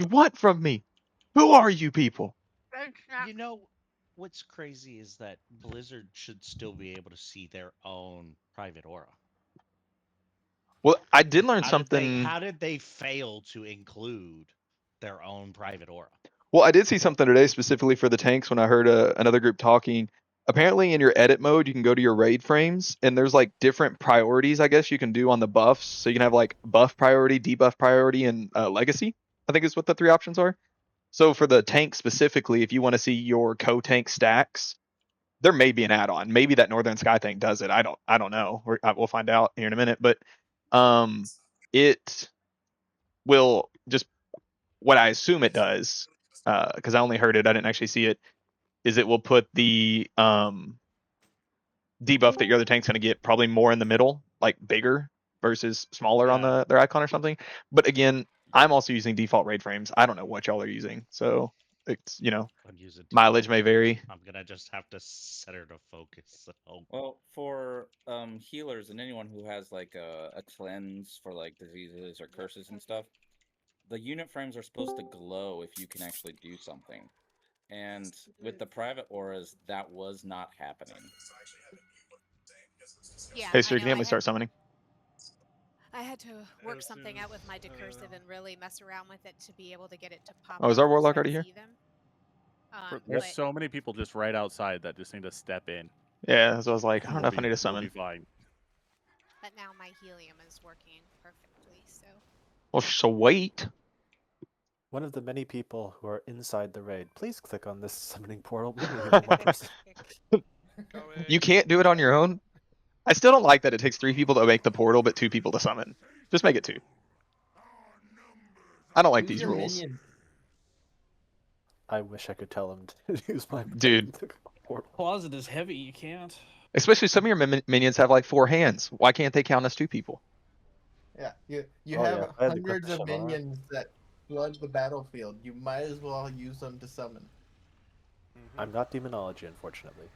You want from me? Who are you people? You know, what's crazy is that Blizzard should still be able to see their own private aura. Well, I did learn How did they something. how did they fail to include their own private aura? Well, I did see something today specifically for the tanks when I heard another group talking. Apparently, in your edit mode, you can go to your raid frames, and there's like different priorities, I guess, you can do on the buffs. So you can have like buff priority, debuff priority, and legacy. I think is what the three options are. So for the tank specifically, if you want to see your co-tank stacks, there may be an add-on. Maybe that Northern Sky tank does it. I don't know. We'll find out here in a minute. But um, it will just what I assume it does, because I only heard it, I didn't actually see it, is it will put the debuff that your other tank's going to get probably more in the middle, like bigger versus smaller on Yeah, their icon or something. But again, I'm also using default raid frames. I don't know what y'all are using, so it's I'm using mileage default may range. vary. I'm gonna just have to set her to focus. So Well, for healers and anyone who has like a cleanse for like diseases or curses and stuff, the unit frames are supposed to glow if you can actually do something. And with the private auras, that was not happening. Yeah, Hey, I sir, can know. you help me start summoning? I had to work something out with my decursive and really mess around with it to be able to get it to pop Oh, is up our so warlock I'd already here? see them. There's But so many people just right outside that just need to step in. Yeah, so I was like, I don't We'll know if I be need to we'll be summon. fine. now my helium is working perfectly. So Well, so wait. One of the many people who are inside the raid, please click on this summoning portal. We only need one more person. You can't do it on your own. I still don't like that it takes 3 people to make the portal, but 2 people to summon. Just make it 2. I don't like Who's these your rules. minion? I wish I could tell him to use my Dude. portal. Closet is heavy. You can't. Especially some of your minions have like 4 hands. Why can't they count as 2 people? Yeah, you Oh, have yeah, I had to click hundreds the of Shimara. minions that flood the battlefield. You might as well use them to summon. I'm not demonology, unfortunately.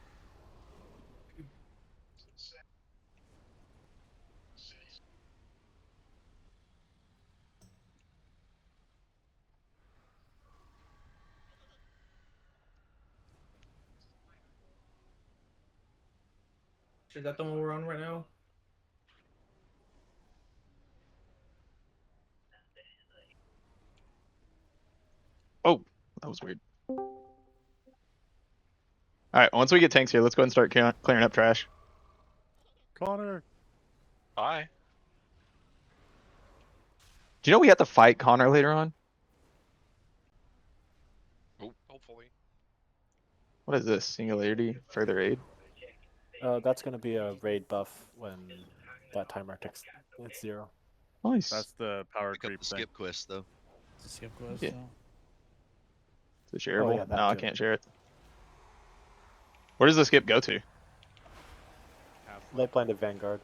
Is that the one we're on right now? Oh, that was weird. Alright, once we get tanks here, let's go ahead and start clearing up trash. Connor. Bye. Do you know we have to fight Connor later on? Oh, hopefully. What is this? Singularity? Further aid? That's going to be a raid buff when that timer ticks. It's 0. Nice. That's the power Pick up creep the thing. skip quest though. It's a skip quest. Yeah. So. Is it shareable? yeah, that No, I too. can't share it. Where does the skip go to? Light blinded Vanguard.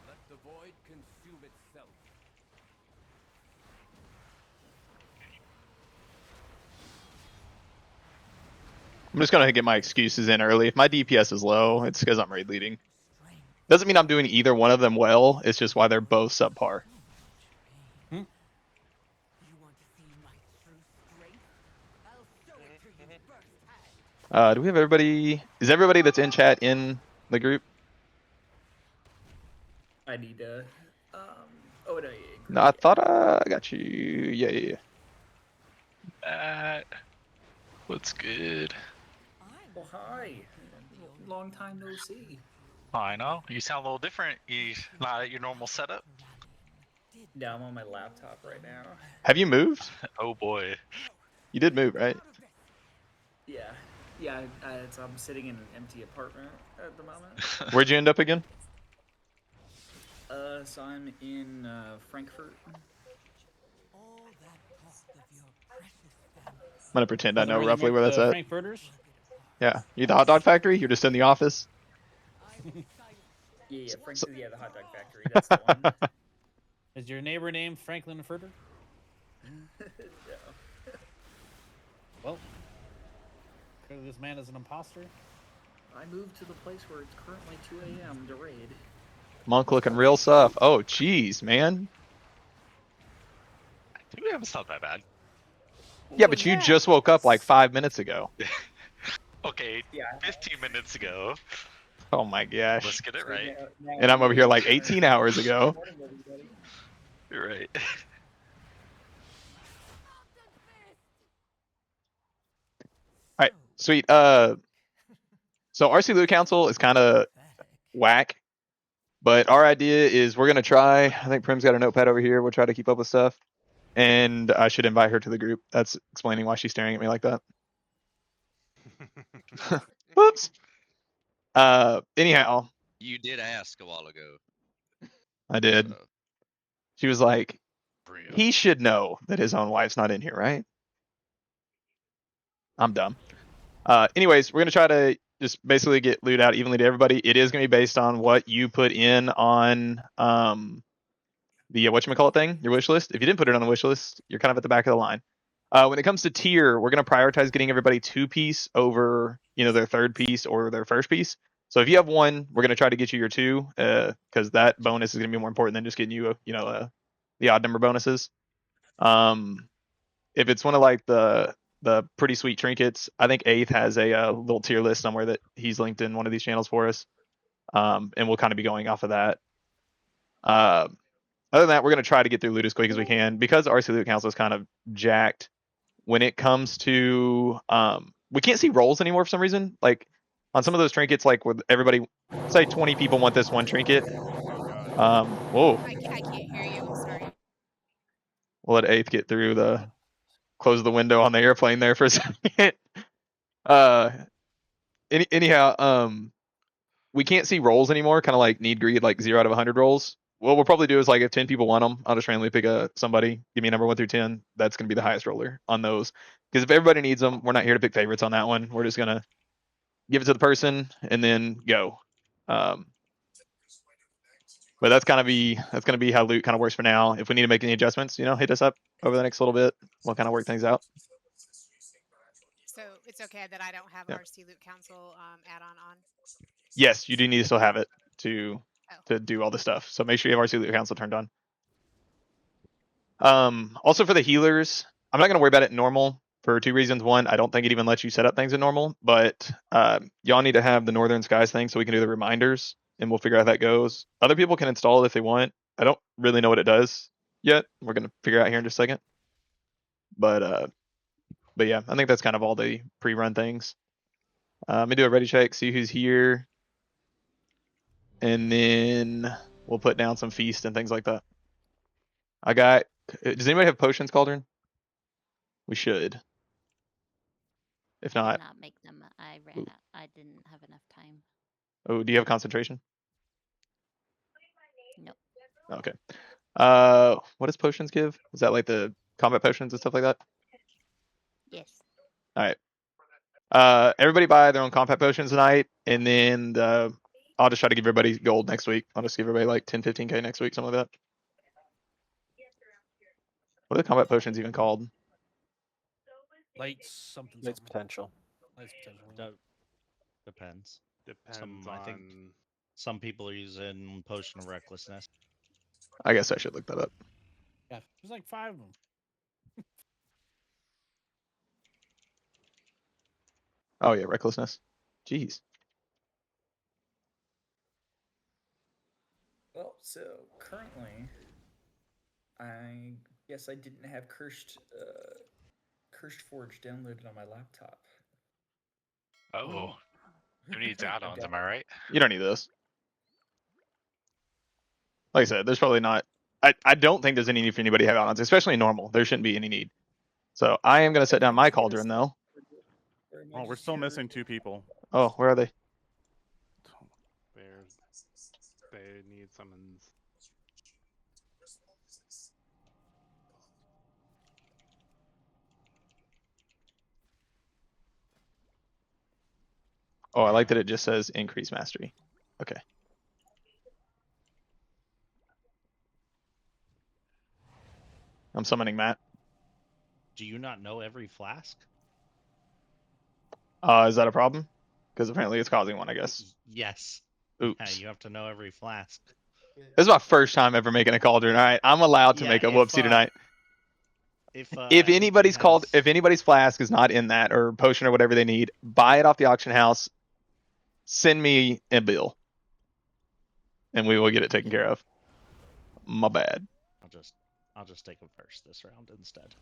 Let the void consume itself. I'm just gonna get my excuses in early. If my DPS is low, it's because I'm raid leading. Doesn't mean I'm doing either one of them well. It's just why they're both subpar. Do we have everybody? Is everybody that's in chat in the group? I need to. Oh no, yeah. No, I thought I got you. Yeah. What's good? Well, hi. Long time no see. I know. You sound a little different. You not at your normal setup. Yeah, I'm on my laptop right now. Have you moved? Oh boy. You did move, right? Yeah. I'm sitting in an empty apartment at the moment. Where'd you end up again? So I'm in Frankfurt. I'm gonna pretend I Doesn't know really roughly mark where that's the at. Frankfurters? Yeah, you at the hot dog factory? You're just in the office. Yeah, So- yeah, the hot dog factory. That's the one. Is your neighbor named Franklin Furter? No. Well, clearly this man is an imposter. I moved to the place where it's currently 2 a.m. to raid. Monk looking real tough. Oh, jeez, man. Yeah, it's not that bad. Yeah, but you just woke up like 5 minutes ago. Okay, Yeah. 15 minutes ago. Oh my gosh. Let's get it right. And I'm over here like 18 hours ago. Morning, everybody. You're right. All right, sweet. So RC Loot Council is kind of whack, but our idea is we're gonna try. I think Prim's got a notepad over here. We'll try to keep up with stuff, and I should invite her to the group. That's explaining why she's staring at me like that. Whoops. Anyhow, You did ask a while ago. I did. So. She was like, Bria. he should know that his own wife's not in here, right? I'm dumb. Anyways, we're gonna try to just basically get loot out evenly to everybody. It is gonna be based on what you put in on the whatchamacallit thing, your wish list. If you didn't put it on the wish list, you're kind of at the back of the line. When it comes to tier, we're gonna prioritize getting everybody 2-piece over, their 3rd piece or their 1st piece. So if you have 1, we're gonna try to get you your 2, because that bonus is gonna be more important than just getting you, the odd number bonuses. If it's one of like the pretty sweet trinkets, I think Eighth has a little tier list somewhere that he's linked in one of these channels for us, and we'll kind of be going off of that. Other than that, we're gonna try to get through loot as quick as we can because RC Loot Council is kind of jacked when it comes to we can't see rolls anymore for some reason. Like on some of those trinkets, like with everybody, say 20 people want this one trinket. Whoa. I can't hear you. I'm sorry. We'll let Eighth get through close the window on the airplane there for a second. Anyhow, we can't see rolls anymore. Kind of like need greed, like 0 out of 100 rolls. What we'll probably do is like if 10 people want them, I'll just randomly pick somebody. Give me a number 1 through 10. That's gonna be the highest roller on those. Because if everybody needs them, we're not here to pick favorites on that one. We're just gonna give it to the person and then go. But that's gonna be how loot kind of works for now. If we need to make any adjustments, hit us up over the next little bit. We'll kind of work things out. So it's okay that I don't have Yep. RC Loot Council add-on on? Yes, you do need to still have it to do all the stuff. So make sure you have RC Loot Council turned on. Also for the healers, I'm not gonna worry about it in normal for 2 reasons. One, I don't think it even lets you set up things in normal, but y'all need to have the Northern Skies thing so we can do the reminders and we'll figure out how that goes. Other people can install it if they want. I don't really know what it does yet. We're gonna figure out here in just a second. But yeah, I think that's kind of all the pre-run things. Let me do a ready check, see who's here. And then we'll put down some feast and things like that. Does anybody have potions, Cauldron? We should. If I not, did not make them. I ran out. I didn't have enough time. oh, do you have concentration? Nope. Okay. What does potions give? Is that like the combat potions and stuff like that? Yes. All right. Everybody buy their own combat potions tonight, and then I'll just try to give everybody gold next week. I'll just give everybody like 10, 15k next week, something like that. What are the combat potions even called? Lights, something. Lights potential. Lights potential. Depends. Depends I think on. some people are using Potion of Recklessness. I guess I should look that up. Yeah, there's like 5 of them. Oh yeah, recklessness. Jeez. Well, so currently, I guess I didn't have Cursed Forge downloaded on my laptop. Oh. Who needs add-ons, am I right? You don't need those. Like I said, there's probably not. I don't think there's any need for anybody to have add-ons, especially in normal. There shouldn't be any need. So I am gonna set down my cauldron though. Oh, we're still missing 2 people. Oh, where are they? They need summons. Oh, I like that it just says increase mastery. Okay. I'm summoning Matt. Do you not know every flask? Is that a problem? Because apparently it's causing one, I guess. Yes. Oops. Yeah, you have to know every flask. This is my first time ever making a cauldron. All right, I'm allowed to Yeah, make a if, whoopsie tonight. If If anybody anybody's has... if anybody's flask is not in that or potion or whatever they need, buy it off the auction house. Send me a bill, and we will get it taken care of. My bad. I'll just take them first this round instead.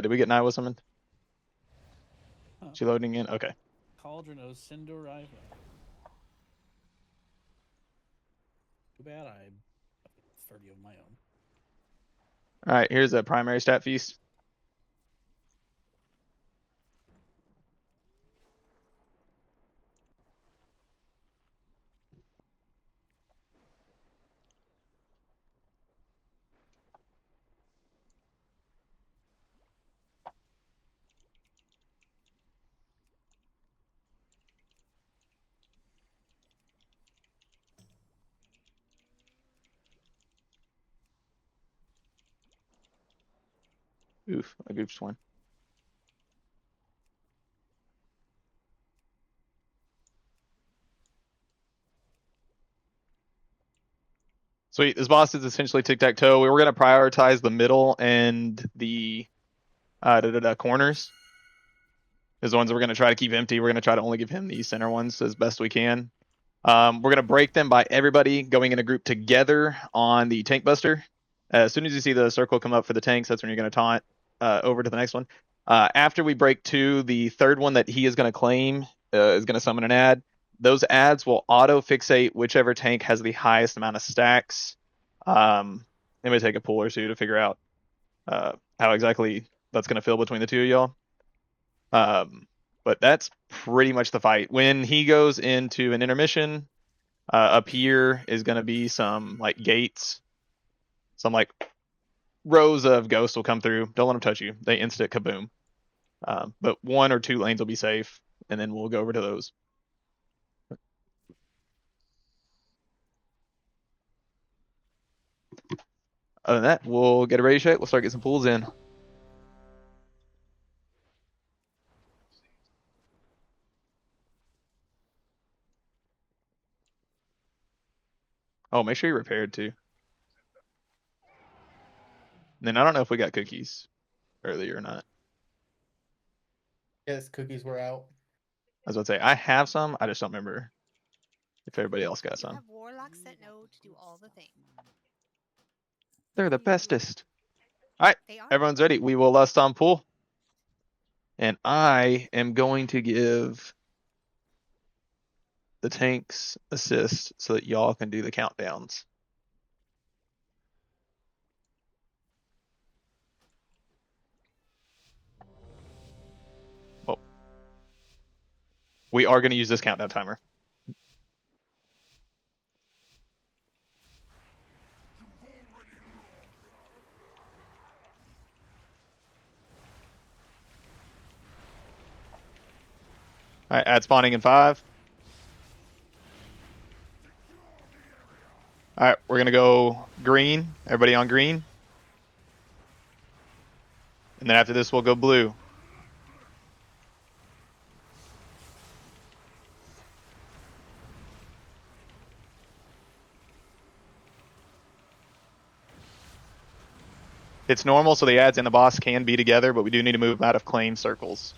Did we get Naiwa summoned? Huh. She loading in? Okay. Cauldron of Sindoriva. Too bad I have 30 of my own. All right, here's a primary stat feast. Oof, I goofed one. Sweet. This boss is essentially tic-tac-toe. We were going to prioritize the middle and the corners. Is the ones we're going to try to keep empty. We're going to try to only give him the center ones as best we can. We're going to break them by everybody going in a group together on the tank buster. As soon as you see the circle come up for the tanks, that's when you're going to taunt over to the next one. After we break two, the third one that he is going to claim is going to summon an ad. Those ads will auto-fixate whichever tank has the highest amount of stacks. It may take a pull or two to figure out how exactly that's going to feel between the two of y'all. But that's pretty much the fight. When he goes into an intermission, up here is going to be some like gates. Some like rows of ghosts will come through. Don't let them touch you. They instant kaboom. But 1 or 2 lanes will be safe, and then we'll go over to those. Other than that, we'll get a ready check. We'll start getting some pulls in. Oh, make sure you're repaired too. And then I don't know if we got cookies earlier or not. Yes, cookies were out. I was about to say, I have some. I just don't remember if everybody else got You some. have warlocks that know to do all the things. They're the bestest. All right, They are. everyone's ready. We will lust on pull. And I am going to give the tanks assist so that y'all can do the countdowns. Oh. We are going to use this countdown timer. All right, ad spawning in 5. All right, we're going to go green. Everybody on green. And then after this, we'll go blue. It's normal, so the ads and the boss can be together, but we do need to move out of claim circles.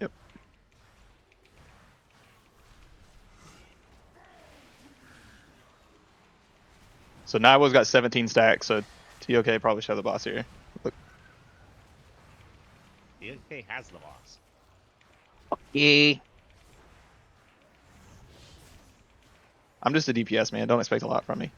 Yep. So Naiwa's got 17 stacks, so TOK probably should have the boss here. Look. TOK has the boss. Yeah. I'm just a DPS, man. Don't expect a lot from me.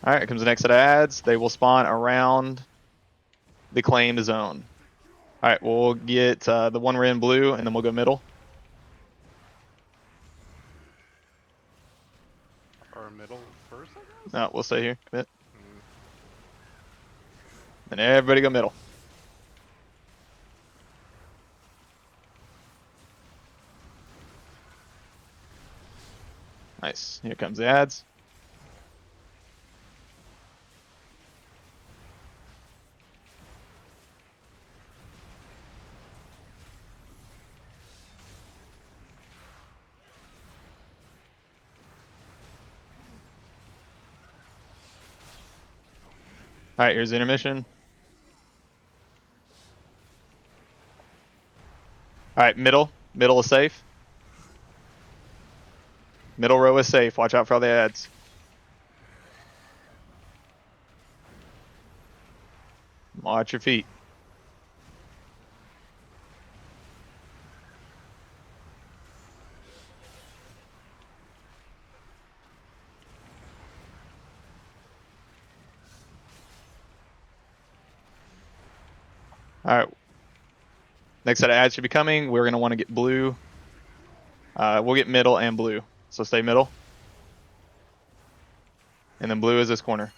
All right, here comes the next set of ads. They will spawn around the claimed zone. All right, we'll get the one we're in blue, and then we'll go middle. Or middle first, I guess? No, we'll stay here. Commit. And everybody go middle. Nice. Here comes the ads. All right, here's the intermission. All right, middle. Middle is safe. Middle row is safe. Watch out for all the ads. Watch your feet. All right. Next set of ads should be coming. We're going to want to get blue. We'll get middle and blue. So stay middle. And then blue is this corner.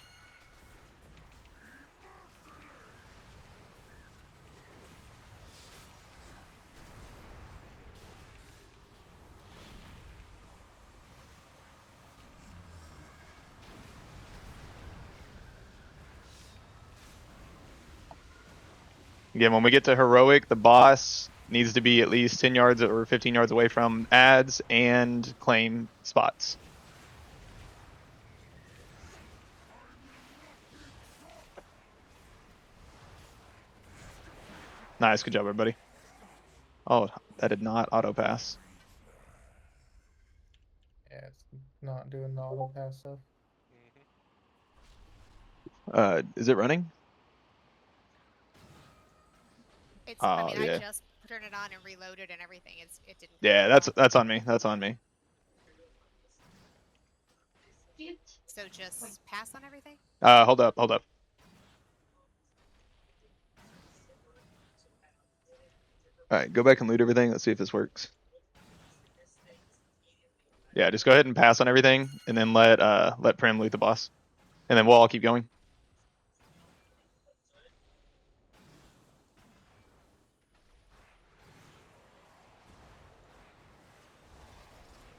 Again, when we get to heroic, the boss needs to be at least 10 yards or 15 yards away from ads and claim spots. Nice, good job, everybody. Oh, that did not auto pass. Yeah, it's not doing the auto pass stuff. Is it running? It's, Oh, I mean, yeah. I just turned it on and reloaded and everything. It didn't. Yeah, that's on me. That's on me. So just pass on everything? Hold up. All right, go back and loot everything. Let's see if this works. Yeah, just go ahead and pass on everything, and then let Prim loot the boss, and then we'll all keep going.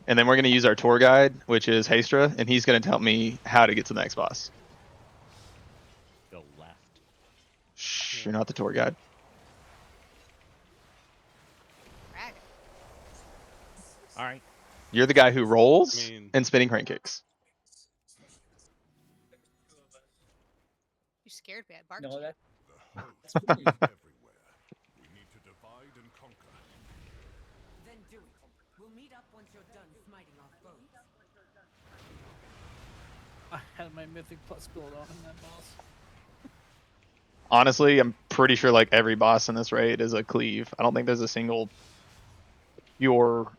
And then we're going to use our tour guide, which is Hastra, and he's going to tell me how to get to the next boss. Go left. Shh, you're not the tour guide. All right. You're the guy who rolls and spinning crane kicks. You scared me. I barked. No, that. everywhere. We need to divide and conquer. Then do it. We'll meet up once you're done smiting off foes. I had my mythic plus build on in that boss. Honestly, I'm pretty sure like every boss in this raid is a cleave. I don't think there's a single pure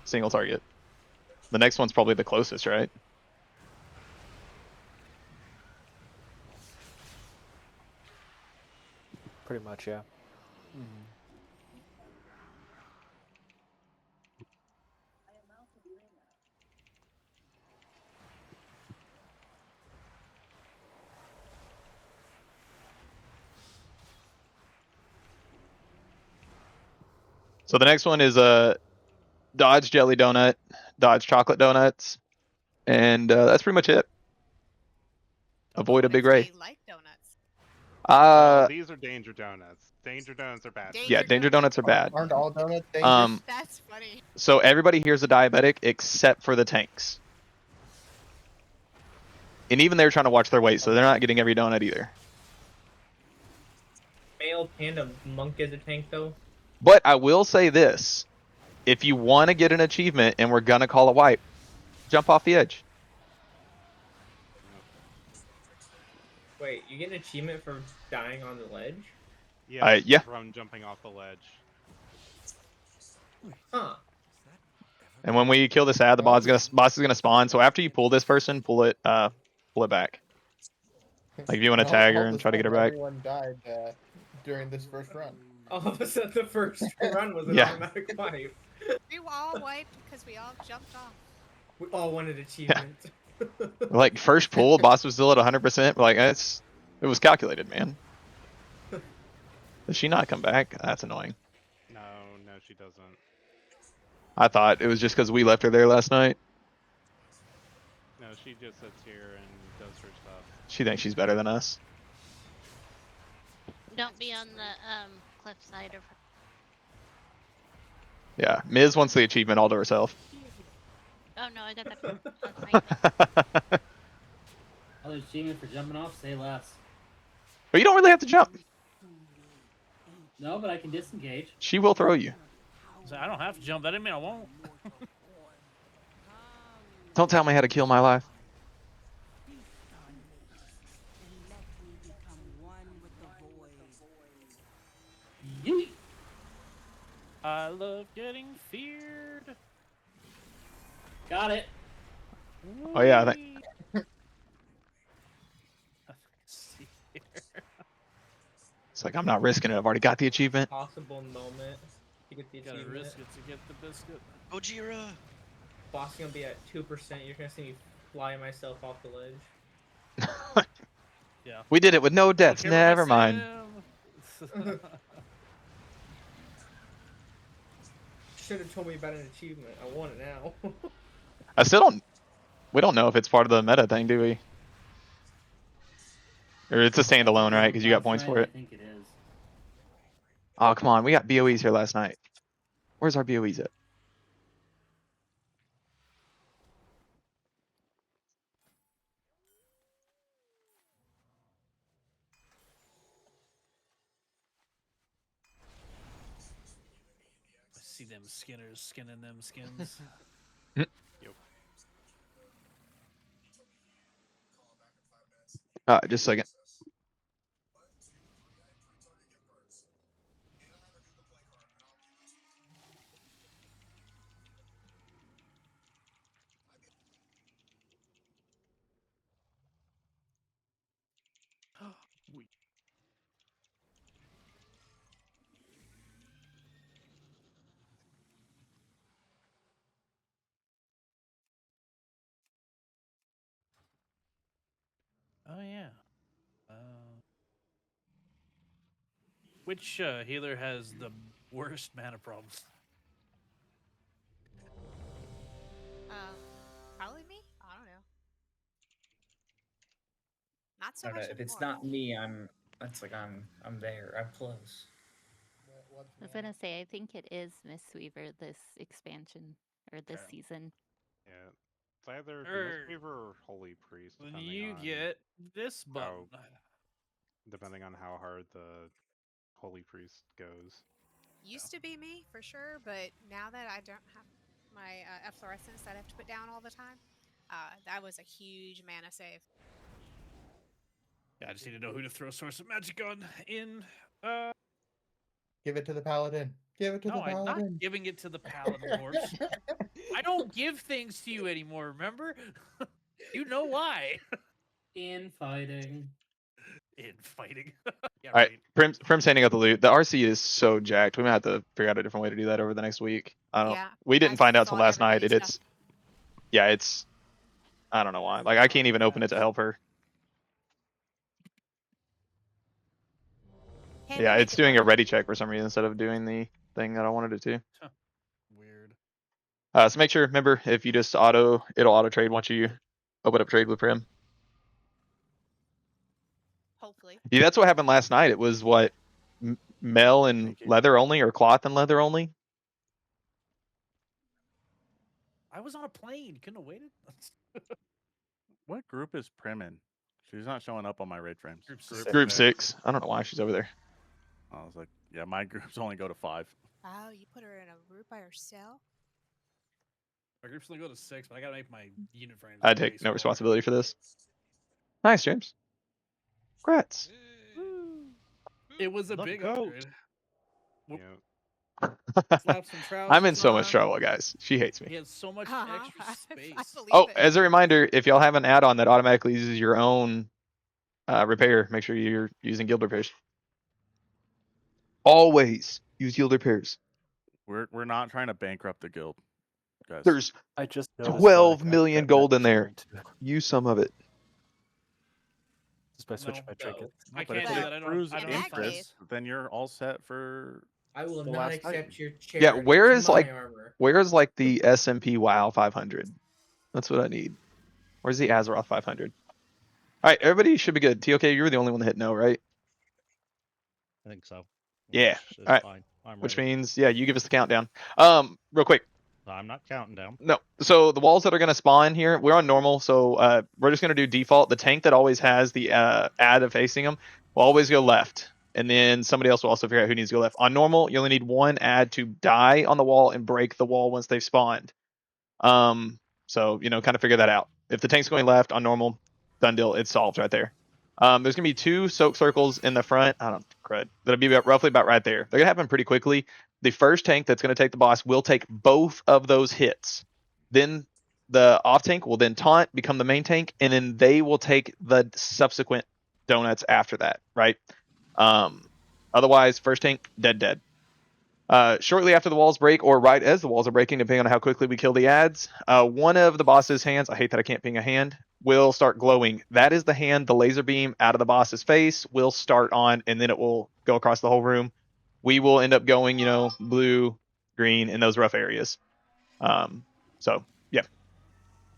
single target. The next one's probably the closest, right? Pretty much, yeah. So the next one is dodge jelly donut, dodge chocolate donuts, and that's pretty much it. Avoid a big ray. Like donuts. No, these are danger donuts. Danger donuts are bad. Yeah, danger donuts are bad. Aren't all donuts dangerous? That's funny. So everybody here's a diabetic except for the tanks. And even they're trying to watch their weight, so they're not getting every donut either. Male panda monk as a tank though. But I will say this. If you want to get an achievement and we're going to call a wipe, jump off the edge. Wait, you get an achievement for dying on the ledge? Yeah, yeah. From jumping off the ledge. Huh. And when we kill this ad, the boss is gonna spawn. So after you pull this person, pull it back. Like if you want to All- tag all her and this try to get her time, back. Everyone died during this first run. All of a sudden, the first run was an Yeah. automatic wipe. We all wiped because we all jumped off. We all wanted achievements. Like first pull, boss was still at 100%. Like it was calculated, man. Does she not come back? That's annoying. No, she doesn't. I thought it was just because we left her there last night. No, she just sits here and does her stuff. She thinks she's better than us. Don't be on the cliff side of her. Yeah, Miz wants the achievement all to herself. Oh no, I got that. Other achievement for jumping off, say less. But you don't really have to jump. No, but I can disengage. She will throw you. So I don't have to jump. That didn't mean I won't. Don't tell me how to kill my life. Yeet. I love getting feared. Got it. Oh yeah, I think. It's like I'm not risking it. I've already got the achievement. Possible moment to get the You gotta achievement. risk it to get the biscuit. Gojira! Boss is gonna be at 2%. You're gonna see me fly myself off the ledge. Yeah. We did it with no deaths. Don't care what Never I mind. say. Should have told me about an achievement. I want it now. I still don't. We don't know if it's part of the meta thing, do we? Or it's a standalone, right? Because you got points for I it. think it is. Oh come on, we got BOEs here last night. Where's our BOEs at? I see them skinners skinning them skins. Just a second. Oh yeah. Which healer has the worst mana problems? Probably me. I don't know. Not so I don't know. much If it's anymore. not me, I'm there. I'm close. I was gonna say, I think it is Miss Weaver this expansion or this Okay. season. Yeah. It's either Er, Mistweaver or Holy Priest, Then depending you on get this button. depending on how hard the Holy Priest goes. Used to be me for sure, but now that I don't have my efflorescence that I have to put down all the time, that was a huge mana save. Yeah, I just need to know who to throw Source of Magic on in. Give it to the paladin. Give it to No, the I'm paladin. not giving it to the paladin horse. I don't give things to you anymore, remember? You know why. Infighting. Infighting. Yeah, All right, right. Prim's handing out the loot. The RC is so jacked. We might have to figure out a different way to do that over the next week. I don't. Yeah, We didn't I've find out till thought last night. everybody's It's. Yeah, it's. I don't know why. Like I can't even open it to help her. Hey, Yeah, we it's make it doing a work. ready check for some reason instead of doing the thing that I wanted it to. Weird. So make sure, remember, if you just it'll auto trade once you open up trade with Prim. Hopefully. Yeah, that's what happened last night. It was what, Mel and Thank you. leather only, or cloth and leather only. I was on a plane. You couldn't have waited? What group is Prim in? She's not showing up on my raid frames. Group 6. I don't know why she's over there. I was like, yeah, my groups only go to 5. Oh, you put her in a group by herself? My groups only go to 6, but I gotta make my unit frames. I way take no smaller. responsibility for this. Nice, James. Congrats. It was a The big goat. upgrade. Whoop. Yeah. Slap some trousers I'm in so much on. trouble, guys. She hates He me. has so much Uh-huh. extra I space. believe Oh, it. as a reminder, if y'all have an add-on that automatically uses your own repair. Make sure you're using guild repairs. Always use guild repairs. We're not trying to bankrupt the guild, guys. There's I just noticed 12 I've million got gold that in there. too. Use some of it. Just by switching my trinket. I But if can't do it that. I accrues don't In that have funds. interest, then you're all set for. I will The not last accept Titan. your Yeah, charity. where It's is my like armor. where's like the SMP WoW 500? That's what I need. Where's the Azeroth 500? All right, everybody should be good. TOK, you were the only one that hit no, right? I think so. Yeah. Which is All right. fine. I'm Which ready. means, yeah, you give us the countdown. Real quick. I'm not counting down. No. So the walls that are going to spawn here, we're on normal. So we're just going to do default. The tank that always has the ad of facing them will always go left. And then somebody else will also figure out who needs to go left. On normal, you only need one ad to die on the wall and break the wall once they've spawned. So, kind of figure that out. If the tank's going left on normal, done deal, it's solved right there. There's going to be 2 soak circles in the front. I don't crud. That'll be roughly about right there. They're going to happen pretty quickly. The first tank that's going to take the boss will take both of those hits. Then the off tank will then taunt, become the main tank, and then they will take the subsequent donuts after that, right? Otherwise, first tank, dead. Shortly after the walls break, or right as the walls are breaking, depending on how quickly we kill the ads, one of the boss's hands, I hate that I can't ping a hand, will start glowing. That is the hand the laser beam out of the boss's face will start on, and then it will go across the whole room. We will end up going, blue, green in those rough areas. So, yeah.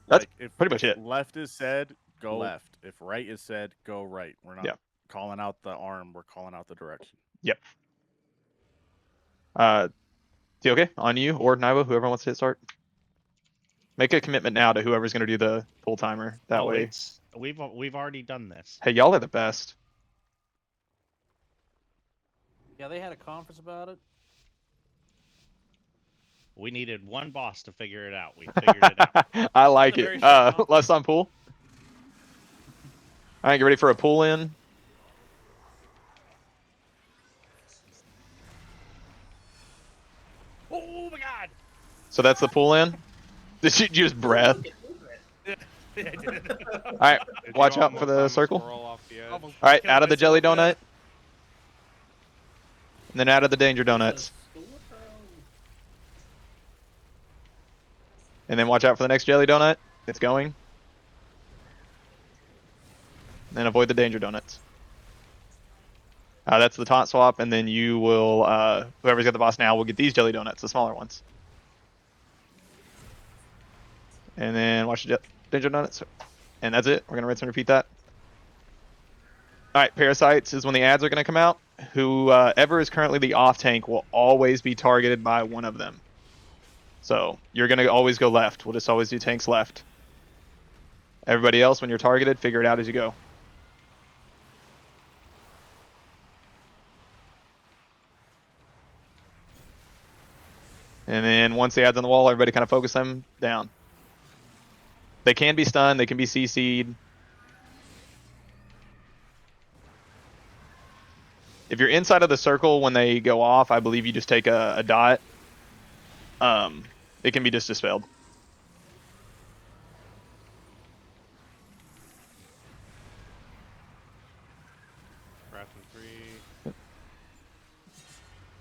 That's if pretty much it. Left is said, go left. If right is said, go right. We're not calling out the arm. We're calling out the direction. Yep. Okay, on you or Naivo, whoever wants to hit start. Make a commitment now to whoever's going to do the full timer. That way. We've already done this. Hey, y'all are the best. Yeah, they had a conference about it. We needed one boss to figure it out. We figured it out. I like it. Last time pool. All right, get ready for a pull in. Oh my god! So that's the pull in. Did you just breath? Yeah, I did. All right, watch out for the circle. All right, out of the jelly donut. And then out of the danger donuts. And then watch out for the next jelly donut. It's going. And then avoid the danger donuts. That's the taunt swap, and then you will, whoever's got the boss now will get these jelly donuts, the smaller ones. And then watch the danger donuts. And that's it. We're going to rinse and repeat that. Alright, parasites is when the ads are going to come out. Whoever is currently the off tank will always be targeted by one of them. So you're going to always go left. We'll just always do tanks left. Everybody else, when you're targeted, figure it out as you go. And then once the ad's on the wall, everybody kind of focus them down. They can be stunned, they can be CC'd. If you're inside of the circle when they go off, I believe you just take a dot. It can be just dispelled.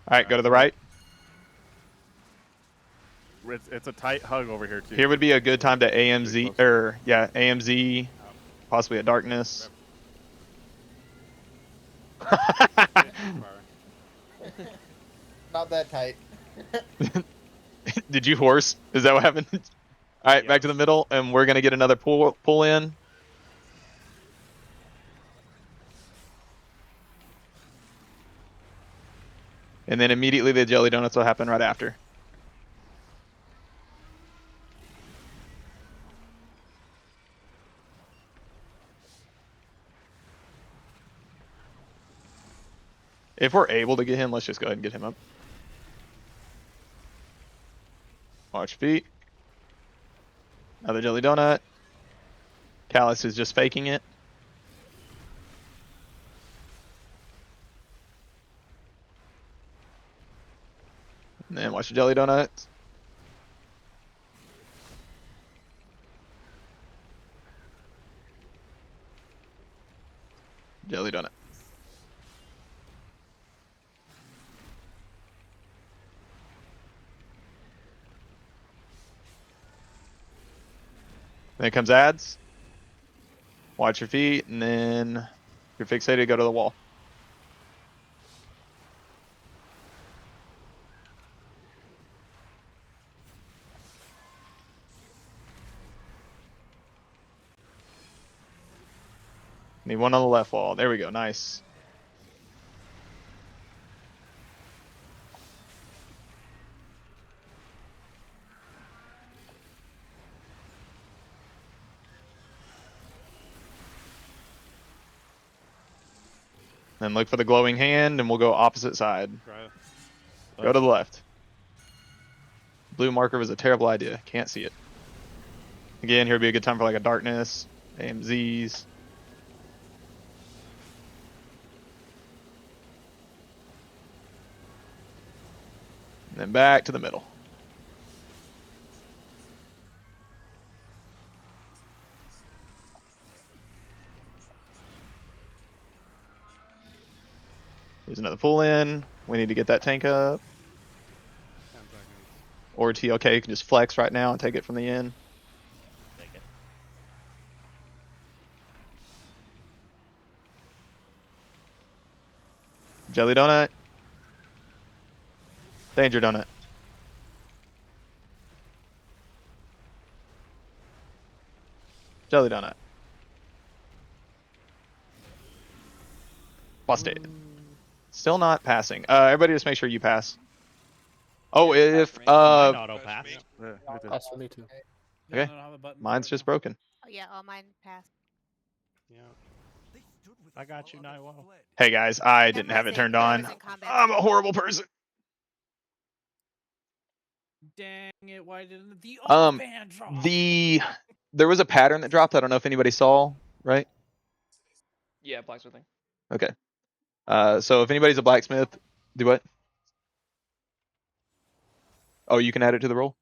Alright, go to the right. It's a tight hug over here too. Here would be a good time to AMZ, AMZ, possibly a darkness. Not that tight. Did you horse? Is that what happened? All right, back to the middle, and we're gonna get another pull in. And then immediately the jelly donuts will happen right after. If we're able to get him, let's just go ahead and get him up. Watch feet. Another jelly donut. Callus is just faking it. And then watch the jelly donuts. Then it comes ads. Watch your feet, and then if you're fixated, go to the wall. Need one on the left wall. There we go. Nice. Then look for the glowing hand, and we'll go opposite side. Go to the left. Blue marker was a terrible idea. Can't see it. Again, here would be a good time for like a darkness, AMZs. And then back to the middle. Here's another pull in. We need to get that tank up. Or TLK can just flex right now and take it from the end. Take it. Jelly donut. Danger donut. Jelly donut. Busted. Still not passing. Everybody just make sure you pass. Oh, if Mine auto pass. Pass for me too. Okay. Mine's just broken. Oh, yeah, all mine passed. Yeah. I got you, Naiwo. Hey guys, I didn't have it turned on. I'm a horrible person. Dang it! Why didn't the band drop? There was a pattern that dropped. I don't know if anybody saw, right? Yeah, blacksmithing. Okay. So if anybody's a blacksmith, do what? Oh, you can add it to the roll?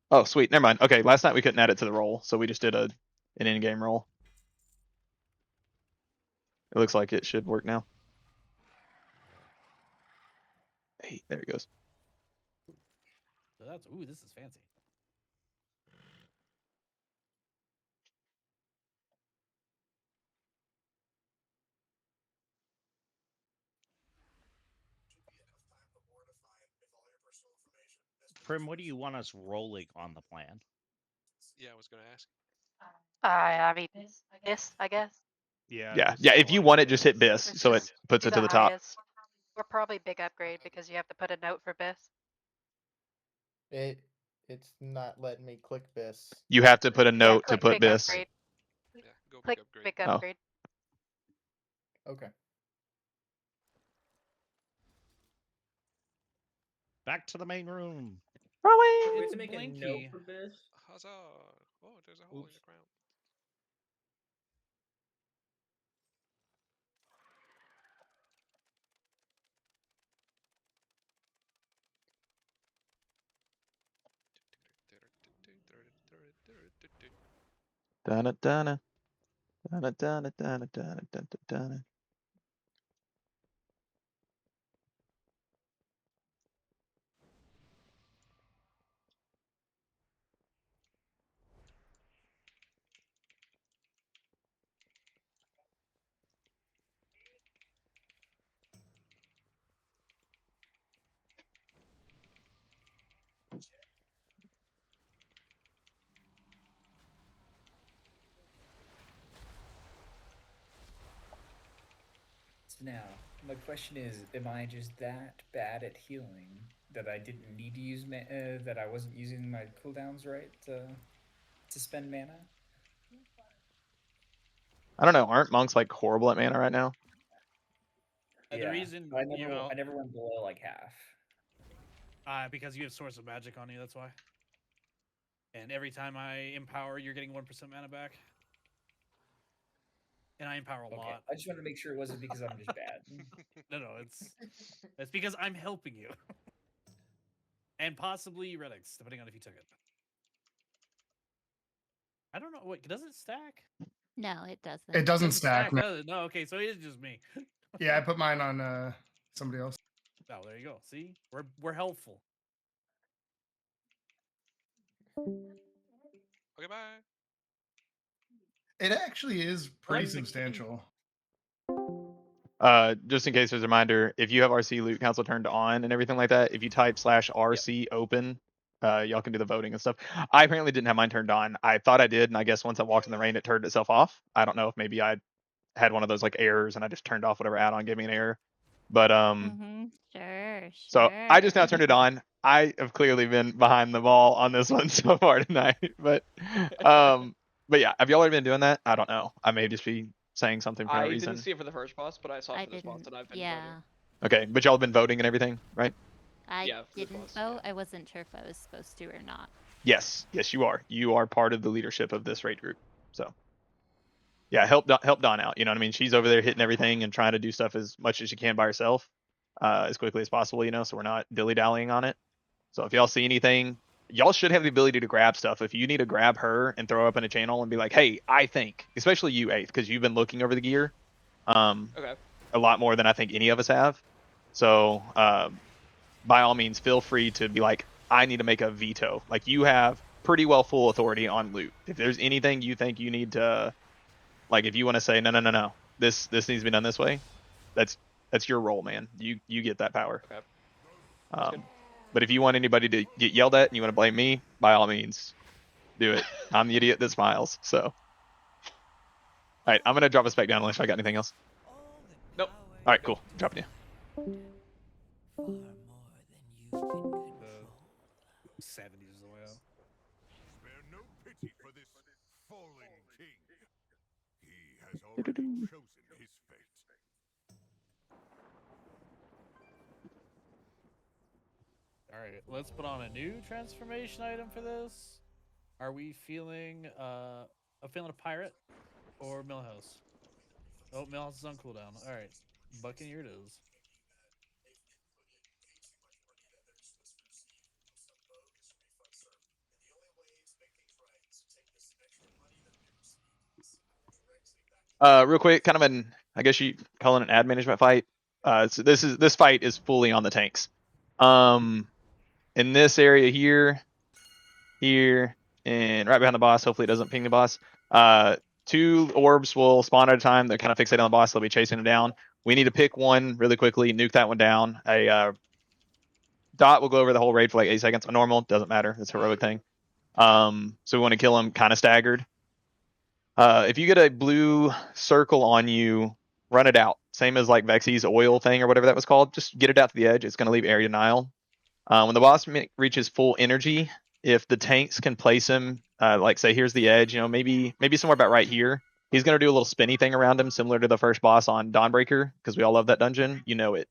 Oh, sweet. Never mind. Okay, last night we couldn't add it to the roll, so we just did an in-game roll. It looks like it should work now. Hey, there it goes. So that's this is fancy. Prim, what do you want us rolling on the plan? Yeah, I was gonna ask. I mean, this, I guess. Yeah. If you want it, just hit bis, so it puts it to the top. Highest. Or probably big upgrade because you have to put a note for bis. It's not letting me click this. You have to put a note to click put big bis. upgrade. Yeah, go Click big upgrade. big upgrade. Okay. Back to the main room. We have to make a Blinky. note for this. Huzzah! Oh, there's a hole in the ground. Donna, Donna. Donna, Donna, Donna, Donna, Donna, Donna. So now, my question is, am I just that bad at healing that I didn't need to use that I wasn't using my cooldowns right to spend mana? I don't know. Aren't monks like horrible at mana right now? The reason I never went below like half. Because you have Source of Magic on you, that's why. And every time I empower, you're getting 1% mana back. And I empower a lot. I just wanted to make sure it wasn't because I'm just bad. No, it's because I'm helping you. And possibly Redix, depending on if you took it. I don't know. Wait, does it stack? No, it doesn't. It doesn't stack. No. Does it? No, okay, so it is just me. Yeah, I put mine on somebody else. Oh, there you go. See, we're helpful. Oh, Okay, bye. It actually is pretty Like the king. substantial. Just in case there's a reminder, if you have RC Loot Council turned on and everything like that, if you type /RC open, y'all can do the voting and stuff. I apparently didn't have mine turned on. I thought I did, and I guess once I walked in the rain, it turned itself off. I don't know if maybe I had one of those like errors and I just turned off whatever add-on gave me an error. But Sure. so I just now turned it on. I have clearly been behind the ball on this one so far tonight. But yeah, have y'all already been doing that? I don't know. I may just be saying something for no I reason. didn't see it for the first boss, but I saw it for this boss, and I've been voting. Okay, but y'all have been voting and everything, right? I Yeah, for this didn't boss, vote. I wasn't sure if I was supposed to or not. Yes, you are. You are part of the leadership of this raid group. So yeah, help Dawn out. You know what I mean? She's over there hitting everything and trying to do stuff as much as she can by herself, as quickly as possible. You know, so we're not dilly dallying on it. So if y'all see anything, y'all should have the ability to grab stuff. If you need to grab her and throw up in a channel and be like, hey, I think, especially you, Eighth, because you've been looking over the gear, Okay. a lot more than I think any of us have. So by all means, feel free to be like, I need to make a veto. Like, you have pretty well full authority on loot. If there's anything you think you need to, like, if you want to say no, this needs to be done this way, that's your role, man. You get that power. Okay. But if you want anybody to get yelled at and you want to blame me, by all means, do it. I'm the idiot that smiles. So, all right, I'm gonna drop us back down unless I got anything else. Nope. All right, cool. Dropping you. The 70s is the way out. Spare no pity for this fallen king. He has already chosen his fate. Alright, let's put on a new transformation item for this. Are we feeling a pirate or Millhouse? Oh, Millhouse is on cooldown. Alright. Buccaneer it is. Real quick, kind of I guess you call it an ad management fight. So this fight is fully on the tanks. In this area here, and right behind the boss. Hopefully it doesn't ping the boss. 2 orbs will spawn at a time. They're kind of fixated on the boss. They'll be chasing him down. We need to pick one really quickly, nuke that one down. A dot will go over the whole raid for like 8 seconds. A normal, doesn't matter. It's a heroic thing. So we want to kill him kind of staggered. If you get a blue circle on you, run it out. Same as like Vexy's oil thing or whatever that was called. Just get it out to the edge. It's going to leave area denial. When the boss reaches full energy, if the tanks can place him, like say here's the edge, you know, maybe somewhere about right here, he's going to do a little spinny thing around him, similar to the first boss on Dawnbreaker, because we all love that dungeon. You know it.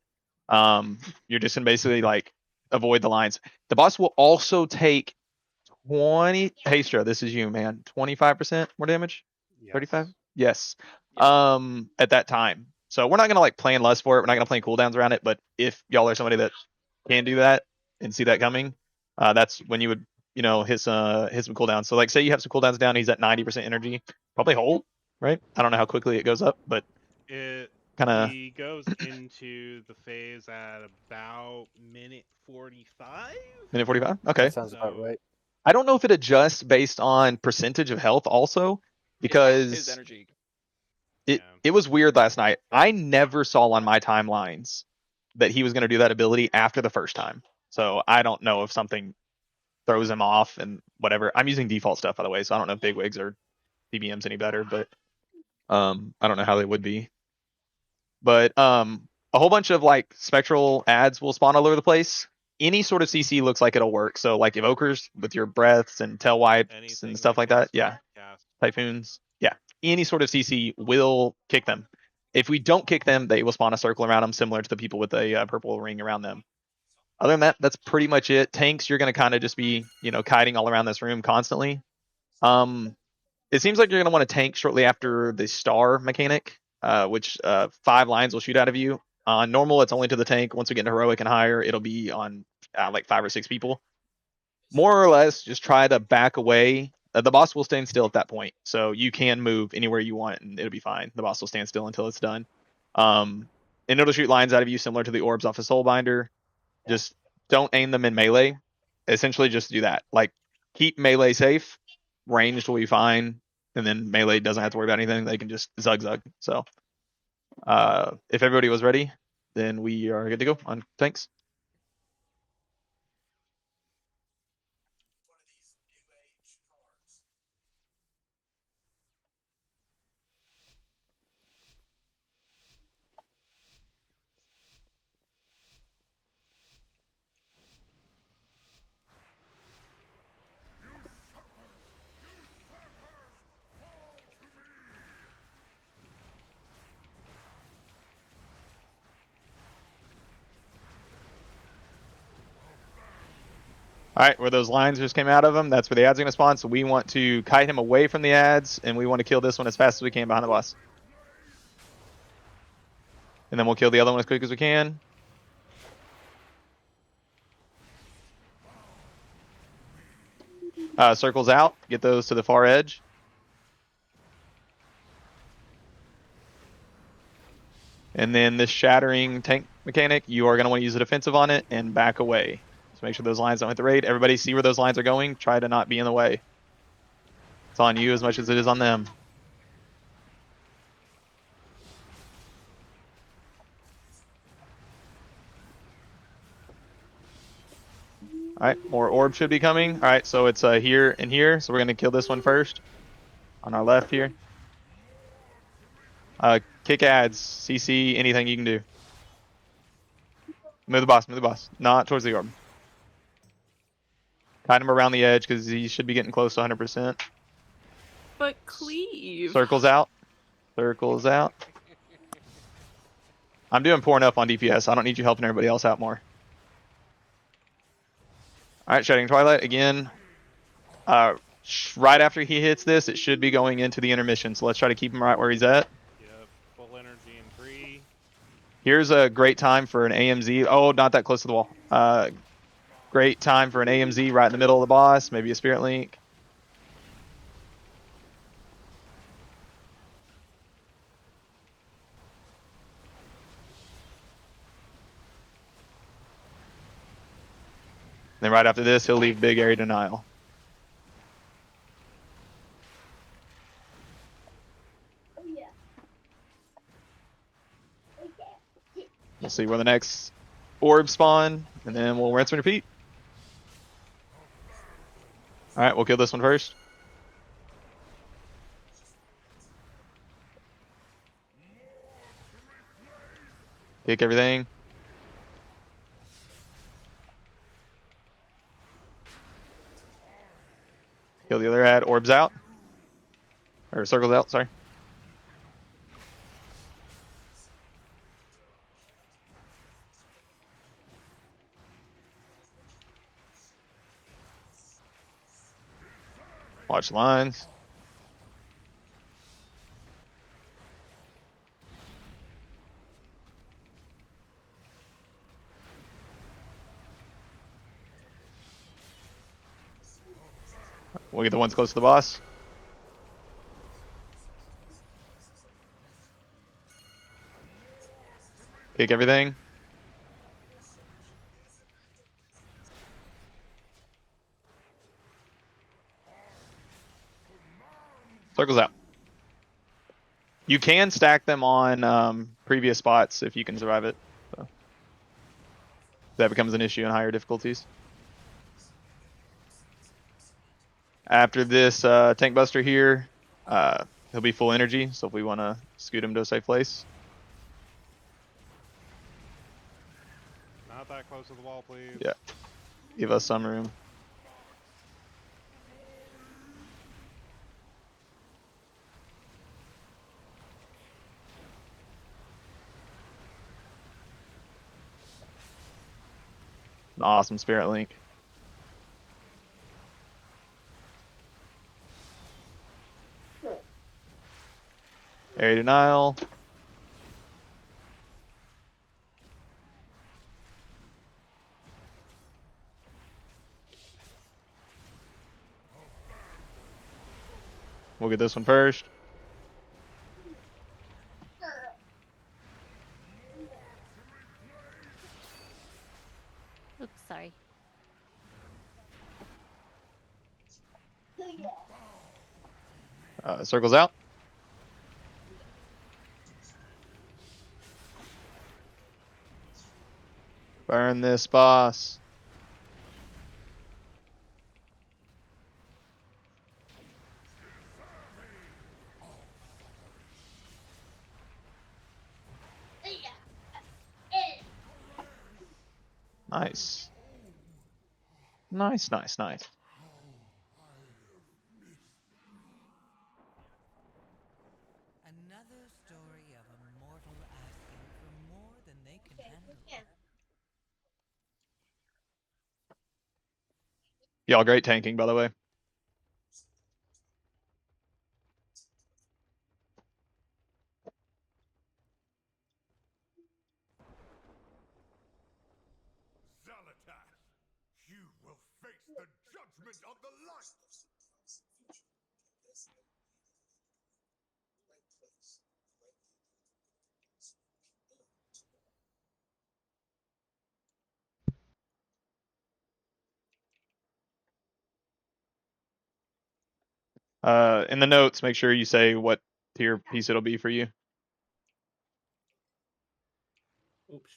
You're just going to basically like avoid the lines. The boss will also take 20. Hey, Stro, this is you, man. 25% more damage. 35. Yes. At that time. So we're not gonna like plan less for it. We're not gonna plan cooldowns around it. But if y'all are somebody that can do that and see that coming, that's when you would, you know, hit some cooldowns. So like say you have some cooldowns down, he's at 90% energy, probably hold, right? I don't know how quickly it goes up, but it kind of he goes into the phase at about minute 45. minute 45. Okay, That sounds about right. I don't know if it adjusts based on percentage of health also, because his energy. It was weird last night. I never saw on my timelines that he was going to do that ability after the first time. So I don't know if something throws him off and whatever. I'm using default stuff, by the way, so I don't know if bigwigs or PBMs any better, but I don't know how they would be. But a whole bunch of like spectral ads will spawn all over the place. Any sort of CC looks like it'll work. So like evokers with your breaths and tail wipes and stuff like that. Yeah. Typhoons. Yeah. Any sort of CC will kick them. If we don't kick them, they will spawn a circle around them, similar to the people with a purple ring around them. Other than that, that's pretty much it. Tanks, you're going to kind of just be, you know, kiting all around this room constantly. It seems like you're going to want to tank shortly after the star mechanic, which 5 lines will shoot out of you. On normal, it's only to the tank. Once we get into heroic and higher, it'll be on like 5 or 6 people. More or less, just try to back away. The boss will stand still at that point, so you can move anywhere you want, and it'll be fine. The boss will stand still until it's done. And it'll shoot lines out of you, similar to the orbs off a Soulbinder. Just don't aim them in melee. Essentially, just do that. Like, keep melee safe. ranged will be fine, and then melee doesn't have to worry about anything. They can just zug. So, if everybody was ready, then we are good to go on tanks. All right, where those lines just came out of him, that's where the ad's going to spawn. So we want to kite him away from the ads, and we want to kill this one as fast as we can behind the boss. And then we'll kill the other one as quick as we can. Circles out, get those to the far edge. And then this shattering tank mechanic, you are going to want to use a defensive on it and back away. So make sure those lines don't hit the raid. Everybody see where those lines are going. Try to not be in the way. It's on you as much as it is on them. All right, more orbs should be coming. All right, so it's here and here. So we're going to kill this one first on our left here. Kick ads, CC, anything you can do. Move the boss. Not towards the orb. Kite him around the edge because he should be getting close to 100%. But cleave. Circles out. I'm doing poor enough on DPS. I don't need you helping everybody else out more. Alright, Shedding Twilight again. Right after he hits this, it should be going into the intermission. So let's try to keep him right where he's at. Yep, full energy in 3. Here's a great time for an AMZ. Oh, not that close to the wall. Great time for an AMZ right in the middle of the boss. Maybe a Spirit Link. Then right after this, he'll leave big area denial. We'll see where the next orb spawn, and then we'll rinse and repeat. All right, we'll kill this one first. Kick everything. Kill the other ad. Orbs out. Or circles out, sorry. Watch lines. We'll get the ones close to the boss. Kick everything. Circles out. You can stack them on previous spots if you can survive it. So that becomes an issue in higher difficulties. After this tank buster here, he'll be full energy, so if we want to scoot him to a safe place. Not that close to the wall, please. Yeah. Give us some room. An awesome Spirit Link. Area denial. We'll get this one first. Oops, sorry. Circles out. Burn this boss. Nice. Nice, nice, nice. Another story of a mortal asking for more than they can handle. Y'all great tanking, by the way. Zalatas, you will face the judgment of the light! In the notes, make sure you say what tier piece it'll be for you. Oops.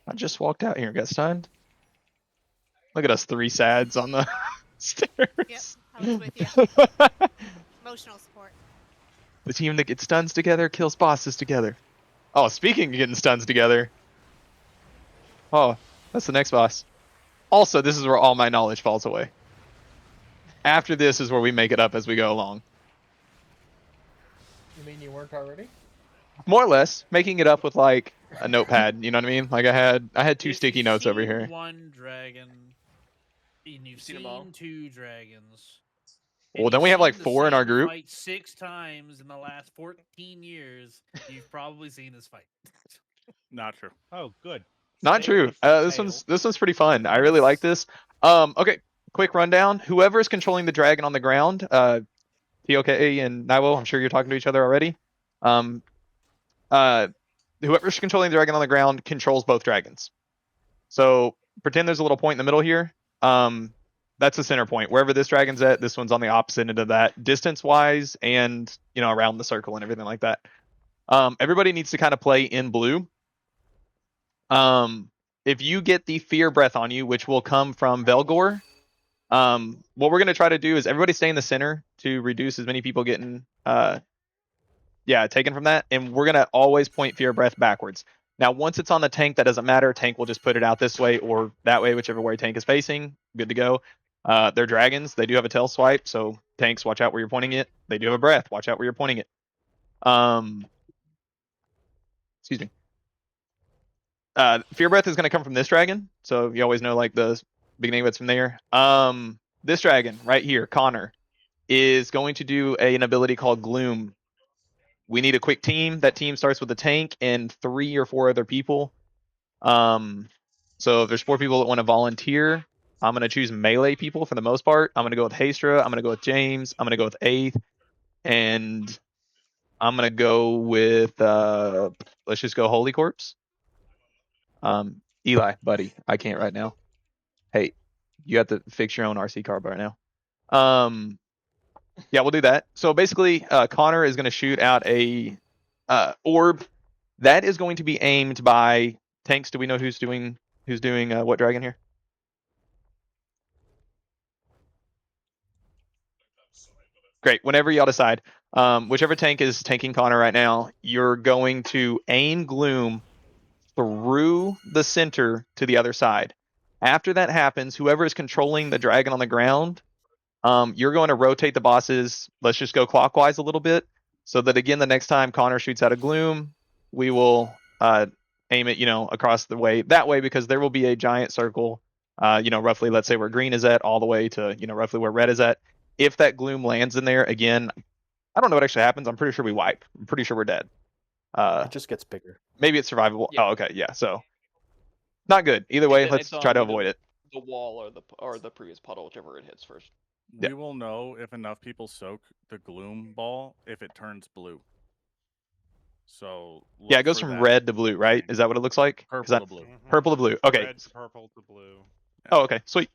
I just walked out here, got stunned. Look at us, 3 sads on the stairs. Yep, I was with you. Emotional support. The team that gets stuns together kills bosses together. Oh, speaking of getting stuns together. Oh, that's the next boss. Also, this is where all my knowledge falls away. After this is where we make it up as we go along. You mean you weren't already? More or less, making it up with like a notepad. You know what I mean? Like I had 2 sticky notes over here. One dragon, and you've Seen 'em all. seen 2 dragons. Well, don't we have like 4 in our group? Fight 6 times in the last 14 years. You've probably seen this fight. Not true. Oh, good. Not Stay away true. from the This one's pretty fun. I really like this. Okay, quick rundown. Whoever is controlling the dragon on the ground, TOK and Naiwo, I'm sure you're talking to each other already. Whoever's controlling the dragon on the ground controls both dragons. So pretend there's a little point in the middle here. That's the center point. Wherever this dragon's at, this one's on the opposite end of that, distance-wise, and around the circle and everything like that. Everybody needs to kind of play in blue. If you get the fear breath on you, which will come from Velgor, what we're gonna try to do is everybody stay in the center to reduce as many people getting taken from that, and we're gonna always point fear breath backwards. Now, once it's on the tank, that doesn't matter. Tank will just put it out this way or that way, whichever way tank is facing. Good to go. They're dragons. They do have a tail swipe, so tanks, watch out where you're pointing it. They do have a breath. Watch out where you're pointing it. Excuse me. Fear breath is going to come from this dragon, so you always know like the beginning of it's from there. This dragon right here, Connor, is going to do an ability called Gloom. We need a quick team. That team starts with a tank and 3 or 4 other people. So if there's 4 people that want to volunteer, I'm going to choose melee people for the most part. I'm going to go with Hastra. I'm going to go with James. I'm going to go with Eighth. And I'm going to go with, let's just go Holy Corpse. Eli, buddy, I can't right now. Hey, you have to fix your own RC car right now. Yeah, we'll do that. So basically, Connor is going to shoot out a orb that is going to be aimed by tanks. Do we know who's doing what dragon here? Great. Whenever y'all decide, whichever tank is tanking Connor right now, you're going to aim Gloom through the center to the other side. After that happens, whoever is controlling the dragon on the ground, you're going to rotate the bosses. Let's just go clockwise a little bit, so that again, the next time Connor shoots out a Gloom, we will aim it, across the way that way, because there will be a giant circle, roughly, let's say where green is at, all the way to, roughly where red is at. If that Gloom lands in there, again, I don't know what actually happens. I'm pretty sure we wipe. I'm pretty sure we're dead. It just gets bigger. Maybe it's survivable. Yeah. Oh, okay, yeah. So not good. Either way, let's It's try to on avoid it. The wall or the previous puddle, whichever it hits first. Yeah. We will know if enough people soak the Gloom ball if it turns blue. So Yeah, look it goes for from that. red to blue, right? Is that what it looks like? 'Cause Purple to blue. Purple to blue. Okay. Red to purple to blue. Oh, okay. Sweet.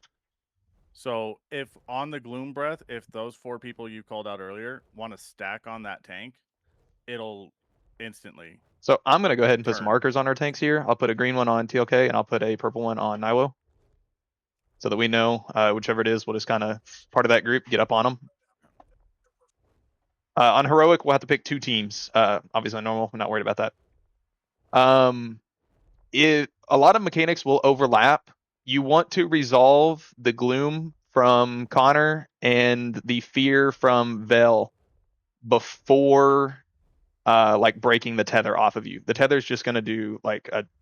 So if on the Gloom breath, if those 4 people you called out earlier want to stack on that tank, it'll instantly. So I'm gonna go ahead and put some Turn. markers on our tanks here. I'll put a green one on TLK and I'll put a purple one on Niwo, so that we know whichever it is, we'll just kind of part of that group, get up on them. On heroic, we'll have to pick 2 teams. Obviously on normal, I'm not worried about that. A lot of mechanics will overlap. You want to resolve the Gloom from Connor and the fear from Vel before like breaking the tether off of you. The tether's just gonna do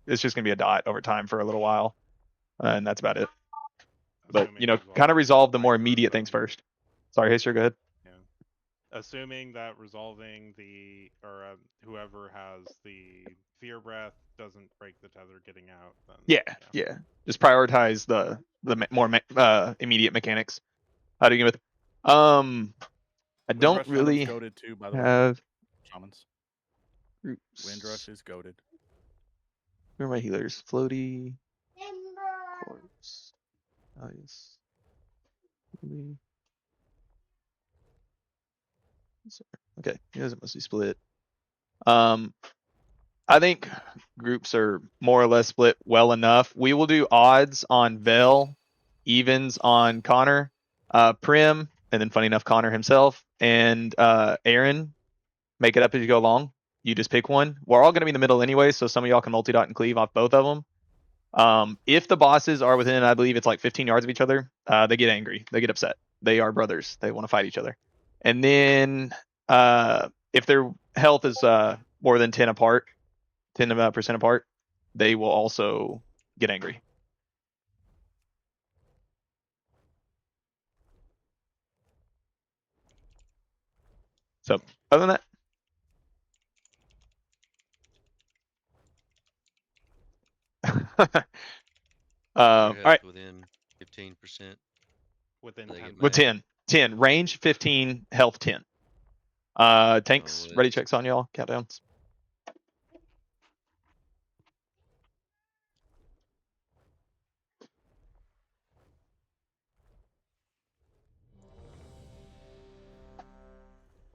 it's just gonna be a dot over time for a little while, and that's about it. But kind of resolve the more immediate things first. Sorry, Haster, go ahead. Assuming that resolving whoever has the fear breath doesn't break the tether getting out, then Yeah. Just prioritize the more immediate mechanics. How do you get with? I don't Windrush really Venom's goated too, by the have way. Shamans. groups. Windrush is goaded. Where are my healers? Floaty. Corpse. Nice. Okay, you guys are mostly split. I think groups are more or less split well enough. We will do odds on Vel, evens on Connor, Prim, and then funny enough, Connor himself, and Aaron. Make it up as you go along. You just pick one. We're all going to be in the middle anyway, so some of y'all can multi-dot and cleave off both of them. If the bosses are within, I believe it's like 15 yards of each other, they get angry. They get upset. They are brothers. They want to fight each other. And then if their health is more than 10% apart, they will also get angry. So other than that, all right. Within 15%. Within 10. With 10 range 15, health 10. Tanks ready checks on y'all. Countdowns.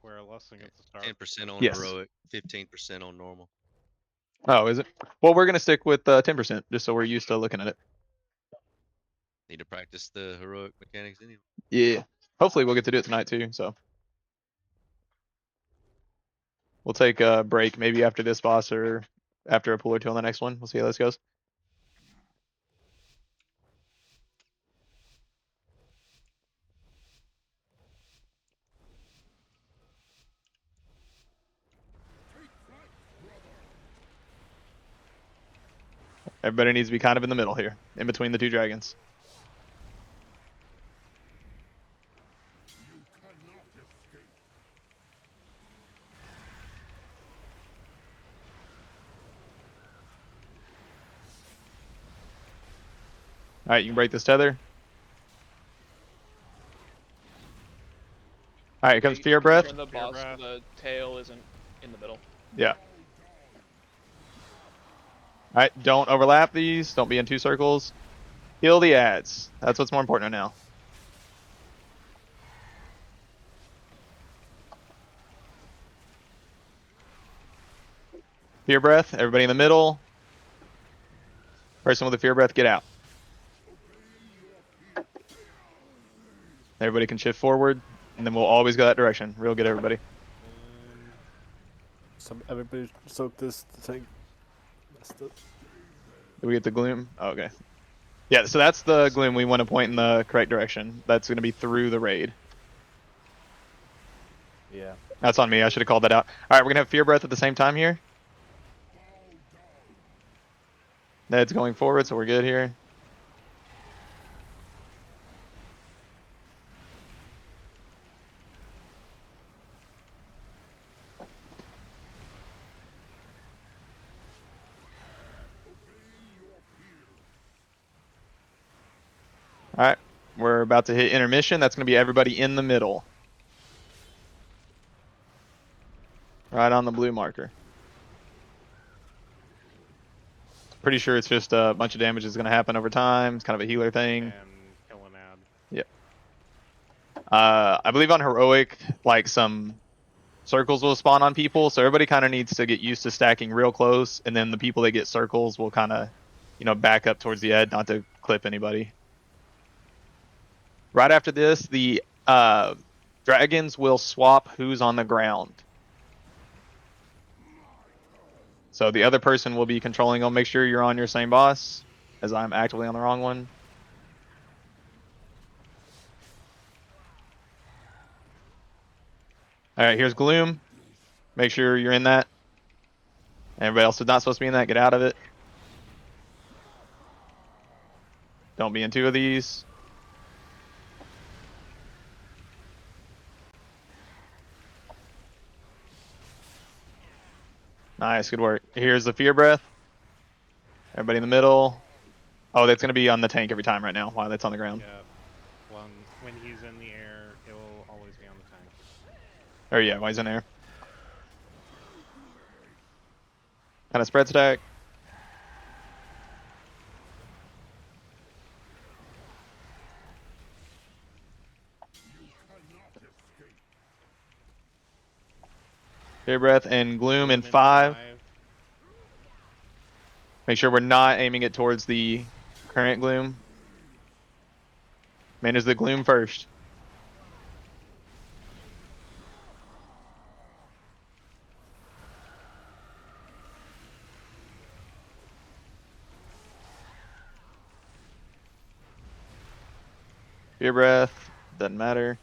Where less than gets to start. 10% on Yes. heroic, 15% on normal. Oh, is it? Well, we're gonna stick with 10%, just so we're used to looking at it. Need to practice the heroic mechanics anyway. Yeah. Hopefully we'll get to do it tonight too, so. We'll take a break maybe after this boss or after a pull or two on the next one. We'll see how this goes. Everybody needs to be kind of in the middle here, in between the 2 dragons. All right, you can break this tether. All right, here comes Hey, Fear can you Breath. turn the boss so the tail isn't in the middle? Yeah. All right, don't overlap these. Don't be in 2 circles. Kill the ads. That's what's more important right now. Fear Breath. Everybody in the middle. Person with the Fear Breath, get out. Everybody can shift forward, and then we'll always go that direction. Real good, everybody. Everybody soak this thing. Messed up. Did we get the gloom? Oh, okay. Yeah, so that's the gloom. We want to point in the correct direction. That's going to be through the raid. Yeah. That's on me. I should have called that out. All right, we're going to have Fear Breath at the same time here. Ned's going forward, so we're good here. All right, we're about to hit intermission. That's going to be everybody in the middle. Right on the blue marker. Pretty sure it's just a bunch of damage is going to happen over time. It's kind of a healer thing. And kill an ad. Yep. I believe on heroic, like some circles will spawn on people, so everybody kind of needs to get used to stacking real close, and then the people that get circles will kind of, you know, back up towards the edge, not to clip anybody. Right after this, the dragons will swap who's on the ground. So the other person will be controlling them. Make sure you're on your same boss, as I'm actively on the wrong one. All right, here's Gloom. Make sure you're in that. Everybody else is not supposed to be in that. Get out of it. Don't be in 2 of these. Nice, good work. Here's the Fear Breath. Everybody in the middle. Oh, that's going to be on the tank every time right now while that's on the ground. Yeah. When he's in the air, it will always be on the tank. Or yeah, while he's in air. Kind of spread stack. Fear Breath and Gloom in 5. Make sure we're not aiming it towards the current Gloom. Manage the Gloom first. Fear Breath. Doesn't matter.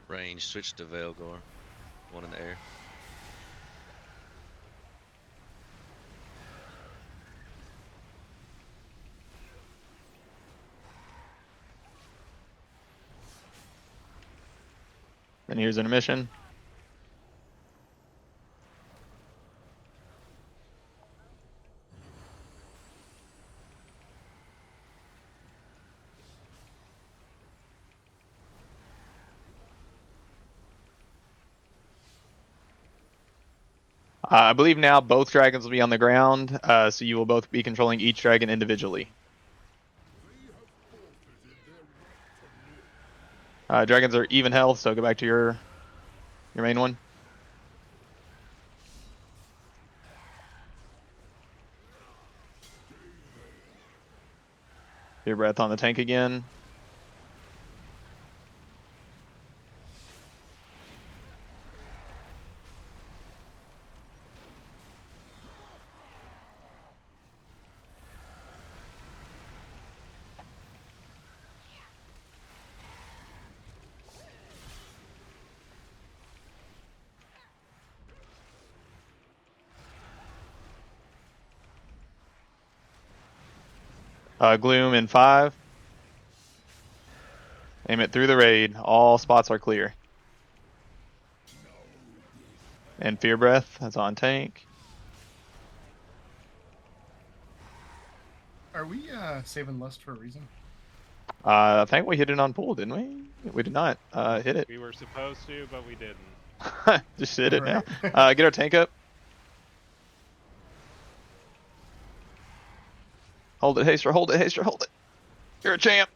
Range, switch to Veilgore. One in the air. And here's intermission. I believe now both dragons will be on the ground, so you will both be controlling each dragon individually. Dragons are even health, so go back to your main one. Fear Breath on the tank again. Gloom in 5. Aim it through the raid. All spots are clear. And Fear Breath, that's on tank. Are we saving Lust for a reason? I think we hit it on pool, didn't we? We did not hit it. We were supposed to, but we didn't. Just hit it now. Right. Get our tank up. Hold it, Haster. Hold it, Haster. Hold it. You're a champ.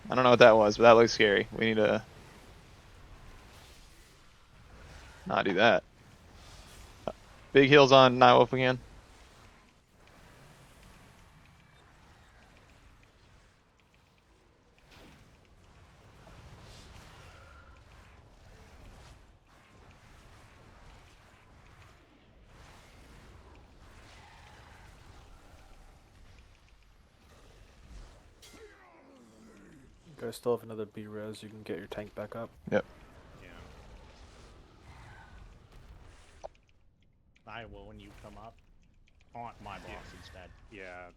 I don't know what that was, but that looks scary. We need to not do that. Big heals on Nightwolf again. You guys still have another B res. You can get your tank back up. Yep. I will when you come up. Haunt my boss instead. Yeah.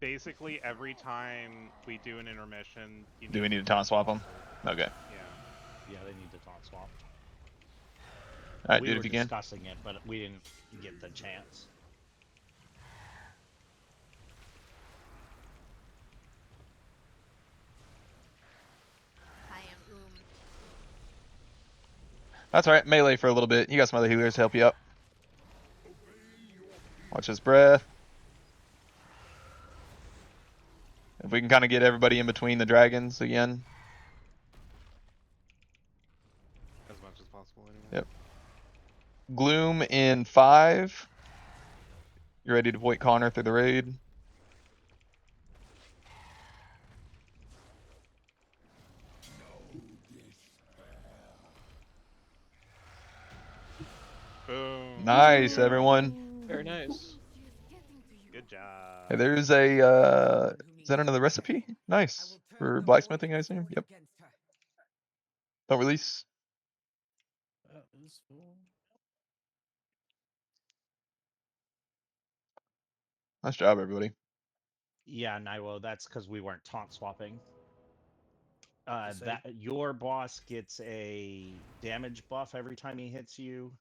Basically, every time we do an intermission, you Do we need to taunt swap them? Okay. Yeah, they need to taunt swap. Alright, We dude, were if you can. discussing it, but we didn't get the chance. I am That's alright. Melee for a little bit. You got some other healers to help you up. Watch his breath. If we can kind of get everybody in between the dragons again. As much as possible, anyway. Yep. Gloom in 5. You ready to point Connor through the raid? Boom. Nice, everyone. Very nice. Good job. Hey, there's a, is that another recipe? Nice. For blacksmithing, I assume? Yep. Don't release. That is full. Nice job, everybody. Yeah, Naiwo, that's because we weren't taunt swapping. Say- That your boss gets a damage buff every time he hits you,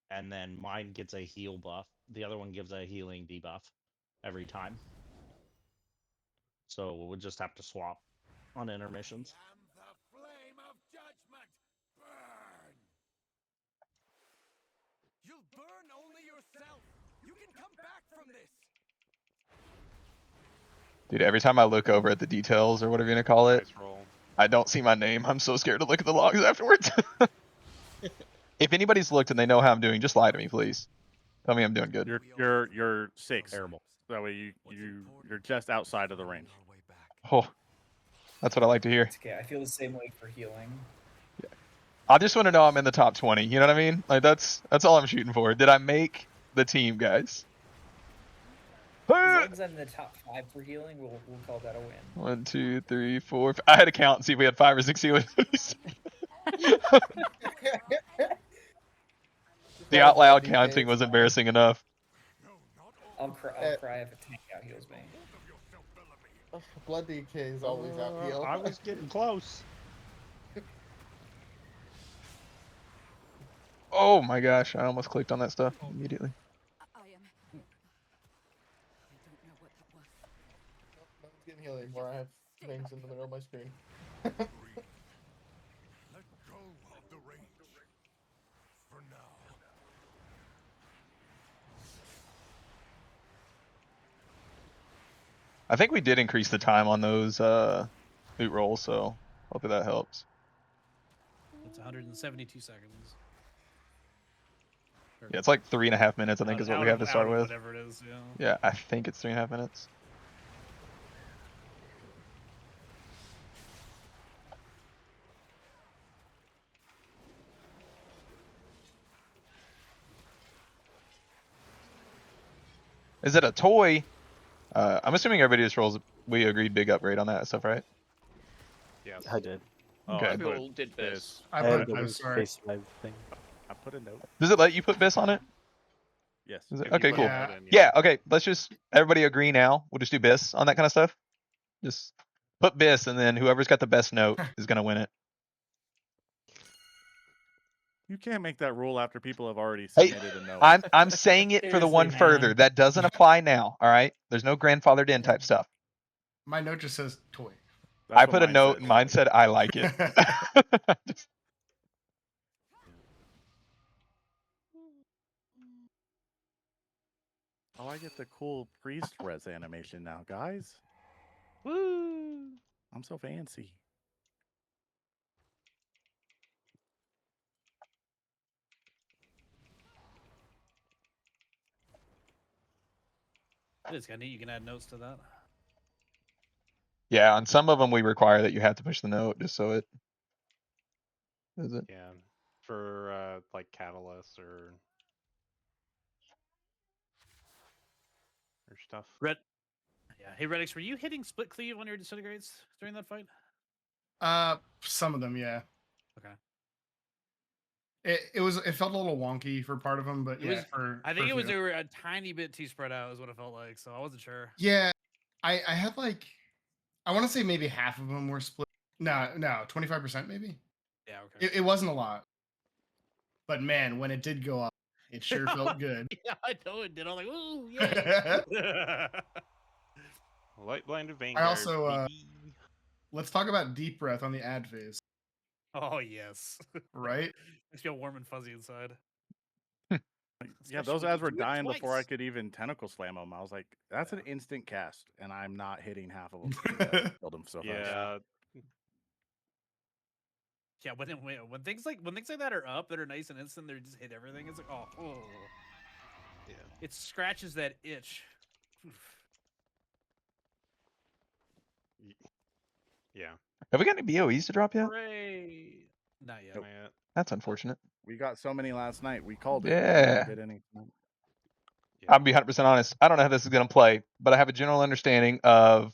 and then mine gets a heal buff. The other one gives a healing debuff every time. So we'll just have to swap on intermissions. The flame of judgment burn. You'll burn only yourself. You can come back from this. Dude, every time I look over at the details or whatever you're gonna call it, Nice roll. I don't see my name. I'm so scared to look at the logs afterwards. If anybody's looked and they know how I'm doing, just lie to me, please. Tell me I'm doing good. You're 6. Terrible. That way you're just outside of the range. Oh, that's what I like to hear. It's okay. I feel the same way for healing. I just want to know I'm in the top 20. You know what I mean? Like that's all I'm shooting for. Did I make the team, guys? As long as I'm in the top 5 for healing, we'll call that a win. 1, 2, 3, 4. I had to count and see if we had 5 or 6 healers. The out loud counting was embarrassing enough. I'll cry if a tank out heals me. Blood DK is always out heal. I was getting close. Oh my gosh, I almost clicked on that stuff immediately. No one's getting healed anymore. I have things in the middle of my screen. Let go of the range. For now. I think we did increase the time on those loot rolls, so hopefully that helps. It's 172 seconds. Yeah, it's like 3.5 minutes, I think, is what we have to start with. Whatever it is, yeah. Yeah, I think it's 3.5 minutes. Is it a toy? I'm assuming everybody just rolls. We agreed big upgrade on that stuff, right? Yes. I did. Oh, Okay. I put People did this. I And put. the I'm wings sorry. face my thing. I put a note. Does it let you put bis on it? Yes. Is it? If you Okay, put cool. a note in, Yeah, okay. Let's just everybody agree now. We'll just do BIS on that kind of stuff. Just put BIS, and then whoever's got the best note is gonna win it. You can't make that rule after people have already Hey, submitted a note. I'm saying it for the one Seriously, further. man. That doesn't apply now. All right. There's no grandfathered in type stuff. My note just says toy. That's I what put a mine note, says. and mine said I like it. Just- Oh, I get the cool priest res animation now, guys. Woo! I'm so fancy. It is kind of neat. You can add notes to that. yeah, on some of them we require that you have to push the note just so it. Is it? Yeah, for like Catalyst or stuff. Red. Yeah. Hey, Redix, were you hitting split cleave on your disintegrates during that fight? Some of them, yeah. Okay. It felt a little wonky for part of them, but It yeah. was. For I think for it was few. they were a tiny bit too spread out, is what it felt like. So I wasn't sure. Yeah, I had like, I want to say maybe half of them were split. No, 25% maybe. Yeah. Okay. It wasn't a lot, but man, when it did go up, it sure felt good. Yeah, I know it did. I was like, ooh, yeah. Light blinded Vanguard. I also baby. let's talk about deep breath on the ad phase, Oh yes. right? Makes you feel warm and fuzzy inside. Yeah, Especially those when you ads were do it dying before I twice. could even tentacle slam them. I was like, that's an instant cast, and I'm not hitting half of them. I killed them so fast. Yeah. Yeah, when things like that are up that are nice and instant, they just hit everything. It's like, oh. Yeah. It scratches that itch. Oof. Yeah. Have we got any BOEs to drop yet? Hooray! Not yet. Nope. That's unfortunate. We got so many last night. We called it. Yeah. We didn't get any. I'll be 100% honest. I don't know how this is going to play, but I have a general understanding of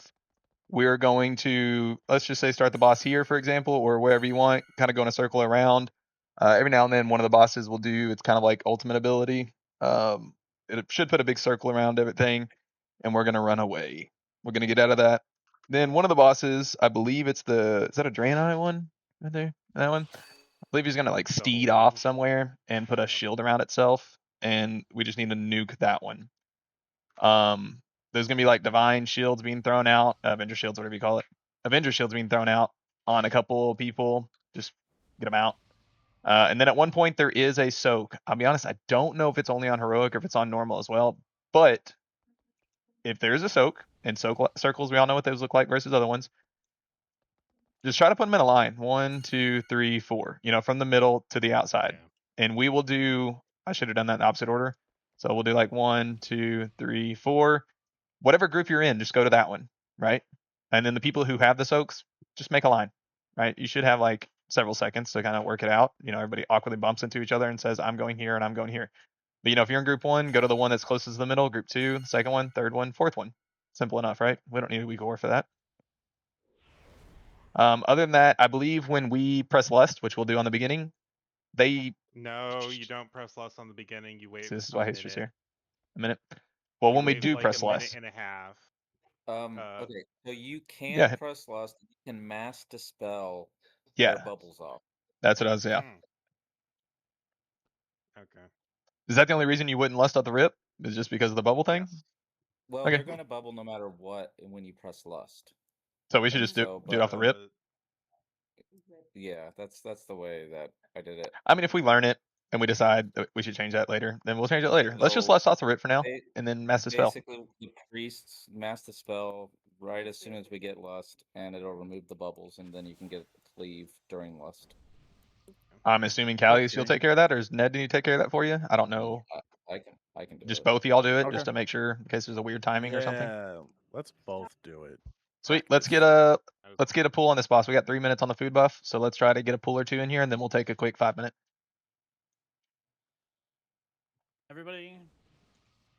we're going to, let's just say, start the boss here, for example, or wherever you want, kind of go in a circle around. Every now and then, one of the bosses will do, it's kind of like ultimate ability. It should put a big circle around everything, and we're going to run away. We're going to get out of that. Then one of the bosses, I believe it's is that a Draenei one right there? That one? I believe he's going to like steed off somewhere and put a shield around itself, and we just need to nuke that one. There's gonna be like divine shields being thrown out, Avenger shields, whatever you call it. Avenger shields being thrown out on a couple people. Just get them out. And then at one point there is a soak. I'll be honest, I don't know if it's only on heroic or if it's on normal as well. But if there is a soak, and circles, we all know what those look like versus other ones. Just try to put them in a line. 1, 2, 3, 4. You know, from the middle to the outside. And we will do. I should have done that in the opposite order. So we'll do like 1, 2, 3, 4. Whatever group you're in, just go to that one, right? And then the people who have the soaks, just make a line, right? You should have like several seconds to kind of work it out. You know, everybody awkwardly bumps into each other and says, I'm going here and I'm going here. But you know, if you're in group 1, go to the one that's closest to the middle, group 2, the second one, third one, fourth one. Simple enough, right? We don't need a weak war for that. Other than that, I believe when we press lust, which we'll do on the beginning, No, you don't press lust on the beginning. You wait. So this is a why history's minute. here. A minute. Well, You when we wait do like press a minute lust, and a half. Okay, so you can Yeah. press lust. You can mass dispel Yeah. their bubbles off. That's what I was, yeah. Okay. Is that the only reason you wouldn't lust off the rip? Is just because of the bubble thing? Well, Okay. they're gonna bubble no matter what when you press lust. So we should And just do so, it off the rip? Yeah, that's the way that I did it. I mean, if we learn it and we decide that we should change that later, then we'll change it later. Let's just So, lust off the rip for now, and then mass dispel. Basically, the priests mass dispel right as soon as we get lust, and it'll remove the bubbles, and then you can get cleave during lust. I'm assuming Callius, you'll Okay. take care of that, or is Ned, did you take care of that for you? I don't know. I can do Just it. both of y'all do it, Okay. just to make sure, in case there's a weird timing or something. Yeah, let's both do it. Sweet. Let's get a pull on this boss. We got 3 minutes on the food buff, so let's try to get a pull or two in here, and then we'll take a quick 5-minute. Everybody,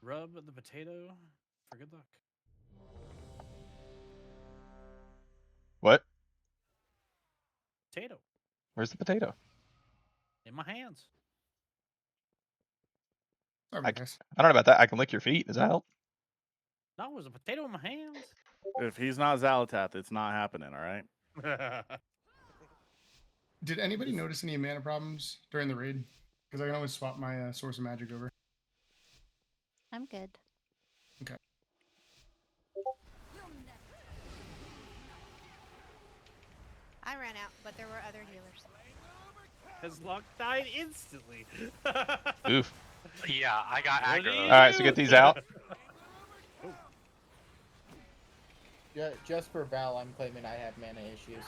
rub the potato for good luck. What? Potato Where's the potato? in my hands. Sorry I about this. don't know about that. I can lick your feet. Does that help? No, there's a potato in my hand. If he's not Zalatath, it's not happening. All right. Did anybody notice any mana problems during the raid? Because I can always swap my source of magic over. I'm good. Okay. I ran out, but there were other healers. His luck died instantly. Oof. Yeah, I got aggro. All right, so get these out. Just for Val, I'm claiming I have mana issues.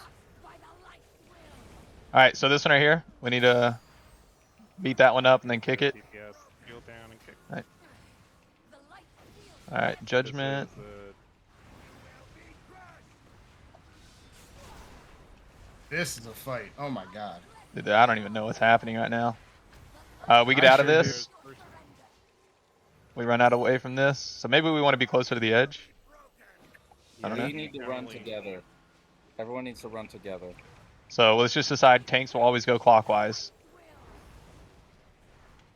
All right, so this one right here, we need to beat that one up and then kick it. DPS, heal down and kick. All right. All right, judgment. This is This is a fight. Oh my god. Dude, I don't even know what's happening right now. We get I out of sure this. We run out away from this. So maybe we want to be closer to the edge. I don't know. We need to run together. Everyone needs to run together. So let's just decide tanks will always go clockwise.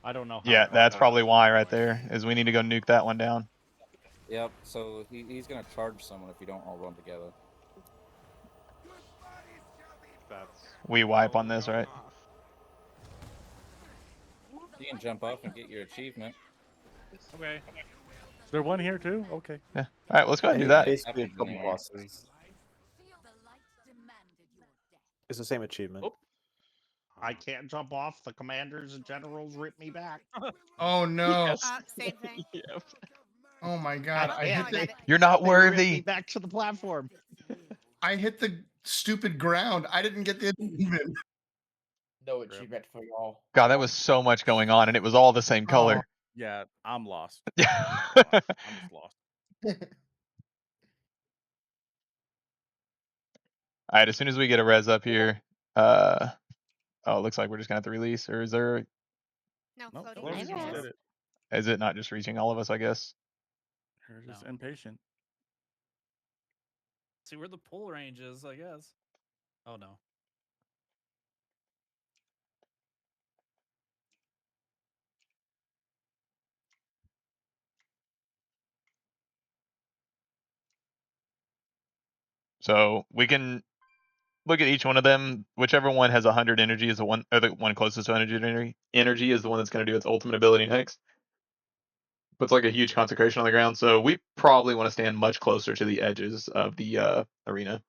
I don't know. Yeah, that's probably why right there, is we need to go nuke that one down. Yep. So he's gonna charge someone if you don't all run together. We wipe on this, right? You can jump up and get your achievement. Okay. Is there one here too? Okay. Yeah. All right, let's go ahead and do that. Basically, a couple bosses. It's the same achievement. I can't jump off. The commanders and generals rip me back. Oh no. Yes. Same thing. Yep. Oh my god. I can't. hit the, You're not They ripped me worthy. back to the platform. I hit the stupid ground. I didn't get the achievement. No achievement for y'all. God, that was so much going on, and it was all the same color. Yeah, I'm lost. Yeah. I'm just lost. All right, as soon as we get a res up here, oh, it looks like we're just gonna have to release, or is there? No, Nope, floating. Flores I just res. did it. Is it not just reaching all of us? I guess. You're just impatient. See where the pull range is, I guess. Oh no. So we can look at each one of them. Whichever one has 100 energy is the one, or the one closest to 100 energy. Energy is the one that's going to do its ultimate ability next. Puts like a huge consecration on the ground. So we probably want to stand much closer to the edges of the arena.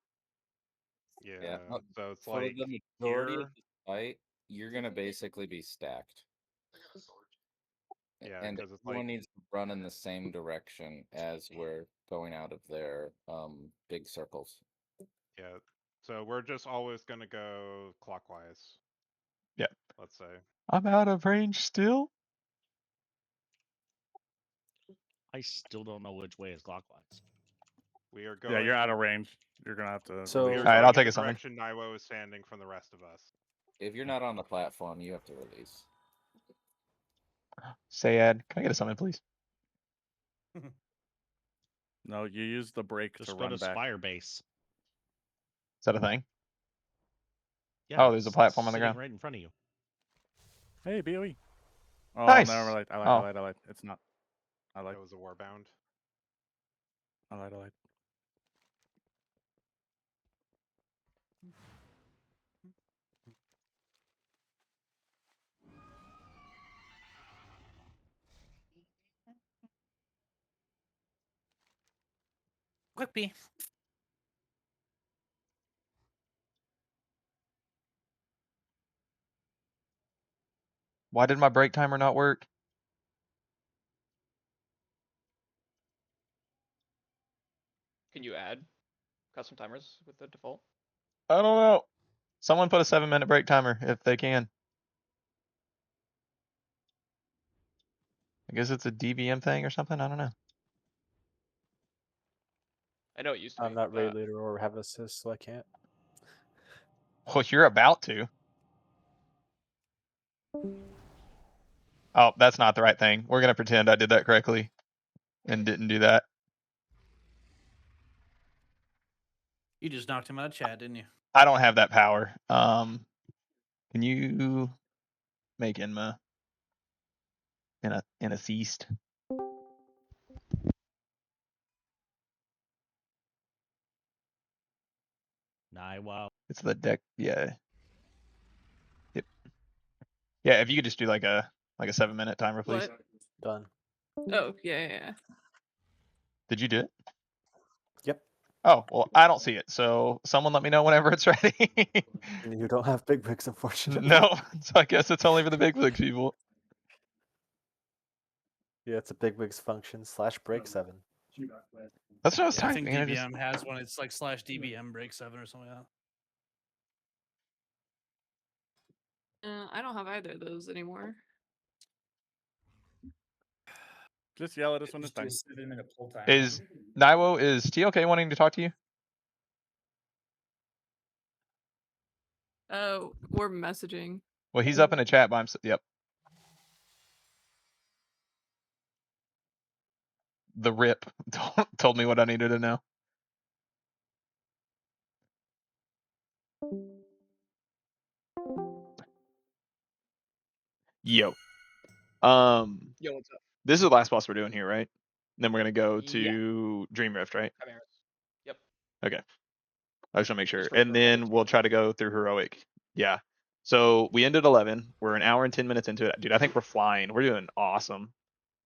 Yeah. So it's For like the majority here. of the fight, you're gonna basically be stacked. Yeah, and because it's everyone like needs to run in the same direction as we're going out of their big circles. yeah. So we're just always gonna go clockwise. Yeah. Let's say. I'm out of range still. I still don't know which way is clockwise. We are going. Yeah, you're out of range. You're gonna have to. So- release All right, yourself. I'll take a summon. Direction Naiwo is standing from the rest of us. If you're not on the platform, you have to release. Sayed, can I get a summon, please? No, you use the break Just to go run to back. Spire Base. Is that a thing? Yeah, Oh, there's a it's platform on the sitting ground. right in front of you. Hey, BOE. Oh, Nice. no, I lied. I Oh. lied. It's not. I lied. That was a warbound. I lied. Quick pee. Why did my break timer not work? Can you add custom timers with the default? I don't know. Someone put a 7-minute break timer if they can. I guess it's a DVM thing or something. I don't know. I know it used to be. I'm not but raid leader or have assist, so I can't. Well, you're about to. Oh, that's not the right thing. We're gonna pretend I did that correctly and didn't do that. You just knocked him out of chat, didn't you? I don't have that power. Can you make Enma? and a ceased. Wow. It's the deck. Yeah. Yep. Yeah. If you could just do like a 7-minute timer, please. What? Done. Oh, yeah. Did you do it? Yep. Oh, well, I don't see it. So someone let me know whenever it's ready. You don't have big bricks, unfortunately. No. So I guess it's only for the big wigs people. Yeah, it's a big wigs function / break 7. That's what I was I think typing. and I DBM just- has one. It's like /DBM break 7 or something like that. I don't have either of those anymore. Just yell at us when it's Just do time. a 7-minute pull time. Is Naiwo, is TLK wanting to talk to you? We're messaging. Well, he's up in a chat by himself. Yep. The rip told me what I needed to know. Yo. Yo, what's up? This is the last boss we're doing here, right? Then we're gonna go Yeah. to Dream Rift, right? Chimeras. Yep. Okay. I just want to make sure. Just for And then heroic. we'll try to go through heroic. Yeah. So we ended 11. We're an hour and 10 minutes into it. Dude, I think we're flying. We're doing awesome.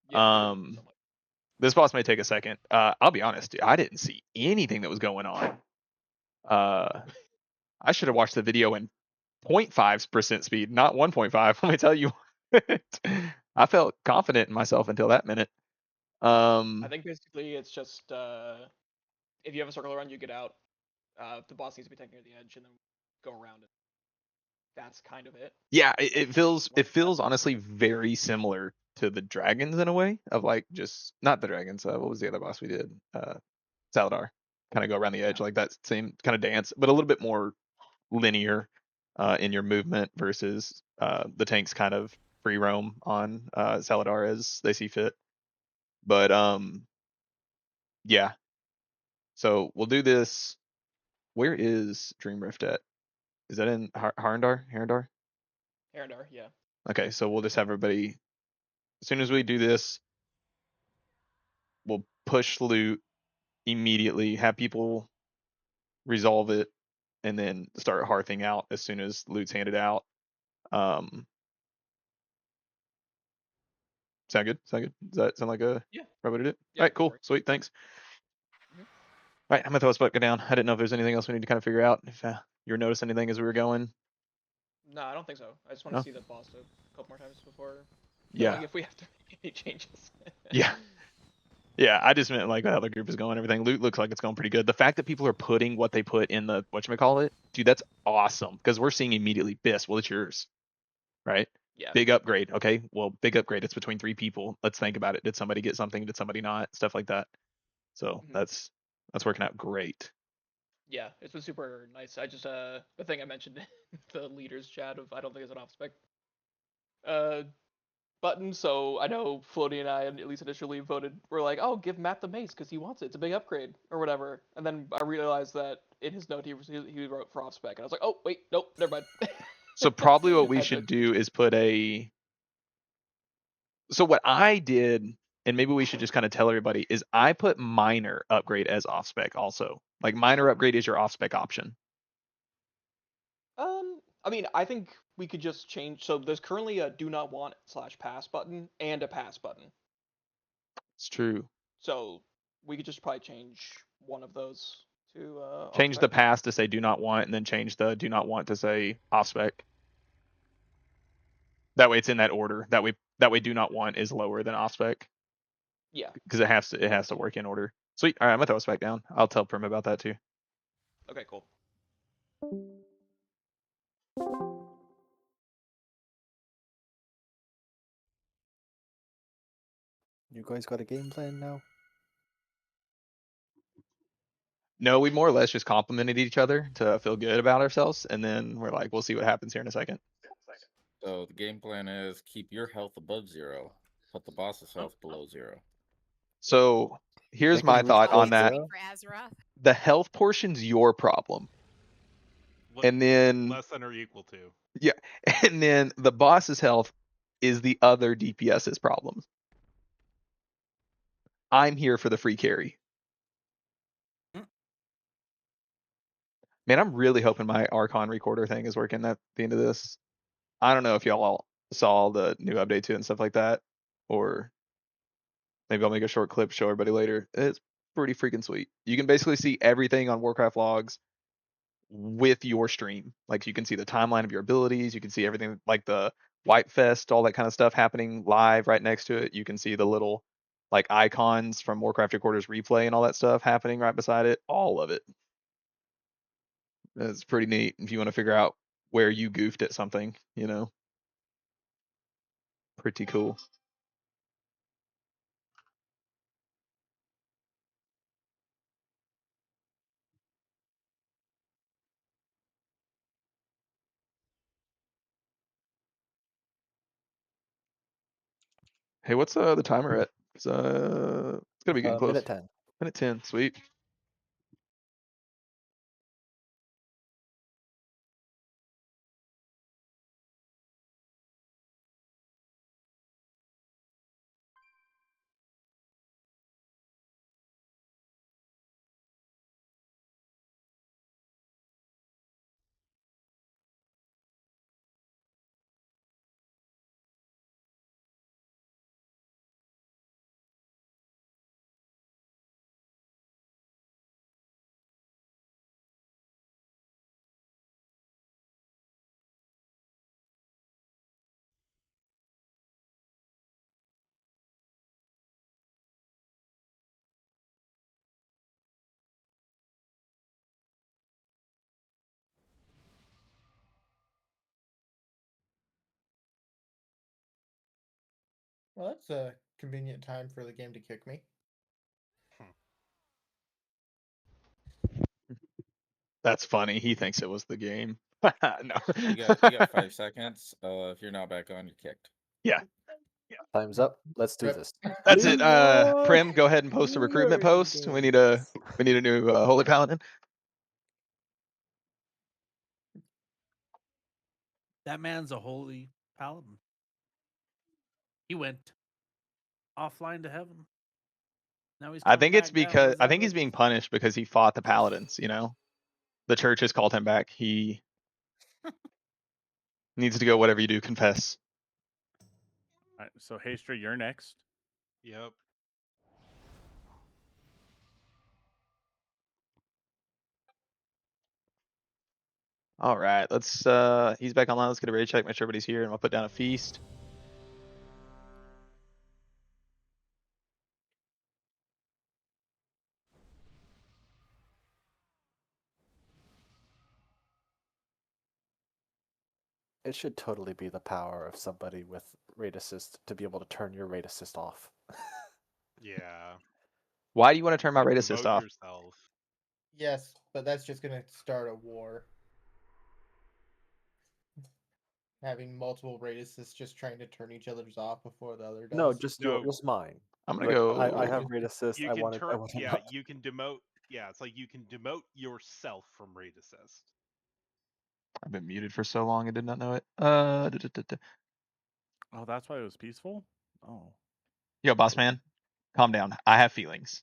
Yeah, dude, so much. This boss may take a second. I'll be honest, dude, I didn't see anything that was going on. I should have watched the video in 0.5% speed, not 1.5. Let me tell you. I felt confident in myself until that minute. I think basically it's just if you have a circle around, you get out. The boss needs to be taken near the edge and then go around it. That's kind of it. Yeah, it feels honestly very similar to the dragons in a way of like just not the dragons. What was the other boss we did? Saladar. Kind of go around the edge like that same kind of dance, but a little bit more linear in your movement versus the tanks kind of free roam on Saladar as they see fit. But yeah. So we'll do this. Where is Dream Rift at? Is that in Harandar? Arendar, yeah. Okay, so we'll just have everybody. As soon as we do this, we'll push loot immediately, have people resolve it, and then start hearthing out as soon as loot's handed out. Sound good? Sound good? Does that sound like a right way to do it? Yeah, All right, go cool, for it. sweet, thanks. All right, I'm gonna throw this bucket down. I didn't know if there's anything else we need to kind of figure out. If you were noticing anything as we were going. No, I don't think so. I just want No? to see the boss a couple more times before. Yeah. Knowing if we have to make any changes. Yeah. Yeah, I just meant like how the group is going and everything. Loot looks like it's going pretty good. The fact that people are putting what they put in the whatchamacallit, dude, that's awesome. Because we're seeing immediately, Biss, well, it's yours. Right? Yeah. Big upgrade. Okay. Well, big upgrade. It's between 3 people. Let's think about it. Did somebody get something? Did somebody not? Stuff like that. So that's working out great. Yeah, it's been super nice. I just the thing I mentioned in the leaders chat of I don't think it's an off spec button, so I know Floaty and I, at least initially, we're like, oh, give Matt the mace because he wants it. It's a big upgrade or whatever. And then I realized that in his note he wrote for off spec, and I was like, oh wait, nope, never mind. So probably what we should do is put a. So what I did, and maybe we should just kind of tell everybody, is I put minor upgrade as off spec also. Like minor upgrade is your off spec option. I mean, I think we could just change. So there's currently a do not want / pass button and a pass button. It's true. So we could just probably change one of those to Change off the spec. pass to say do not want, and then change the do not want to say off spec. That way it's in that order. That way do not want is lower than off spec. Yeah. Because it has to work in order. Sweet. All right, I'm gonna throw us back down. I'll tell Prim about that too. Okay, cool. You guys got a game plan now? No, we more or less just complimented each other to feel good about ourselves, and then we're like, we'll see what happens here in a second. So the game plan is keep your health above 0, put the boss's health below 0. So here's Think my we thought reach on that. zero? For Azeroth. The health portion's your problem. And then less than or equal to. yeah, and then the boss's health, is the other DPS's problem. I'm here for the free carry. Man, I'm really hoping my Archon recorder thing is working at the end of this. I don't know if y'all all saw the new update to it and stuff like that, or maybe I'll make a short clip, show everybody later. It's pretty freaking sweet. You can basically see everything on Warcraft logs with your stream. Like you can see the timeline of your abilities, you can see everything like the White Fest, all that kind of stuff happening live right next to it. You can see the little like icons from Warcraft Recorders replay and all that stuff happening right beside it. All of it. It's pretty neat if you want to figure out where you goofed at something, you know. Pretty cool. Hey, what's the timer at? It's gonna be getting close. Minute 10. Minute 10, sweet. Well, that's a convenient time for the game to kick me. That's funny. He thinks it was the game. No. You got 5 seconds. If you're not back on, you're kicked. Yeah. Time's up. Let's do Rip. this. That's it. Prim, go ahead and post a recruitment post. We need a new Holy Paladin. That man's a holy paladin. He went offline to heaven. Now he's I coming think it's back down because as I a think he's being punished because he fought the paladins, you know. The church has called him back. He needs to go whatever you do, confess. All right, so Hastra, you're next. Yep. All right, let's he's back online. Let's get a raid check, make sure everybody's here, and I'll put down a feast. It should totally be the power of somebody with raid assist to be able to turn your raid assist off. Yeah. Why do you want to turn my Like, raid assist devote off? yourself. Yes, but that's just gonna start a war. Having multiple raid assists just trying to turn each other's off before the other does. No, just No. just mine. I'm gonna But go. I have raid assist. You I can want turn. to Yeah, not. you can demote. Yeah, it's like you can demote yourself from raid assist. I've been muted for so long, I did not know it. Oh, that's why it was peaceful? Oh. Yo, boss man, calm down. I have feelings.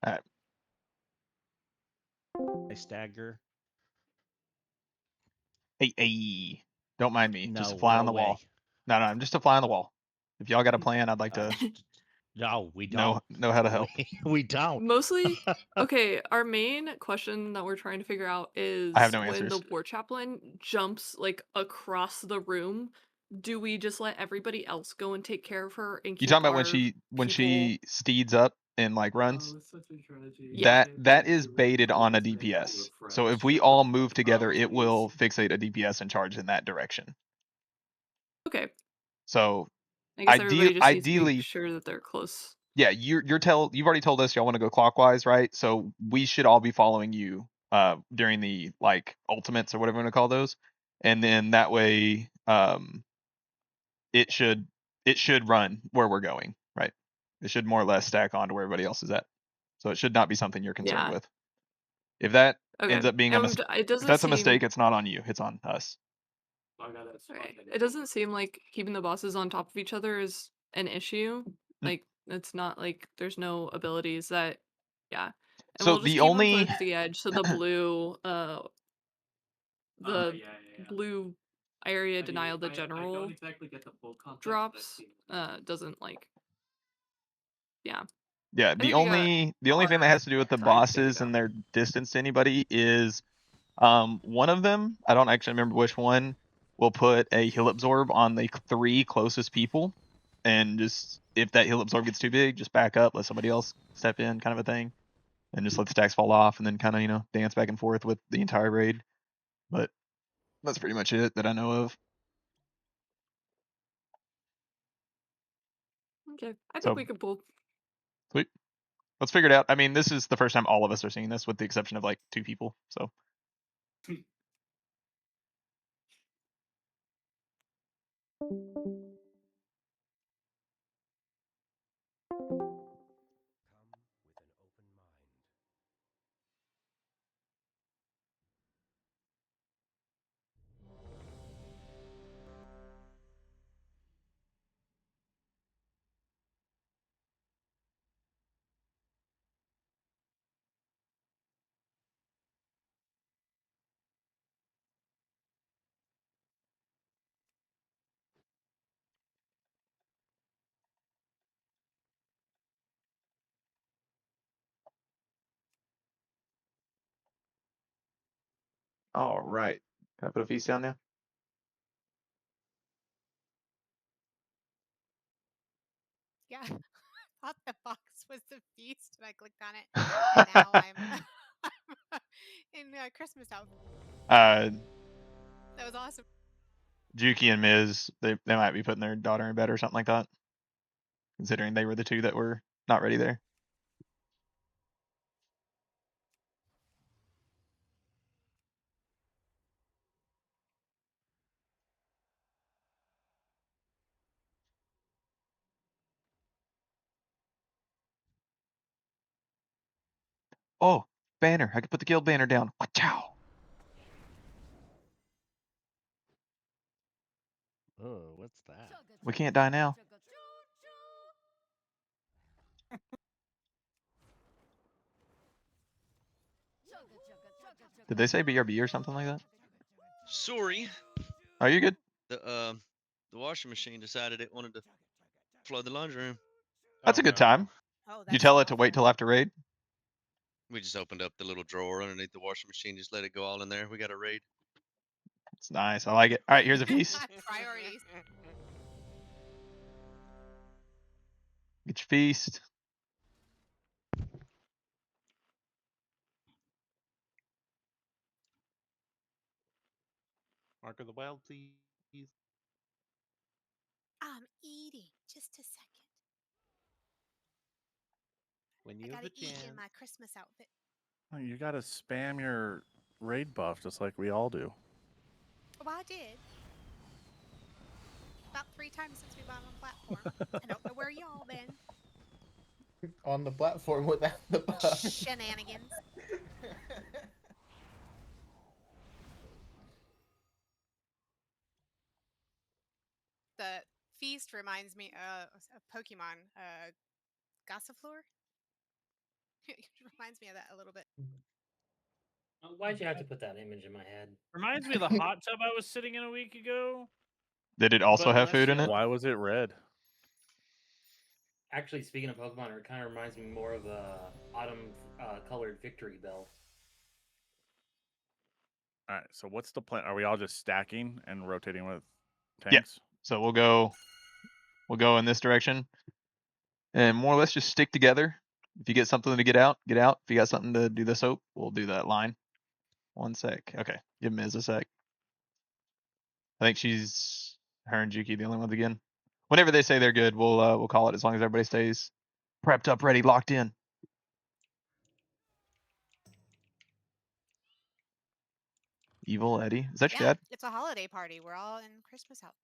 All right. I stagger. Hey, don't mind me. Just a No, fly go on the wall. away. No, I'm just a fly on the wall. If y'all got a plan, I'd like to. No, we don't. know how to help. We don't. Mostly, okay, our main question that we're trying to figure out is I have no when the answers. war chaplain jumps like across the room, do we just let everybody else go and take care of her and You keep talking about our when people? she steeds up and like runs? Yeah. That is baited on a DPS. So if we all move together, it will fixate a DPS in charge in that direction. Okay. So I guess everybody just needs to ideally, make sure that they're close. yeah, you've already told us y'all want to go clockwise, right? So we should all be following you during the like ultimates or whatever you want to call those. And then that way it should run where we're going, right? It should more or less stack on to where everybody else is at. So it should not be something you're concerned Yeah. with. If that Okay. ends up being a And mistake, it if doesn't that's a seem mistake, it's not on you. It's on us. Right. It doesn't seem like keeping the bosses on top of each other is an issue. Like it's not like there's no abilities that yeah. And So we'll just the keep them only close to the edge so the blue blue area denial the general drops doesn't like yeah. yeah, I the think we got only thing that has to do with the sides figured bosses and their distance to anybody is one of them, I don't actually remember which one, will put a heal absorb on the 3 closest people, and just if that heal absorb gets too big, just back up, let somebody else step in, kind of a thing, and just let the stacks fall off, and then kind of dance back and forth with the entire raid. But that's pretty much it that I know of. Okay. I think So we could pull. sweet. Let's figure it out. I mean, this is the first time all of us are seeing this, with the exception of like 2 people. So all right. Can I put a feast down now? Yeah, I thought the box was the feast, and I clicked on it, and now I'm in Christmas outfit. That was awesome. Juki and Miz, they might be putting their daughter in bed or something like that, considering they were the 2 that were not ready there. Oh, banner. I could put the guild banner down. Wachow. Oh, what's that? We can't die now. Did they say BRB or something like that? Sorry. Are you good? The washing machine decided it wanted to flood the laundry room. That's a good time. You tell it to wait till after raid? We just opened up the little drawer underneath the washing machine, just let it go all in there. We got a raid. It's nice. I like it. All right, here's a feast. Priorities. Get your feast. Mark of the Wild, please. I'm eating. Just a second. When I you have gotta a eat chance. in my Christmas outfit. Oh, you gotta spam your raid buff just like we all do. Well, I did. About 3 times since we bought on the platform. I don't know where y'all been. On the platform without the buff. Shenanigans. The feast reminds me of Pokemon, Gossifleur. It reminds me of that a little bit. Why'd you have to put that image in my head? Reminds me of the hot tub I was sitting in a week ago. Did it also But have less food in it? yellow. Why was it red? Actually, speaking of Pokemon, it kind of reminds me more of a autumn colored Victory Bell. All right. So what's the plan? Are we all just stacking and rotating with Yeah. tanks? So we'll go in this direction, and more or less just stick together. If you get something to get out, get out. If you got something to do the soap, we'll do that line. 1 sec. Okay, give Miz a sec. I think she's her and Juki the only ones again. Whenever they say they're good, we'll call it as long as everybody stays prepped up, ready, locked in. Evil Eddie, is that your dad? It's a holiday party. We're all in Christmas out.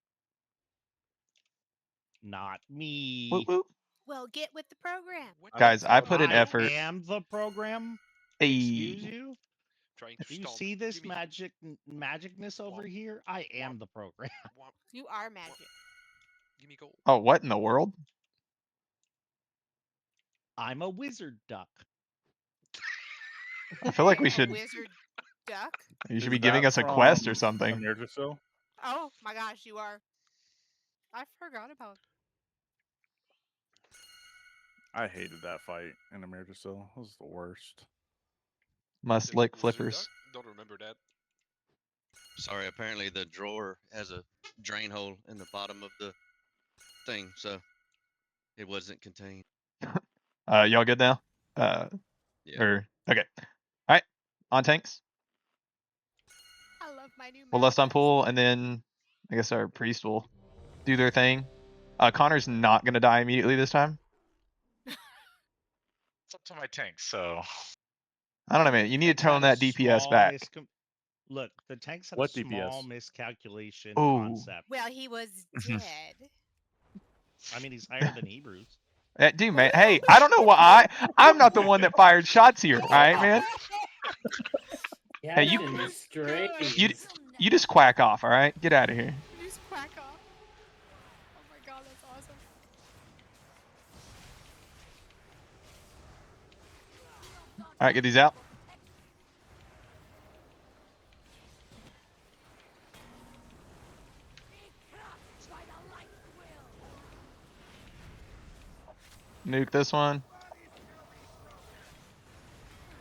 Not me. Whoop, whoop. Well, get with the program. Guys, I put in effort. I am the program. Hey. Excuse you. Trying to Do you stomp. see this magicness over here? I am the program. You are magic. Give me gold. Oh, what in the world? I'm a wizard duck. I feel like we should. Wizard duck. You should be giving us a quest or something. Oh my gosh, you are. I forgot about. I hated that fight in Emergisil. It was the worst. Must lick flippers. Don't remember that. Sorry, apparently the drawer has a drain hole in the bottom of the thing, so it wasn't contained. Y'all good now? Yeah. Or okay. All right, on tanks. I love my new. We'll left on pool, and then I guess our priest will do their thing. Connor's not gonna die immediately this time. It's up to my tank, so. I don't know, man. You need to tone that DPS back. Look, the tanks have What a small DPS? miscalculation Ooh. concept. Well, he was dead. I mean, he's higher than Hebrews. Dude, man. Hey, I don't know why I'm not the one that fired shots here. All right, man. Yeah, Hey, you just quack off. All right, get out of here. You just quack off. Oh my god, that's awesome. All right, get these out. Nuke this one.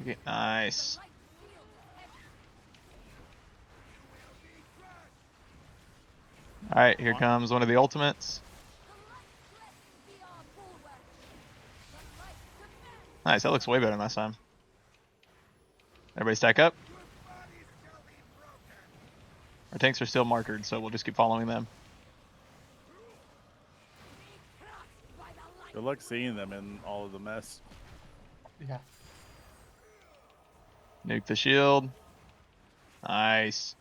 Okay, nice. All right, here comes one of the ultimates. Nice, that looks way better than last time. Everybody stack up. Our tanks are still markered, so we'll just keep following them. Good luck seeing them in all of the mess. Yeah. Nuke the shield. Nice.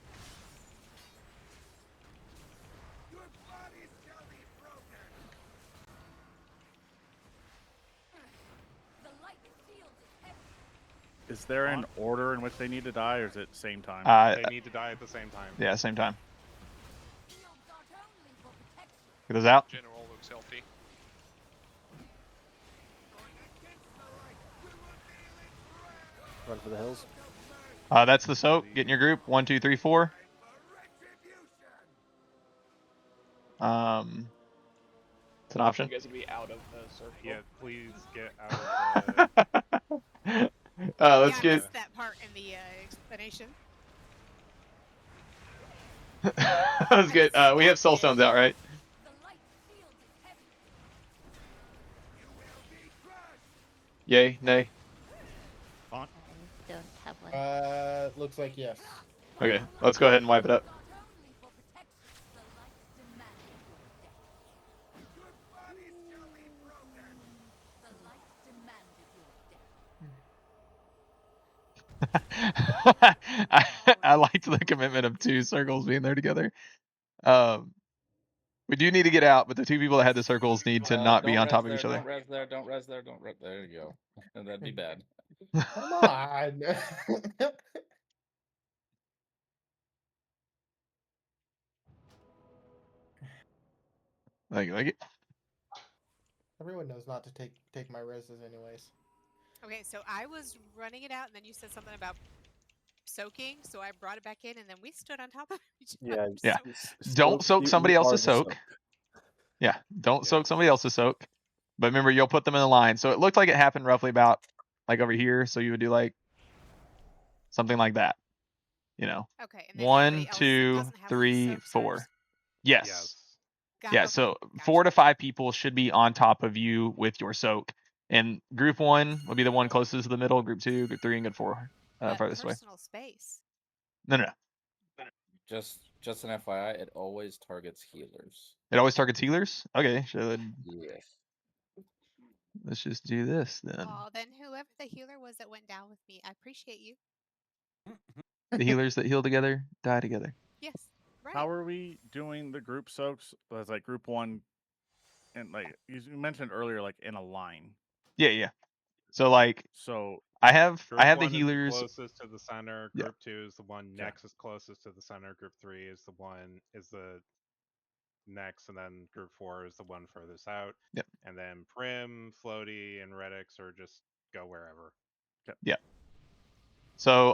Is there an order in which they need to die, or is it same time? They need to die at the same time. Yeah, same time. Get those out. General looks healthy. Run for the hills. That's the soak. Get in your group. 1, 2, 3, 4. It's an option. You guys would be out of the circle. Yeah, please get out of the... Let's I get. missed that part in the explanation. Let's get. We have soul stones out, right? Yay, nay. Don't have one. Looks like yes. Okay, let's go ahead and wipe it up. I liked the commitment of 2 circles being there together. We do need to get out, but the 2 people that had the circles need to not be Don't on top of res each there, other. Don't res there, don't res there, don't res there. You go. That'd be bad. Come on. Like it. Everyone knows not to take my reses anyways. Okay, so I was running it out, and then you said something about soaking, so I brought it back in, and then we stood on top of each other. Yeah. Don't soak somebody else's soak. Yeah, don't soak somebody else's soak. But remember, you'll put them in a line. So it looked like it happened roughly about like over here. So you would do like something like that. You know, Okay, and then 1, everybody else that 2, doesn't have, like, 3, soak 4. stars? Yes. Yeah. Okay, So 4 to 5 people should be on top of you with your soak. And group 1 will be the one closest to the middle. Group 2, group 3, and group 4 farthest away. Personal space. No. Just an FYI, it always targets healers. It always targets healers. Okay. Should Yes. let's just do this then. Oh, then whoever the healer was that went down with me, I appreciate you. The healers that heal together die together. Yes. Right. How are we doing the group soaks? As like group 1, and like you mentioned earlier, like in a line. Yeah. So like, So I have Group the 1 healers. is the closest to the center. Yeah. Group 2 is the one next is closest to the center. Group 3 is the next, and then group 4 is the one furthest out. Yep. And then Prim, Floaty, and Redix are just go wherever. Yeah. So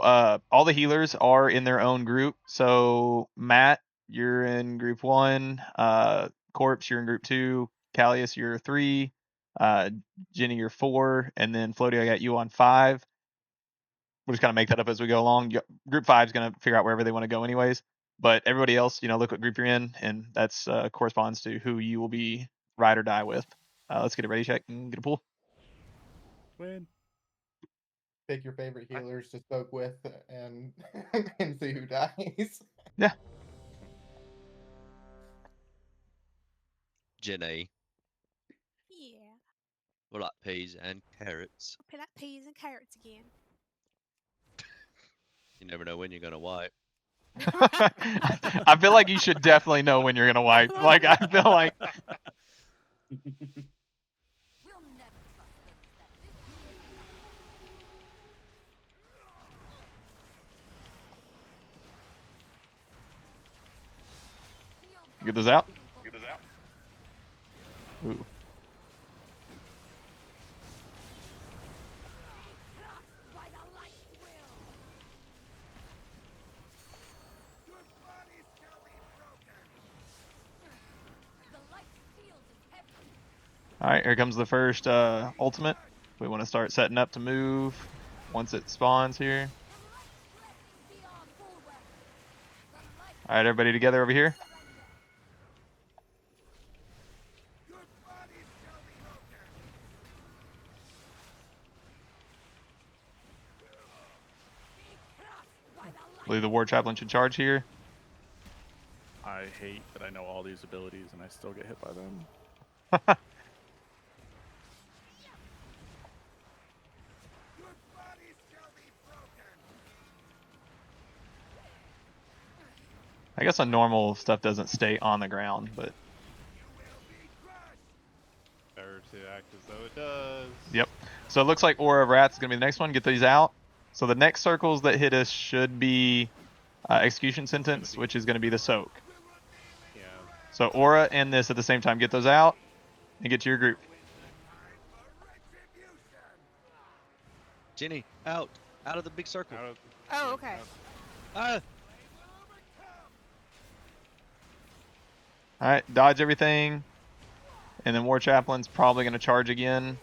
all the healers are in their own group. So Matt, you're in group 1. Corpse, you're in group 2. Callius, you're 3. Jenny, you're 4, and then Floaty, I got you on 5. We'll just kind of make that up as we go along. Group 5 is going to figure out wherever they want to go anyways. But everybody else, look what group you're in, and that's corresponds to who you will be ride or die with. Let's get a ready check and get a pull. Win. Pick your favorite healers to soak with and and see who dies. Yeah. Jenny. Yeah. We like peas and carrots. I'll put peas and carrots again. You never know when you're gonna wipe. I feel like you should definitely know when you're gonna wipe. Like I feel like. Get those out. Ooh. All right, here comes the first ultimate. We want to start setting up to move once it spawns here. All right, everybody together over here. I believe the War Chaplain should charge here. I hate that I know all these abilities and I still get hit by them. I guess on normal stuff doesn't stay on the ground, but Better to act as though it does. yep. So it looks like Aura of Rats is gonna be the next one. Get these out. So the next circles that hit us should be Execution Sentence, which is gonna be the soak. Yeah. So Aura and this at the same time. Get those out and get to your group. Jenny, out of the big circle. Oh, okay. All right, dodge everything, and then War Chaplain's probably gonna charge again.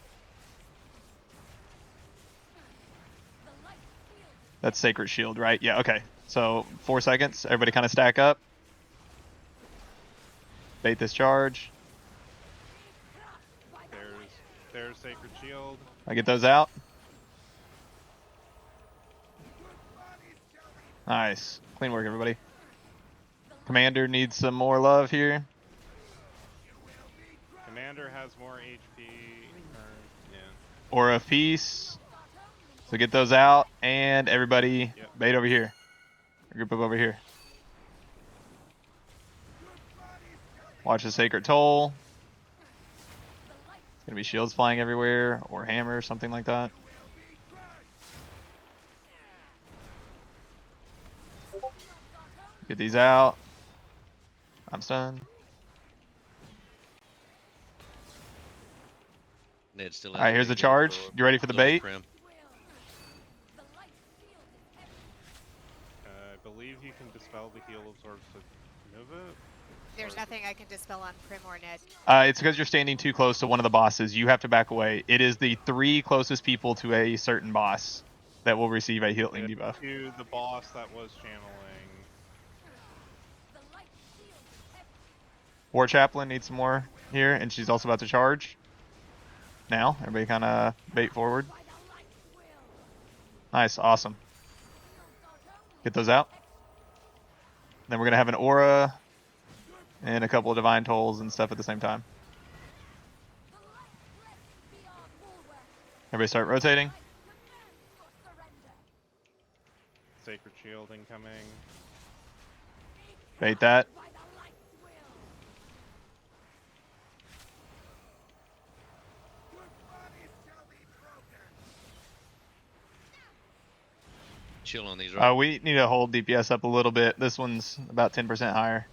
That's Sacred Shield, right? Yeah. Okay. So 4 seconds. Everybody kind of stack up. Bait this charge. There's Sacred Shield. I get those out. Nice. Clean work, everybody. Commander needs some more love here. Commander has more HP. Yeah. Aura of Peace. So get those out, and everybody bait over here. Group up over here. Watch the Sacred Toll. It's gonna be shields flying everywhere, or hammer, something like that. Get these out. I'm stunned. Ned's still All right, here's the charge. You ready for the bait? I believe you can dispel the heal absorbs to move it. There's nothing I can dispel on Prim or Ned. It's because you're standing too close to one of the bosses. You have to back away. It is the 3 closest people to a certain boss that will receive a healing debuff. To the boss that was channeling. War Chaplain needs some more here, and she's also about to charge. Now, everybody kind of bait forward. Nice, awesome. Get those out. Then we're going to have an aura and a couple of divine tolls and stuff at the same time. Everybody start rotating. Sacred shield incoming. Bait that. Chill on these, right? We need to hold DPS up a little bit. This one's about 10% higher.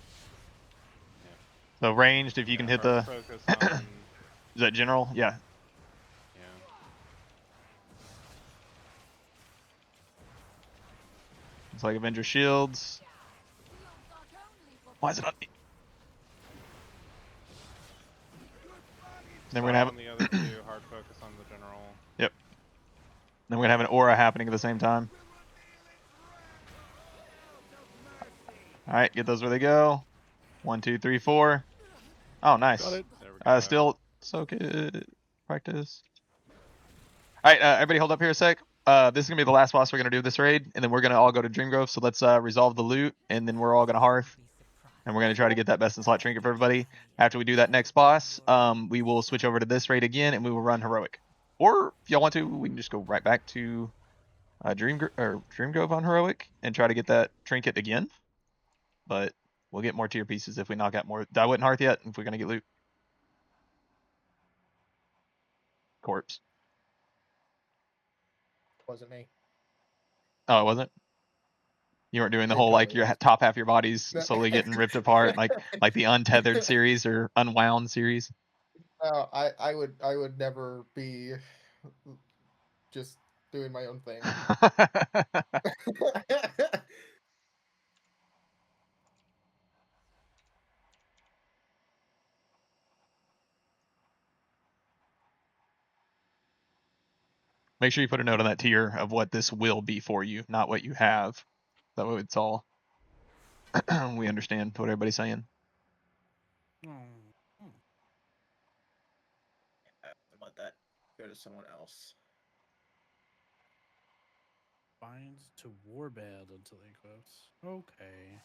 So ranged, if you can hit the... Focus on... Is that general? Yeah. Yeah. It's like Avenger Shields. Why is it on me? Then we're gonna have... On the other two, hard focus on the general. Yep. Then we're gonna have an aura happening at the same time. Alright, get those where they go. 1, 2, 3, 4. Oh, nice. Got it. There we go. Still so good. Practice. Alright, everybody hold up here a sec. This is gonna be the last boss we're gonna do this raid, and then we're gonna all go to Dreamgrove, so let's resolve the loot, and then we're all gonna hearth. And we're gonna try to get that best in slot trinket for everybody. After we do that next boss, we will switch over to this raid again, and we will run heroic. Or if y'all want to, we can just go right back to Dreamgrove on heroic and try to get that trinket again. But we'll get more tier pieces if we knock out more. I wouldn't hearth yet if we're gonna get loot. Corpse. Wasn't me. Oh, it wasn't? You weren't doing the It whole like probably your was. top half of your body's No. slowly getting ripped apart, like the untethered series or unwound series. No, I would never be just doing my own thing. Make sure you put a note on that tier of what this will be for you, not what you have. That way it's all we understand what everybody's saying. Let that go to someone else. Binds to warband until he equips. Okay.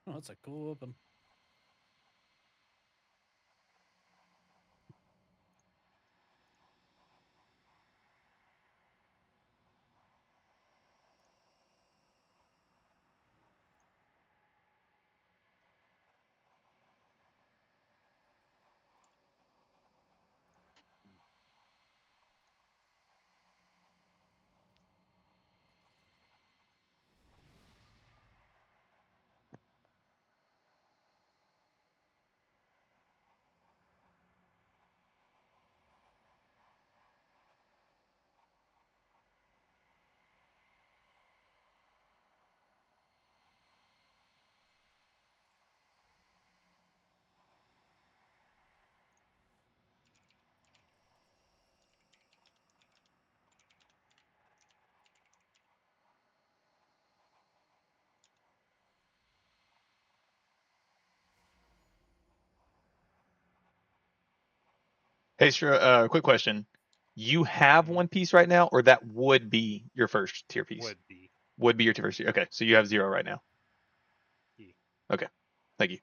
Oh, that's a cool weapon. Hey, sure. Quick question: you have one piece right now, or that would be your first tier piece? Would be. Would be your first tier. Okay, so you have 0 right now. Yeah. Okay, thank you.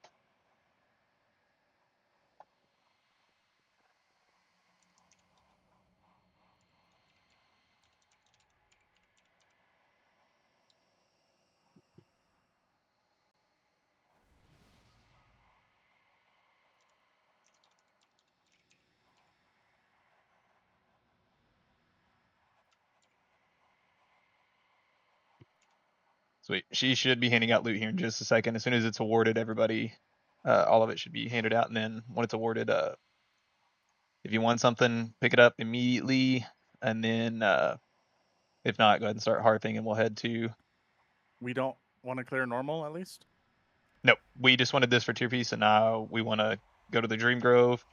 Sweet. She should be handing out loot here in just a second. As soon as it's awarded, everybody, all of it should be handed out. And then when it's awarded, if you want something, pick it up immediately. And then if not, go ahead and start hearthing, and we'll head to We don't want to clear normal at least. No, we just wanted this for tier piece, and now we want to go to the Dream Grove,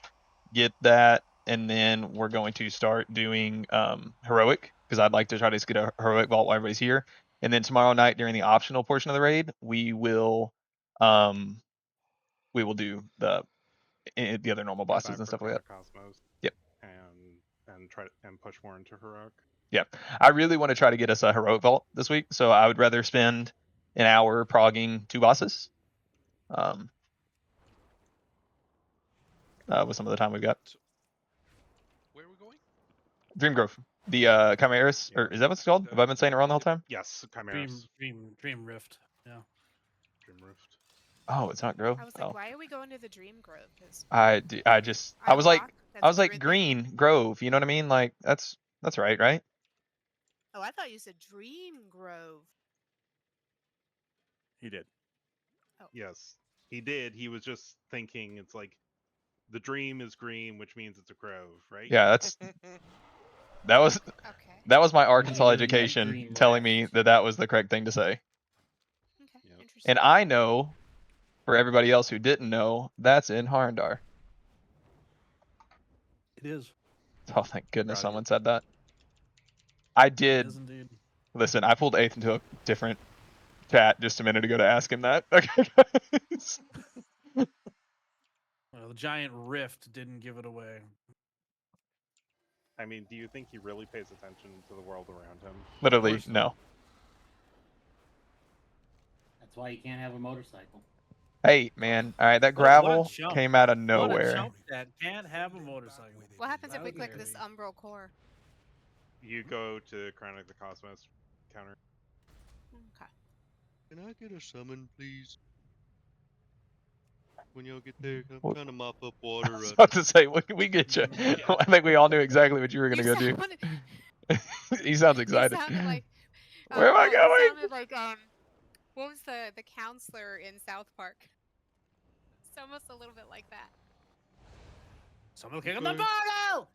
get that, and then we're going to start doing heroic, because I'd like to try to just get a heroic vault while everybody's here. And then tomorrow night during the optional portion of the raid, we will do the other normal Go bosses back and for stuff like that. Cosmos. Yep. And try and push more into heroic. Yeah, I really want to try to get us a heroic vault this week, so I would rather spend an hour progging 2 bosses. With some of the time we've got. Where are we going? Dream Grove. The Chimeras, or is that what it's called? Have I been saying it wrong the whole time? Yes, Chimeras. Dream Rift. Yeah. Dream Rift. Oh, it's not Grove. I was like, Oh. why are we going to the Dream Grove? 'Cause I was like, rock, I that's was a like druid thing. Green Grove. You know what I mean? Like that's right? Oh, I thought you said Dream Grove. He did. Oh. Yes, he did. He was just thinking it's like the dream is green, which means it's a grove, right? Yeah, that was my Arkansas education telling me that was the correct thing to say. Okay, interesting. And I know, for everybody else who didn't know, that's in Harndar. It is. Oh, thank goodness Proud of someone said that. I did. It is indeed. Listen, I pulled Eighth into a different chat just a minute ago to ask him that. Okay, guys. Well, the giant rift didn't give it away. I mean, do you think he really pays attention to the world around him? Literally, no. That's why you can't have a motorcycle. Hey, man. All right, that What a gravel chump. came out of What a nowhere. chump that can't have a motorcycle. What happens if we Loud click and this clear. Umbral Core? You go to Chronic the Cosmos counter. Okay. Can I get a summon, please? When y'all get there, I'm Well, trying to mop up water. I was about to say, we get you. I think we all knew exactly what you were going to go do. He sounds excited. You sounded like. Where am I You going? sounded like what was the counselor in South Park? It's almost a little bit like that. Someone kick on the bottle!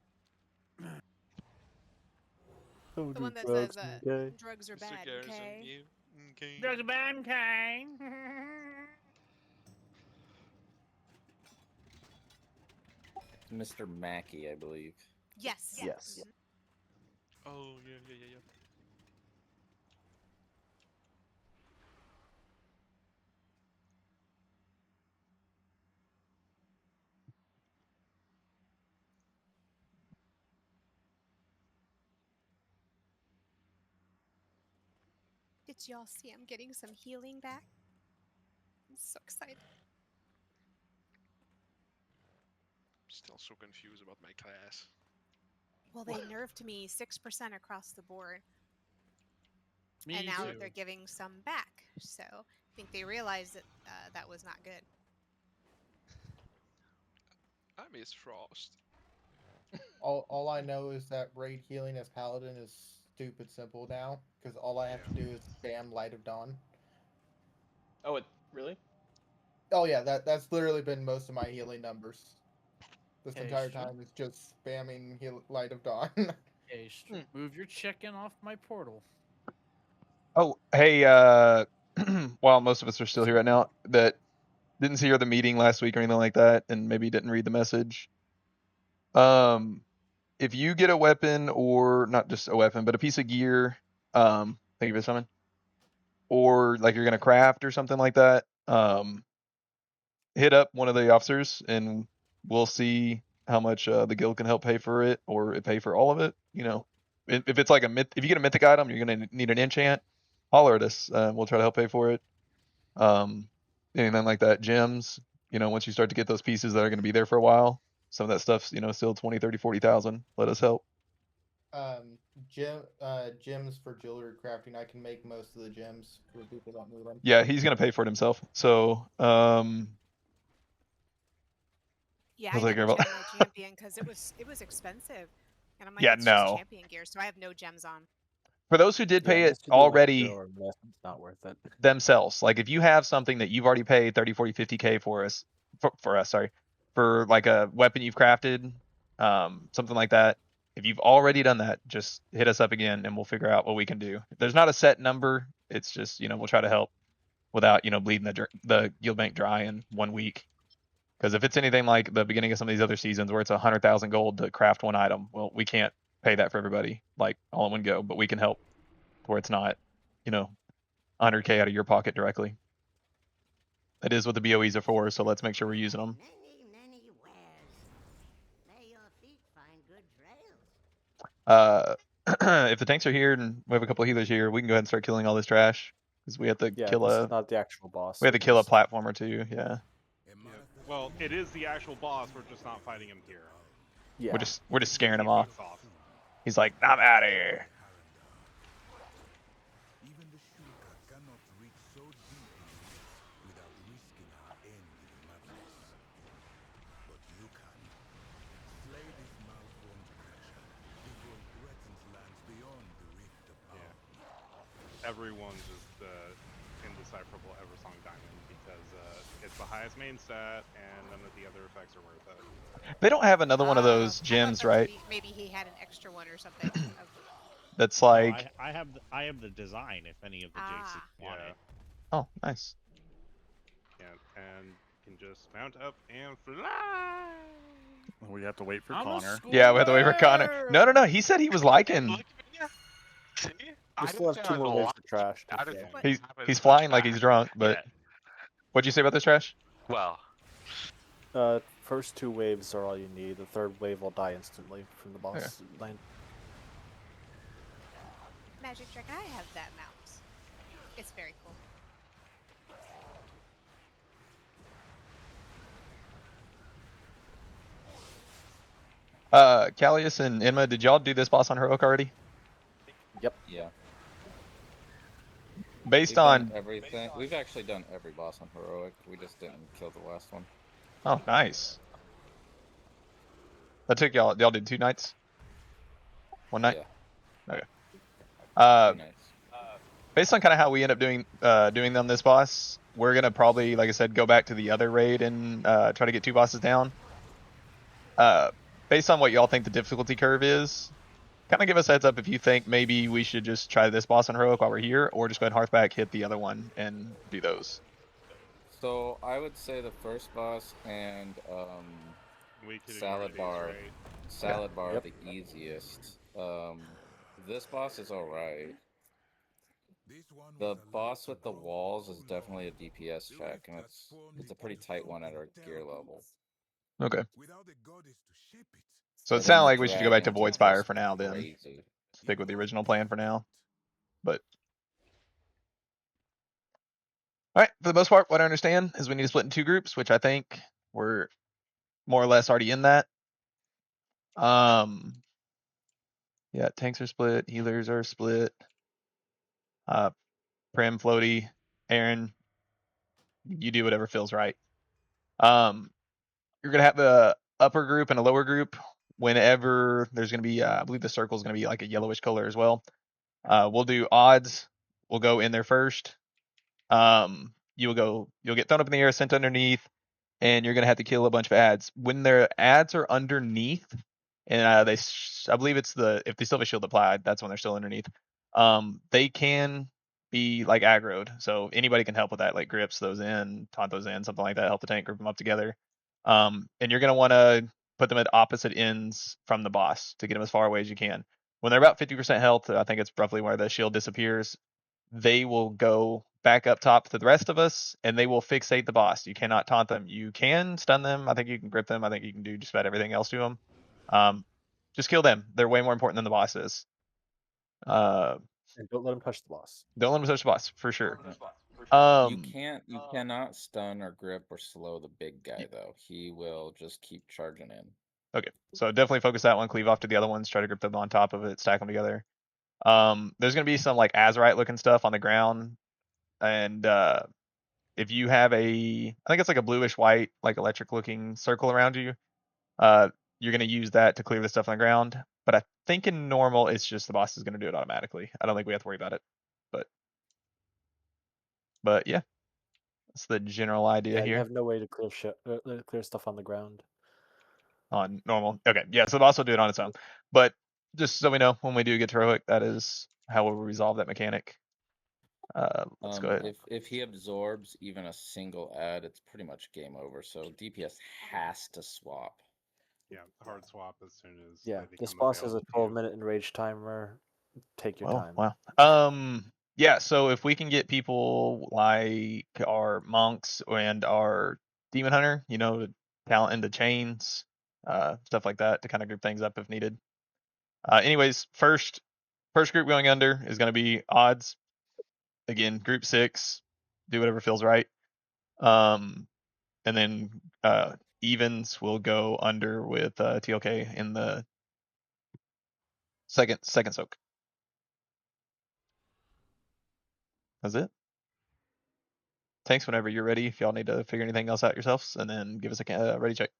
Don't The do one that drugs, says okay? drugs are bad. Cigars on Okay. you. Okay. Drugs are bad, okay? Mr. Mackey, I believe. Yes. Yes. Oh yeah. Did y'all see I'm getting some healing back? I'm so excited. Still so confused about my class. Well, they nerfed me 6% across the board. Me and now too. they're giving some back. So I think they realized that that was not good. I miss Frost. All I know is that raid healing as paladin is stupid simple now because all I have to do is spam Light of Dawn. Oh, it really? Oh yeah, that's literally been most of my healing numbers. This Hey, entire sure. time is just spamming Light of Dawn. Hey, move your chicken off my portal. Oh, hey, while most of us are still here right now, that didn't see the meeting last week or anything like that, and maybe didn't read the message. If you get a weapon, or not just a weapon, but a piece of gear, thank you for summon, or like you're gonna craft or something like that, hit up one of the officers, and we'll see how much the guild can help pay for it, or pay for all of it. You know, if it's like if you get a mythic item, you're gonna need an enchant. Holler at us. We'll try to help pay for it. Anything like that. Gems, once you start to get those pieces that are going to be there for a while, some of that stuff's, still 20, 30, 40,000. Let us help. Gems for jewelry crafting. I can make most of the gems for people that need them. Yeah, he's going to pay for it himself. So, yeah, I didn't gem my champion because it was expensive, and I'm like, yeah, it's no. just champion gear, so I have no gems on. For those who did pay it already It's not worth it. themselves, like if you have something that you've already paid 30, 40, 50K for us, for like a weapon you've crafted, something like that. If you've already done that, just hit us up again and we'll figure out what we can do. There's not a set number It's just, we'll try to help without, bleeding the guild bank dry in 1 week. Because if it's anything like the beginning of some of these other seasons where it's 100,000 gold to craft one item, well, we can't pay that for everybody like all in one go, but we can help where it's not, 100K out of your pocket directly. That is what the BOEs are for, so let's make sure we're using them. If the tanks are here and we have a couple of healers here, we can go ahead and start killing all this trash because we have to kill this a. is not the actual boss. We have to kill a platform or two. Yeah. Well, it is the actual boss. We're just not fighting him here. Yeah. We're just scaring him off. Off. He's like, I'm out of here. Even the shooter cannot reach so deep without risking our end with madness. But you can. Slay this malformed creature before it threatens lands beyond the rift of power. Everyone's just indecipherable Eversong Diamond because it's the highest main stat and none of the other effects are worth it. They don't have another one of those gems, right? Maybe he had an extra one or something. That's No, like. I have the design. If any of the JC want it. Oh, nice. Yeah, and can just mount up and fly. We have to wait for Connor. Yeah, we have to wait for Connor. No. He said he was liking. We still have 2 more waves to trash. He's flying like he's drunk, but what'd you say about this trash? Well, First 2 waves are all you need. The 3rd wave will die instantly from the boss lane. Magic Trick, I have that mount. It's very cool. Callius and Emma, did y'all do this boss on Heroic already? Yep. Yeah. Based We've on done everything, we've actually done every boss on Heroic. We just didn't kill the last one. Oh, nice. That took y'all did 2 nights? 1 night? Yeah. Okay. 2 nights. Based on kind of how we end up doing them this boss, we're gonna probably, like I said, go back to the other raid and try to get 2 bosses down. Based on what y'all think the difficulty curve is, kind of give us a heads up if you think maybe we should just try this boss on Heroic while we're here, or just go ahead and Hearthback, hit the other one, and do those. So I would say the first boss and Salad Bar, are the easiest. This boss is alright. The boss with the walls is definitely a DPS check, and it's a pretty tight one at our gear level. Okay. So it sounds like we should go back to Void Spire for now then. Crazy. Stick with the original plan for now. But alright, for the most part, what I understand is we need to split in 2 groups, which I think we're more or less already in that. Yeah, tanks are split, healers are split. Prim, Floaty, Aaron, you do whatever feels right. You're gonna have the upper group and a lower group. Whenever there's gonna be, I believe the circle is gonna be like a yellowish color as well. We'll do odds. We'll go in there first. You'll get thrown up in the air, sent underneath, and you're gonna have to kill a bunch of ads. When their ads are underneath, and I believe it's if they still have a shield applied, that's when they're still underneath. They can be like aggroed, so anybody can help with that, like grips those in, taunt those in, something like that, help the tank group them up together. And you're gonna want to put them at opposite ends from the boss to get them as far away as you can. When they're about 50% health, I think it's roughly where the shield disappears, they will go back up top to the rest of us, and they will fixate the boss. You cannot taunt them. You can stun them. I think you can grip them. I think you can do just about everything else to them. Just kill them. They're way more important than the boss is. And don't let them touch the boss. Don't let them touch the boss, for sure. You cannot stun or grip or slow the big guy though. He will just keep charging in. Okay, so definitely focus that one, cleave off to the other ones, try to grip them on top of it, stack them together. There's gonna be some like Azurite looking stuff on the ground, and if you have I think it's like a bluish white, like electric looking circle around you, you're gonna use that to clear the stuff on the ground. But I think in normal, it's just the boss is gonna do it automatically. I don't think we have to worry about it. But yeah, that's the general idea Yeah, here. you have no way to clear stuff on the ground. On normal. Okay, yeah, so the boss will do it on its own. But just so we know, when we do get to Heroic, that is how we'll resolve that mechanic. Let's go ahead. If he absorbs even a single ad, it's pretty much game over. So DPS has to swap. Yeah, hard swap as soon as Yeah, they this become boss has a available to you. 12-minute enrage timer. Take your time. Wow. Yeah, so if we can get people like our monks and our demon hunter, to talent into chains, stuff like that to kind of group things up if needed. Anyways, first group going under is going to be odds. Again, group 6, do whatever feels right. And then evens will go under with TLK in the second soak. That's it. Thanks whenever you're ready. If y'all need to figure anything else out yourselves, and then give us a ready check.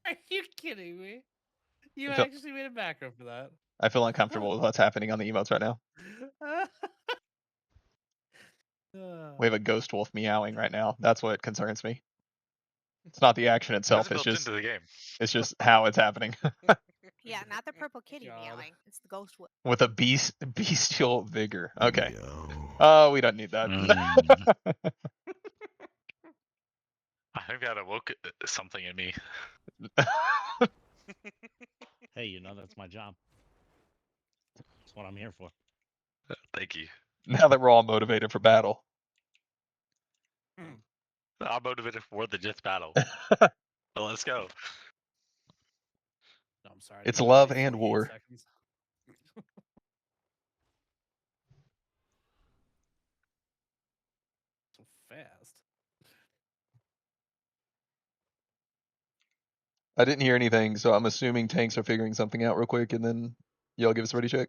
Are you kidding me? You I feel- actually made a macro for that. I feel uncomfortable with what's happening on the emotes right now. We have a ghost wolf meowing right now. That's what concerns me. It's not the action itself. That's It's built just into the game. It's just how it's happening. Yeah, not the purple kitty meowing. It's the ghost wolf. With a bestial vigor. Okay. Oh, we don't need that. I think that awoke something in me. Hey, that's my job. That's what I'm here for. Thank you. Now that we're all motivated for battle. I'm motivated for more than just battle. So let's go. No, I'm sorry. It's you love like and 48 war. seconds. So fast. I didn't hear anything, so I'm assuming tanks are figuring something out real quick, and then y'all give us a ready check.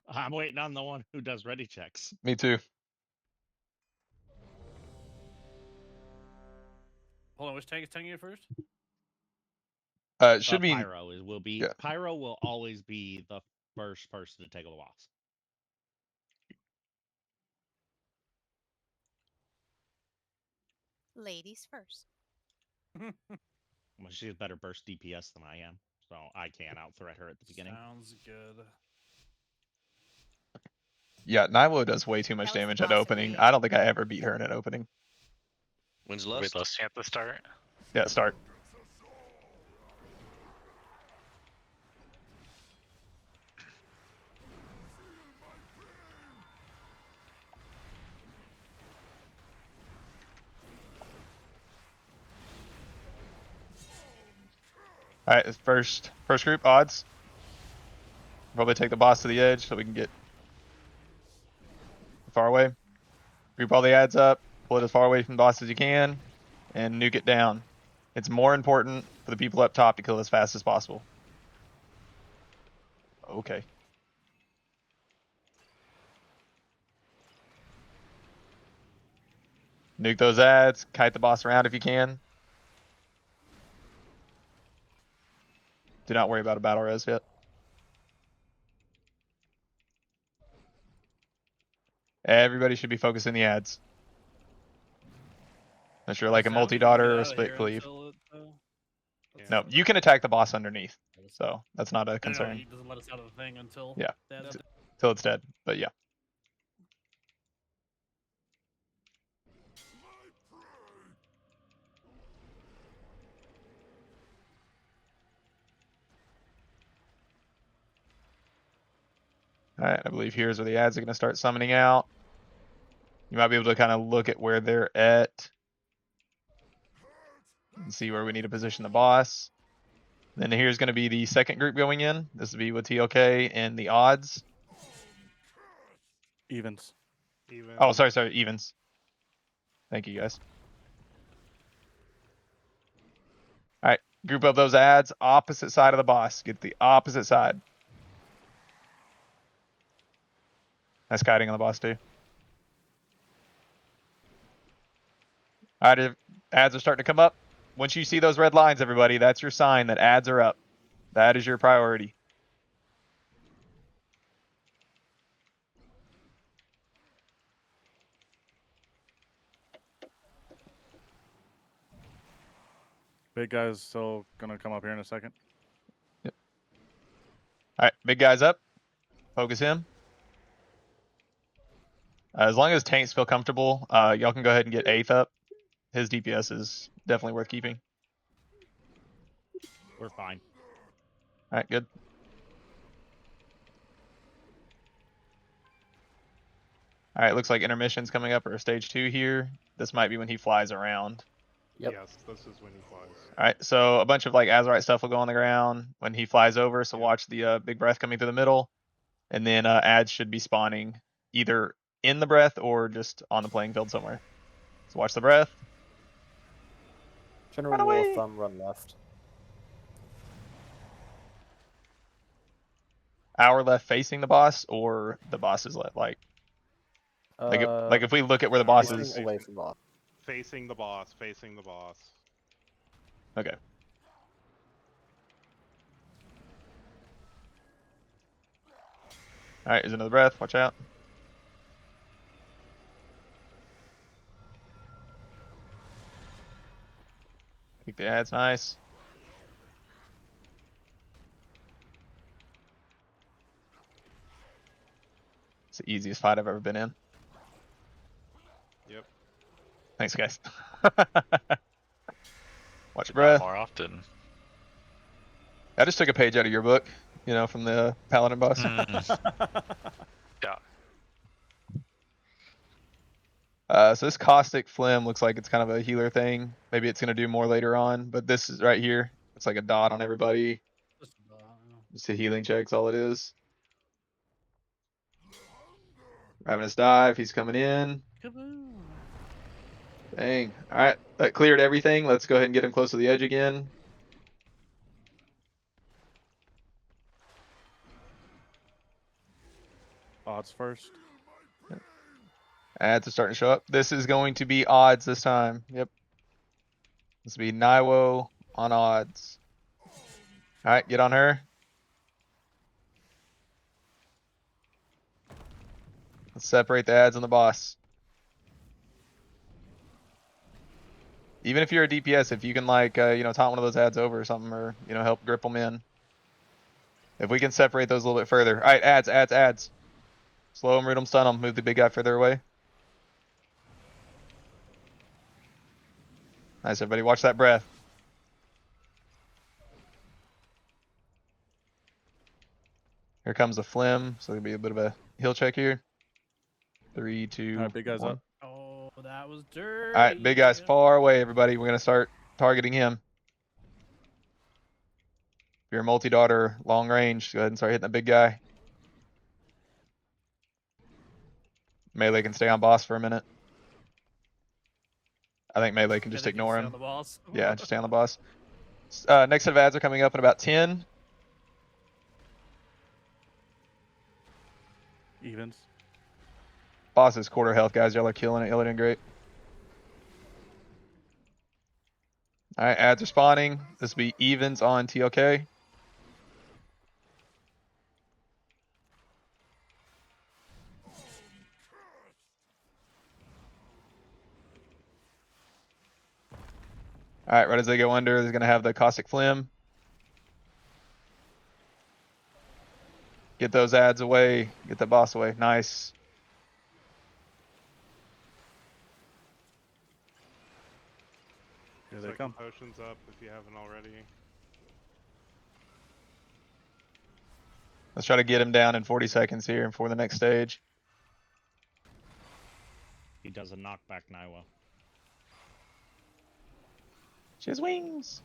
I'm waiting on the one who does ready checks. Me too. Hold on, which tank is taking it first? It should be Pyro will be. yeah. Pyro will always be the first person to take a loss. Ladies first. Well, she has better burst DPS than I am, so I can't out threat her at the beginning. Sounds good. Yeah, Nylo does way too much That was the damage at boss opening. we- I don't think I ever beat her in an opening. When's Wait, Lust? let's chant the start. Yeah, start. Alright, first group, odds. Probably take the boss to the edge so we can get far away. Group all the ads up, pull it as far away from the boss as you can, and nuke it down. It's more important for the people up top to kill as fast as possible. Okay. Nuke those ads, kite the boss around if you can. Do not worry about a battle res yet. Everybody should be focusing the ads. Unless you're like a Is that what multi-daughter you or get a out of split here cleave. until it, That's No, fine. you can attack the boss underneath. So that's not a No, concern. he doesn't let us out of the thing until Yeah. that's Till it's dead. But yeah. Alright, I believe here's where the ads are going to start summoning out. You might be able to kind of look at where they're at and see where we need to position the boss. Then here's going to be the second group going in. This will be with TLK and the odds. Evens. Even. Oh, sorry, evens. Thank you, guys. Alright, group up those ads, opposite side of the boss. Get the opposite side. Nice kiting on the boss, too. Alright, if ads are starting to come up. Once you see those red lines, everybody, that's your sign that ads are up. That is your priority. Big guy's still gonna come up here in a second. Yep. Alright, big guy's up. Focus him. As long as tanks feel comfortable, y'all can go ahead and get 8th up. His DPS is definitely worth keeping. We're fine. Alright, good. Alright, looks like intermission's coming up or stage 2 here. This might be when he flies around. Yep. Yes, this is when he flies. Alright, so a bunch of like Azurite stuff will go on the ground when he flies over, so watch the big breath coming through the middle. And then ads should be spawning either in the breath or just on the playing field somewhere. So watch the breath. General rule of thumb, run left. Our left facing the boss or the boss's left, like if we look at where the boss facing is. away from boss. Facing the boss, facing the boss. Okay. Alright, here's another breath, watch out. Keep the ads nice. It's the easiest fight I've ever been in. Yep. Thanks, guys. Watch your breath. More often. I just took a page out of your book, you know, from the Paladin boss. Yeah. So this caustic phlegm looks like it's kind of a healer thing. Maybe it's gonna do more later on, but this is right here. It's like a dot on everybody. Just a healing check's all it is. Ravenous dive, he's coming in. Dang. Alright, that cleared everything. Let's go ahead and get him close to the edge again. Odds first. Ads are starting to show up. This is going to be odds this time. Yep. This will be Naiwo on odds. Alright, get on her. Let's separate the ads and the boss. Even if you're a DPS, if you can like, taunt one of those ads over or something, or, help grip them in. If we can separate those a little bit further. Alright, ads. Slow them, root them, stun them, move the big guy further away. Nice, everybody, watch that breath. Here comes the phlegm, so there'll be a bit of a heal check here. 3, 2, Alright, big guy's 1. up. Oh, that was dirty. Alright, big guy's far away, everybody. We're gonna start targeting him. If you're a multi-daughter, long range, go ahead and start hitting the big guy. Melee can stay on boss for a minute. I think melee can just ignore him. Yeah, just stay on the boss. Next set of ads are coming up in about 10. Evens. Boss is quarter health, guys. Y'all are killing it. Y'all are doing great. Alright, ads are spawning. This will be evens on TLK. Alright, right as they go under, they're gonna have the caustic phlegm. Get those ads away. Get the boss away. Nice. Here they Second come. Potions up if you haven't already. Let's try to get him down in 40 seconds here before the next stage. He does a knockback Naiwa. She has wings.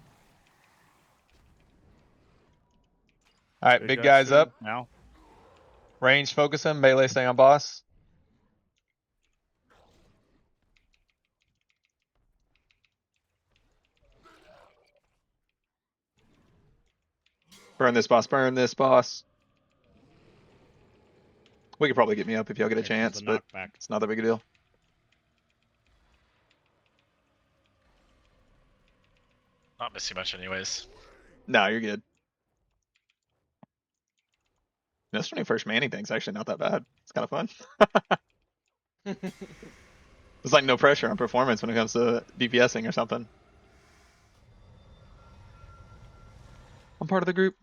Alright, big guy's up. Now. Range, focus him. Melee, stay on boss. Burn this boss, burn this boss. We could probably get me up if y'all get a chance, but it's not that big a deal. Not missing much anyways. No, you're good. This 21st Manning thing's actually not that bad. It's kind of fun. There's like no pressure on performance when it comes to DPSing or something. I'm part of the group.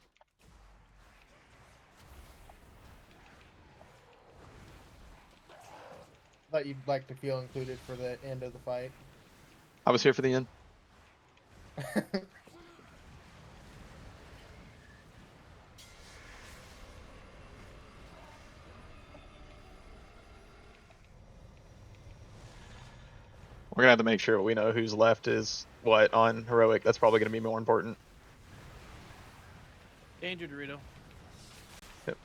thought you'd like to feel included for the end of the fight. I was here for the end. We're gonna have to make sure we know who's left is what on heroic. That's probably gonna be more important. Danger, Dorito. Yep.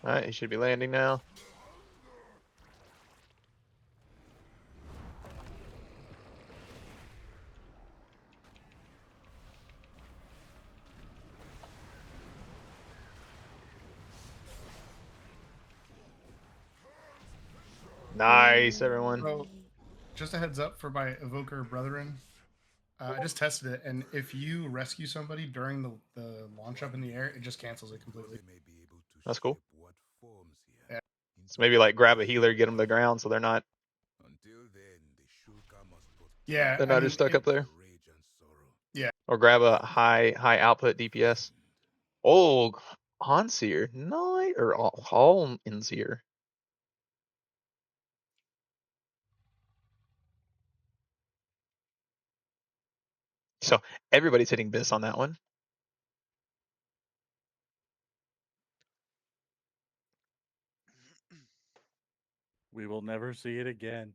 Alright, he should be landing now. Nice, everyone. So, just a heads up for my evoker brethren. I just tested it, and if you rescue somebody during the launch up in the air, it just cancels it completely. That's cool. Yeah. So maybe like grab a healer, get them to the ground so they're not. Yeah, They're not just stuck up there. Yeah. Or grab a high output DPS. Oh, Hanseer, nice, or Halmseer. So everybody's hitting Biss on that one. We will never see it again.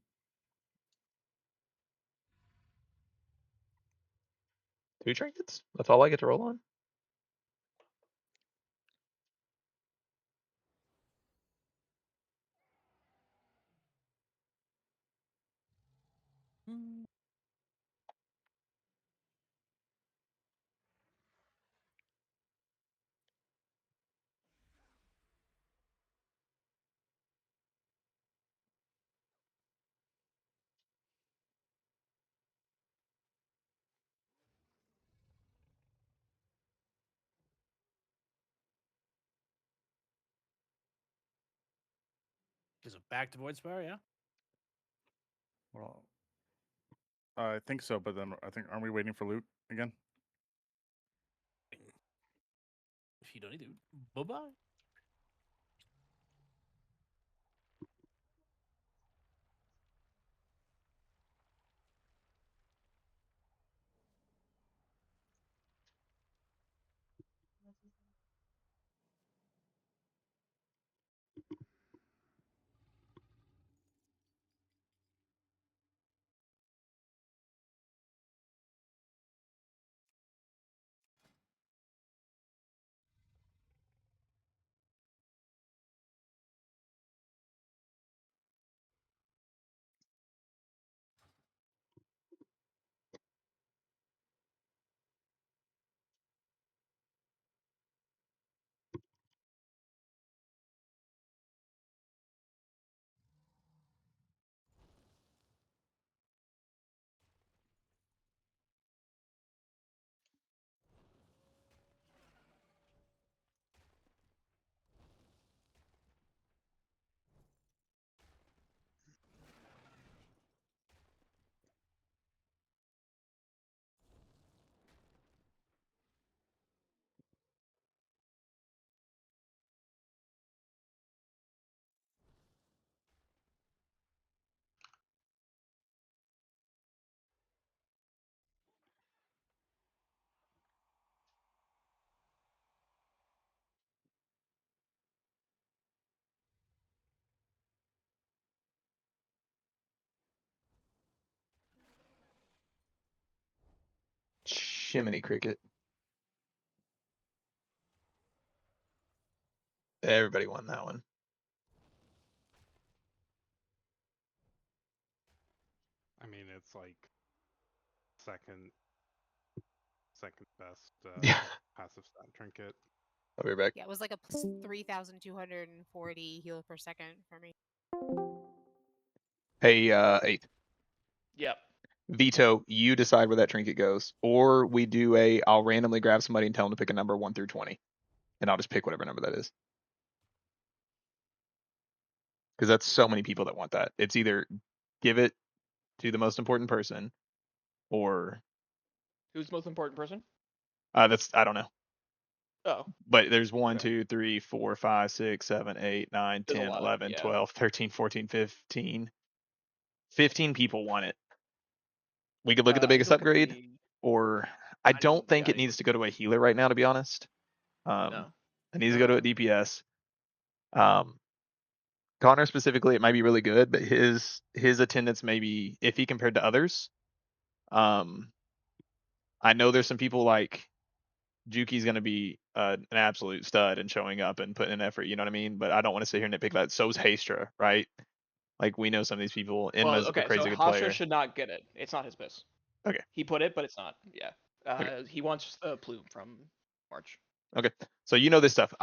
Two trinkets? That's all I get to roll on? Is it back to Void Spire? Yeah. Well, I think so, but then aren't we waiting for loot again? If you don't need to, bye bye. Chimney cricket. Everybody won that one. I mean, it's like second best Yeah. passive stat trinket. I'll be back. Yeah, it was like a plus 3,240 heal per second for me. Hey, 8th. Yep. Veto, you decide where that trinket goes, or we do I'll randomly grab somebody and tell them to pick a number 1 through 20, and I'll just pick whatever number that is. Because that's so many people that want that. It's either give it to the most important person, or Who's the most important person? that's I don't know. Oh, But there's 1, 2, 3, 4, 5, 6, 7, 8, 9, There's a 10, lot, 11, yeah. 12, 13, 14, 15. 15 people want it. We could look at the I biggest feel like it'd upgrade, be- or I don't think yeah, it needs to go to a healer right now, to be honest. No. It needs to go to a DPS. Connor specifically, it might be really good, but his attendance may be iffy compared to others. I know there's some people like Juki's going to be an absolute stud and showing up and putting in effort, you know what I mean? But I don't want to sit here and nitpick that. So's Hastra, right? Like we know some of these people. Inma's a okay, crazy so good Hastra player. should not get it. It's not his piss. Okay. He put it, but it's not. Yeah. Okay. He wants a plume from March. Okay. So you know this stuff.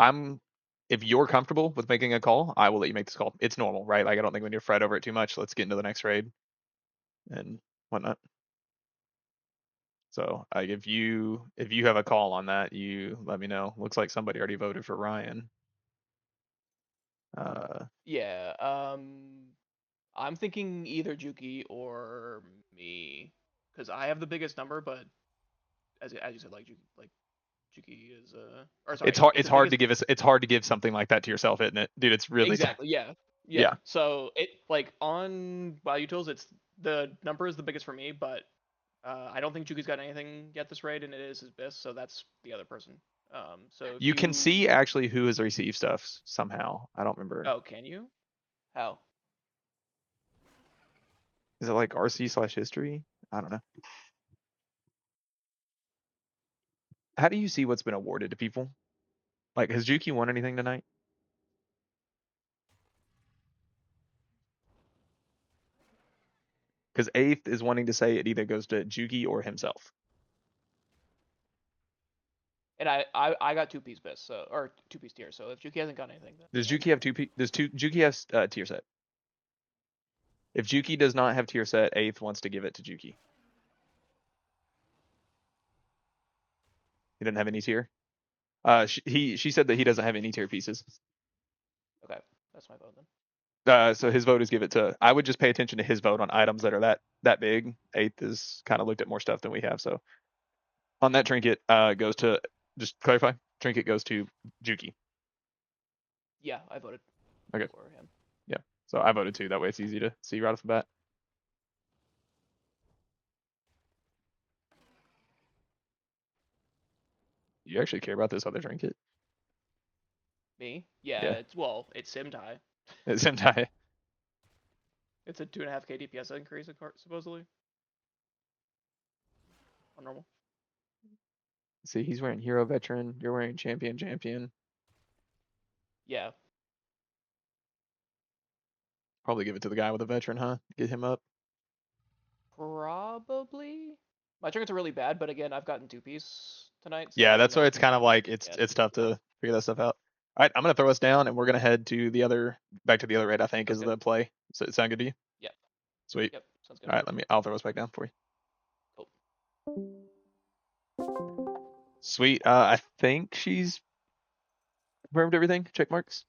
If you're comfortable with making a call, I will let you make this call. It's normal, right? Like I don't think we need to fret over it too much. Let's get into the next raid and whatnot. So like if you have a call on that, you let me know. Looks like somebody already voted for Ryan. Yeah. I'm thinking either Juki or me, because I have the biggest number, but as you said, like Juki is or sorry, it's hard to give it's hard to give something like that to yourself, isn't it? Dude, it's really exactly, yeah. Yeah. So it like on Value Tools, it's the number is the biggest for me, but I don't think Juki's got anything yet this raid, and it is his best, so that's the other person. So if you can see actually who has received stuff somehow. I don't remember. Oh, can you? How? Is it like RC/history? I don't know. How do you see what's been awarded to people? Like, has Juki won anything tonight? Because 8th is wanting to say it either goes to Juki or himself. And I got 2-piece best, so or 2-piece tier. So if Juki hasn't got anything, then Does Juki have Juki has tier set. If Juki does not have tier set, 8th wants to give it to Juki. He doesn't have any tier. She said that he doesn't have any tier pieces. okay, that's my vote then. So his vote is give it to. I would just pay attention to his vote on items that are that big. 8th is kind of looked at more stuff than we have. So on that trinket, goes to just clarify. Trinket goes to Juki. Yeah, I voted Okay. for him. Yeah. So I voted too. That way it's easy to see right off the bat. You actually care about this other trinket? Me? Yeah, Yeah. It's Simtai. It's Sentai. It's a 2.5k DPS increase, supposedly. On normal. See, he's wearing hero veteran. You're wearing champion. Yeah. Probably give it to the guy with a veteran, huh? Get him up. Probably. My trinkets are really bad, but again, I've gotten 2-piece tonight. So Yeah, that's why it's nothing kind of like yet. it's tough to figure that stuff out. All right, I'm gonna throw us down, and we're gonna head to back to the other raid. I think is the play. So it sound good to you? Yeah. Sweet. Yep. Sounds good. All right, I'll throw us back down for you. Sweet. I think she's confirmed everything. Check marks.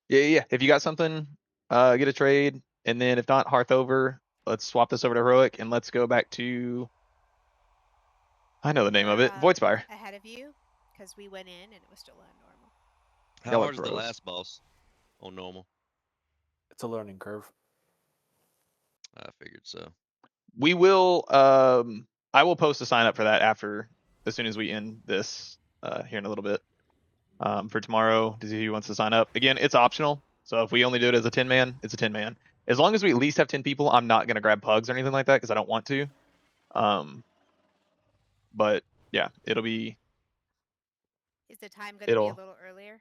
Yeah. If you got something, get a trade, and then if not, Hearth over. Let's swap this over to Heroic, and let's go back to. I know the name of it. Voidspire. Ahead of you, because we went in and it was still on normal. How Y'all are hard is the pros. last boss on normal? It's a learning curve. I figured so. We will. I will post a sign up for that as soon as we end this here in a little bit. For tomorrow to see who wants to sign up. Again, it's optional. So if we only do it as a 10-man, it's a 10-man. As long as we at least have 10 people, I'm not gonna grab pugs or anything like that because I don't want to. But yeah, it'll be. Is the time going to be a little earlier?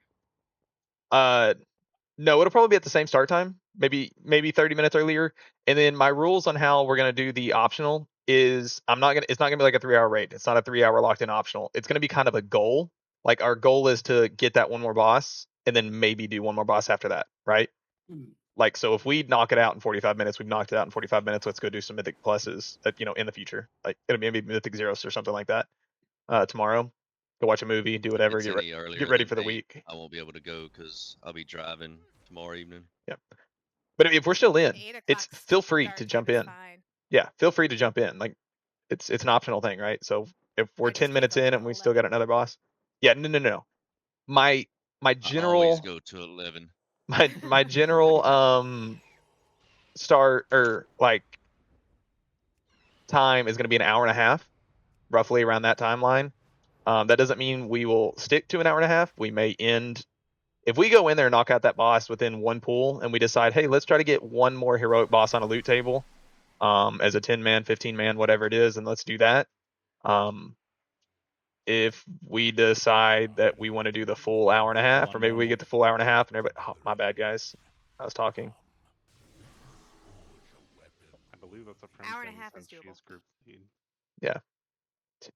No, it'll probably be at the same start time, maybe 30 minutes earlier. And then my rules on how we're gonna do the optional is it's not gonna be like a 3-hour raid. It's not a 3-hour locked in optional. It's gonna be kind of a goal. Like our goal is to get that one more boss and then maybe do one more boss after that, right? Like, so if we knock it out in 45 minutes, we've knocked it out in 45 minutes. Let's go do some Mythic Pluses, in the future. Like, it'll be maybe Mythic Zeros or something like that. Tomorrow, go watch a movie, do whatever, It's any earlier get ready than for the 8, week. I won't be able to go because I'll be driving tomorrow evening. Yeah. But if we're still in, 8 it's o'clock feel free to start jump time is in. fine. Yeah, feel free to jump in. Like, it's an optional thing, right? So if we're I just 10 can't minutes go in till and we still got 11. another boss, yeah, no. My I always general go to 11. my general start or like time is going to be an hour and a half, roughly around that timeline. That doesn't mean we will stick to an hour and a half. We may end if we go in there and knock out that boss within one pool, and we decide, hey, let's try to get one more heroic boss on a loot table, as a 10-man, 15-man, whatever it is, and let's do that. If we decide that we want to do the full hour and a half, or maybe we get the full hour and a half, and everybody, oh, my bad, guys, I was talking. I believe that's a Hour and a Primson half is since she doable. is group lead. Yeah.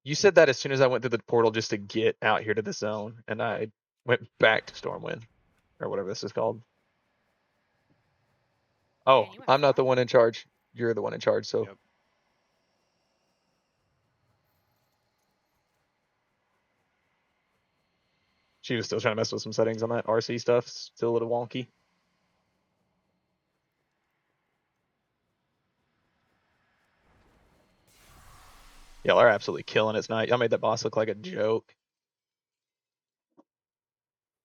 You said that as soon as I went through the portal just to get out here to the zone, and I went back to Stormwind, or whatever this is called. Oh, I'm not the one in charge. You're the one in charge, so. Yep. She was still trying to mess with some settings on that RC stuff. Still a little wonky. Y'all are absolutely killing it tonight. Y'all made that boss look like a joke.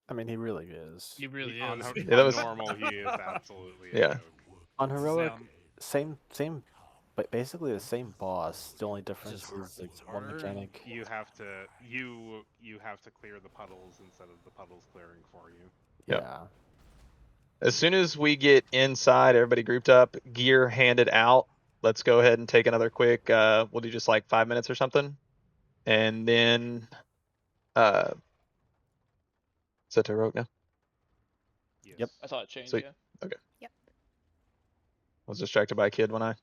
I mean, he really is. He really On, is. Yeah, that was- normal, he is absolutely a Yeah. joke. On heroic, same, but basically the same boss. The only difference is like one harder. mechanic. You have to clear the puddles instead of the puddles clearing for you. Yep. Yeah. As soon as we get inside, everybody grouped up, gear handed out. Let's go ahead and take another quick, we'll do just like 5 minutes or something. And then, is that to heroic now? Yes. Yep. I saw it change. Sweet. Yeah. Okay. Yep. I was distracted by a kid when I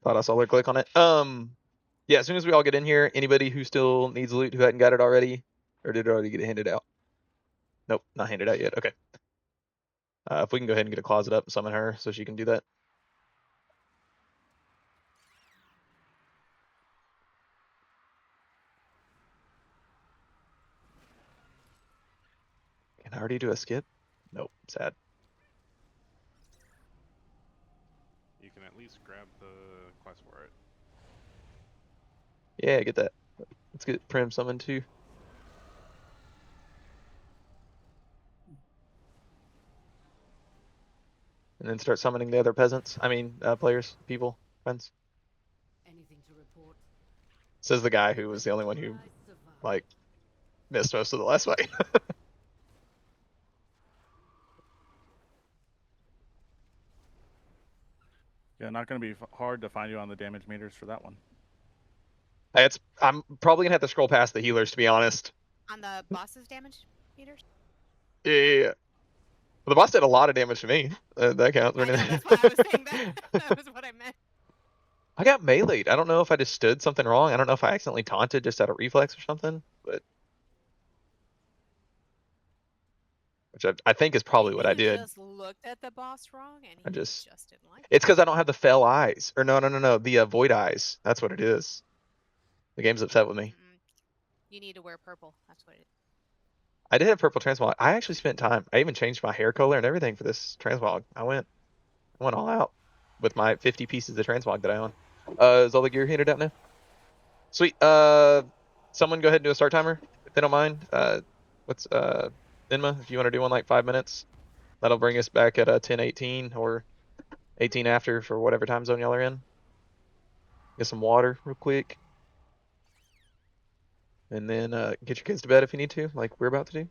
thought I saw her click on it. Yeah, as soon as we all get in here, anybody who still needs loot who hadn't got it already, or did it already get it handed out? Nope, not handed out yet. Okay. If we can go ahead and get a closet up and summon her so she can do that. Can I already do a skip? Nope, sad. You can at least grab the quest for it. Yeah, get that. Let's get Prim summoned too. And then start summoning the other peasants. I mean, players, people, friends. Anything to report? Says the guy who was the only one who, like, missed most of the last fight. Yeah, not going to be hard to find you on the damage meters for that one. I'm probably gonna have to scroll past the healers, to be honest. On the boss's damage meters? Yeah. Well, the boss did a lot of damage to me. That counts. I know, that's why I was saying that. That was what I meant. I got meleeed. I don't know if I just stood something wrong. I don't know if I accidentally taunted just out of reflex or something, but which I think is probably what I You did. just looked at the boss wrong and I he just didn't like it's because I don't have the fell eyes, or no, the void eyes. That's what it is. The game's upset with me. You need to wear purple. That's what it is. I did have purple transmog. I actually spent time. I even changed my hair color and everything for this transmog. I went all out with my 50 pieces of transmog that I own. Is all the gear handed out now? Sweet. Someone go ahead and do a start timer if they don't mind. What's Inma? If you want to do one like 5 minutes, that'll bring us back at 10:18 or 18 after for whatever time zone y'all are in. Get some water real quick. And then get your kids to bed if you need to, like we're about to do.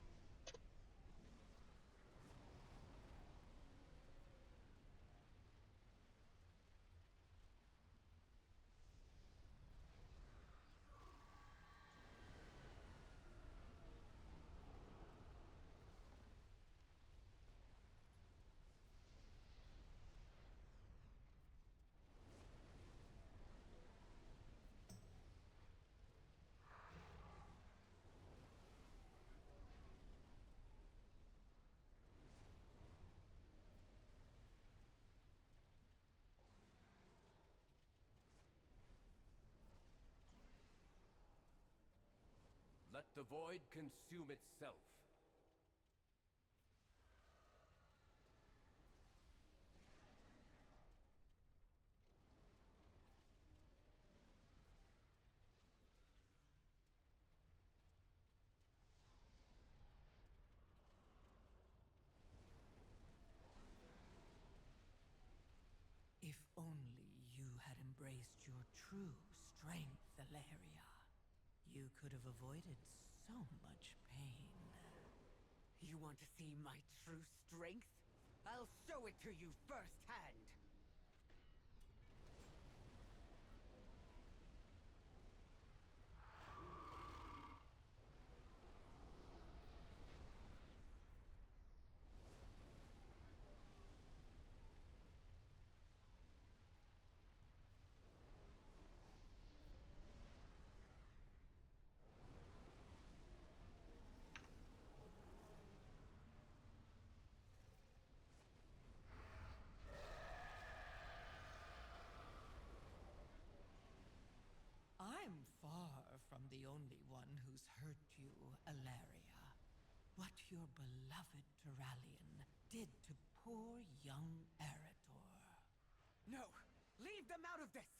the void consume itself. If only you had embraced your true strength, Valeria, you could have avoided so much pain. You want to see my true strength? I'll show it to you firsthand. I'm far from the only one who's hurt you, Alaria. What your beloved Turalian did to poor young Eretor. No! Leave them out of this!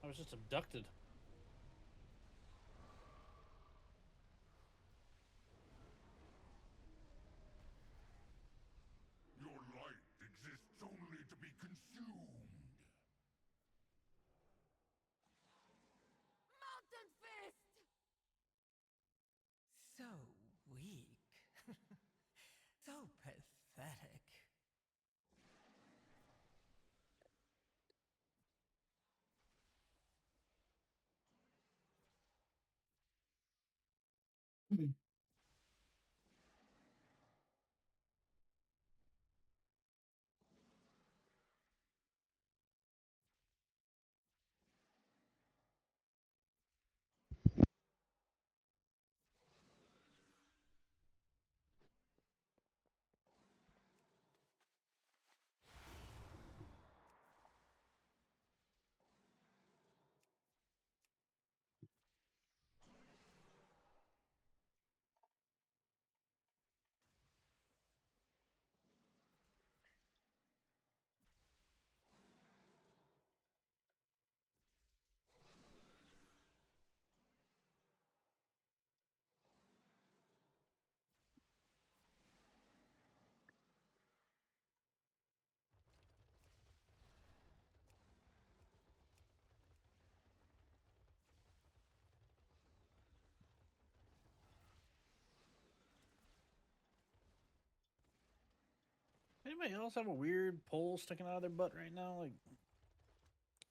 I was just abducted. Your light exists only to be consumed. Mountain Fist! So weak. So pathetic. Anybody else have a weird pole sticking out of their butt right now? Like,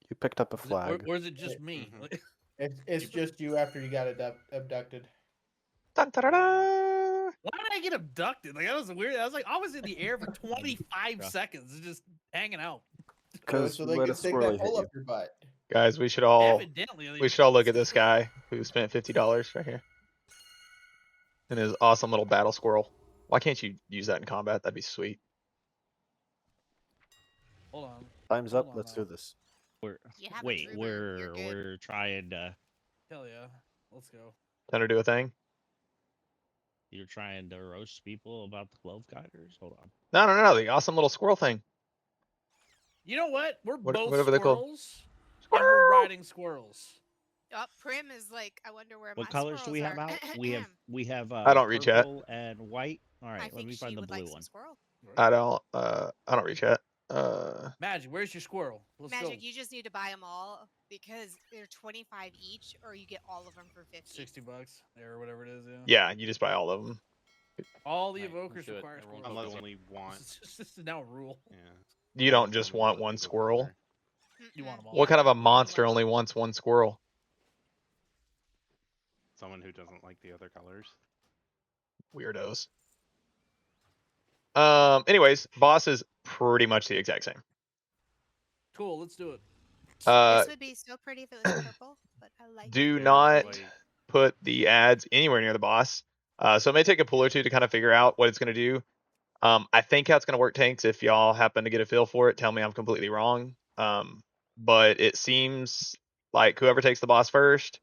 You picked up a is it, flag. or is it just me? Like, It's just you after you got abducted. why did I get abducted? Like, that was weird. I was like, I was in the air for 25 seconds, just hanging out. Because so they let can a stick swirly that hit pole you. up your butt. Guys, we should all Evidently, look at this guy who spent $50 right here. And his awesome little battle squirrel. Why can't you use that in combat? That'd be sweet. Hold on. Time's Hold up. on Let's now. do this. You have a Wait, trooper, you're good. we're trying to. Hell yeah. Let's go. Time to do a thing? You're trying to roast people about the glove guiders? Hold on. No, the awesome little squirrel thing. You know what? We're both whatever they're called. squirrels, and we're riding squirrels. Oh, Prim is like, I wonder where What my colors do we squirrels have are. out? We have I don't read chat. purple and white. All right, let think me she find the would blue like some one. squirrel. I don't read chat. Magic, where's your squirrel? Let's Magic, go. you just need to buy them all because they're 25 each, or you get all of them for 50. $60 or whatever it is. Yeah, you just buy all of them. All the Right, evokers let's do it. require Everyone squirrels. only want. This is now a rule. Yeah. You don't just want one squirrel. You want them all. What kind of a monster only wants one squirrel? Someone who doesn't like the other colors. Weirdos. Anyways, boss is pretty much the exact same. Cool, let's do it. This would be so pretty if it was purple, but I like Do it. not put the ads anywhere near the boss. So it may take a pull or two to kind of figure out what it's going to do. I think how it's going to work, tanks. If y'all happen to get a feel for it, tell me I'm completely wrong. But it seems like whoever takes the boss first,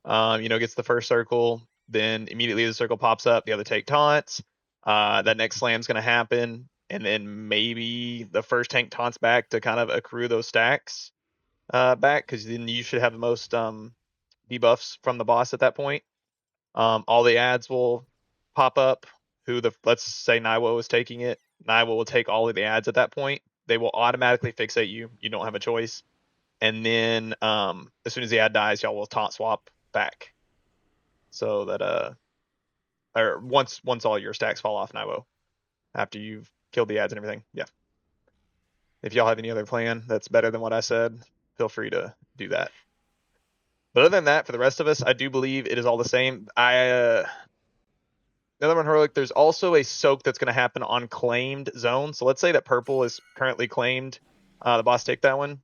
gets the first circle, then immediately the circle pops up, the other take taunts. That next slam's going to happen, and then maybe the first tank taunts back to kind of accrue those stacks back, because then you should have the most debuffs from the boss at that point. All the ads will pop up. Let's say Naiwo is taking it. Naiwo will take all of the ads at that point. They will automatically fixate you. You don't have a choice. And then as soon as the ad dies, y'all will taunt swap back. So that or once all your stacks fall off Naiwo, after you've killed the ads and everything. Yeah. If y'all have any other plan that's better than what I said, feel free to do that. But other than that, for the rest of us, I do believe it is all the same. The other one, heroic, there's also a soak that's going to happen on claimed zones. So let's say that purple is currently claimed. The boss take that one.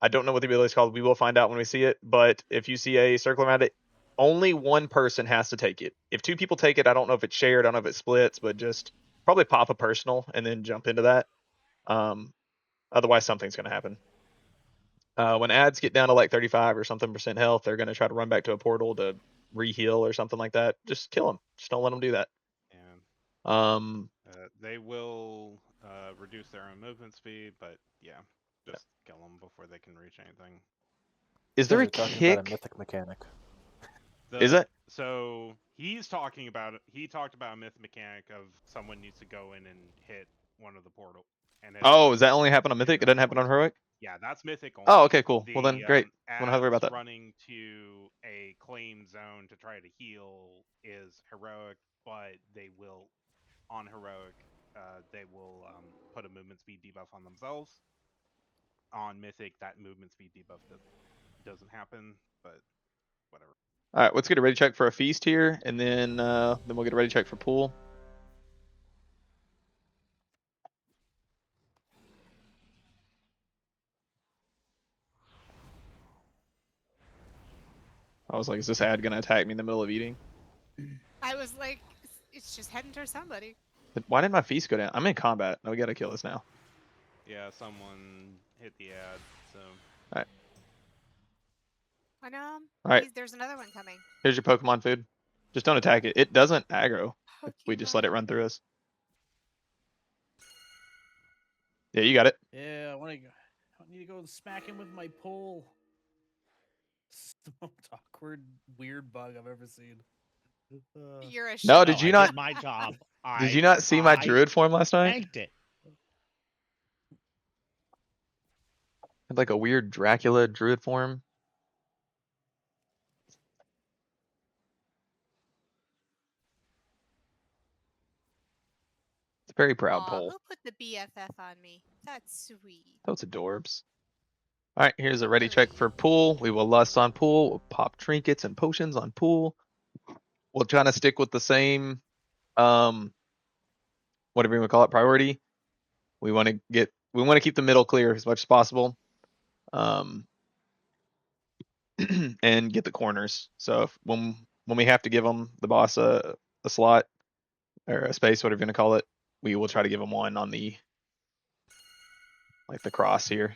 I don't know what the ability is called. We will find out when we see it. But if you see a circle around it, only one person has to take it. If two people take it, I don't know if it's shared. I don't know if it splits, but just probably pop a personal and then jump into that. Otherwise, something's going to happen. When ads get down to like 35 or something % health, they're going to try to run back to a portal to re-heal or something like that. Just kill them. Just don't let them do that. They will reduce their own movement speed, but yeah, just kill them before they can reach anything. Is there a talking kick? about a mythic mechanic. Is it? So he's talking about it. He talked about a myth mechanic of someone needs to go in and hit one of the portal. And Oh, does that only happen on mythic? It doesn't happen on heroic? Yeah, that's mythic only. Oh, okay, cool. Well then, great. Don't have to worry about Ads that. running to a claimed zone to try to heal is heroic, but they will, on heroic, they will put a movement speed debuff on themselves. On mythic, that movement speed debuff doesn't happen, but whatever. All right, let's get a ready check for a feast here, and then we'll get a ready check for pool. I was like, is this ad gonna attack me in the middle of eating? I was like, it's just heading towards somebody. Why did my feast go down? I'm in combat. No, we gotta kill this now. Yeah, someone hit the ad, so. All right. I know. All right. There's another one coming. Here's your Pokemon food. Just don't attack it. It doesn't aggro. If we just let it run through us. Yeah, you got it. Yeah, I need to go smack him with my pole. It's the most awkward, weird bug I've ever seen. You're a No, did you not? Did my job. Did you not see my druid form last night? Tanked it. Had like a weird Dracula druid form. It's a very proud Aw, pole. who put the BFF on me? That's sweet. Those adorbs. All right, here's a ready check for pool. We will lust on pool. We'll pop trinkets and potions on pool. We'll try to stick with the same, whatever you want to call it, priority. We want to keep the middle clear as much as possible, and get the corners. So when we have to give them the boss a slot or a space, whatever you're gonna call it, we will try to give them one on the cross here.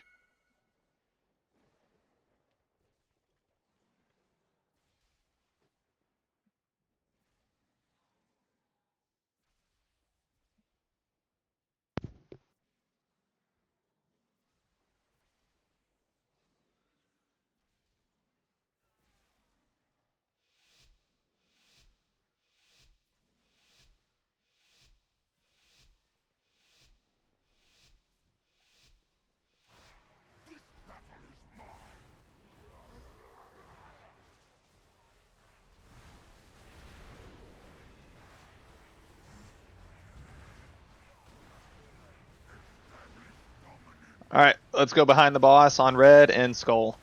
All right, let's go behind the boss on red and skull.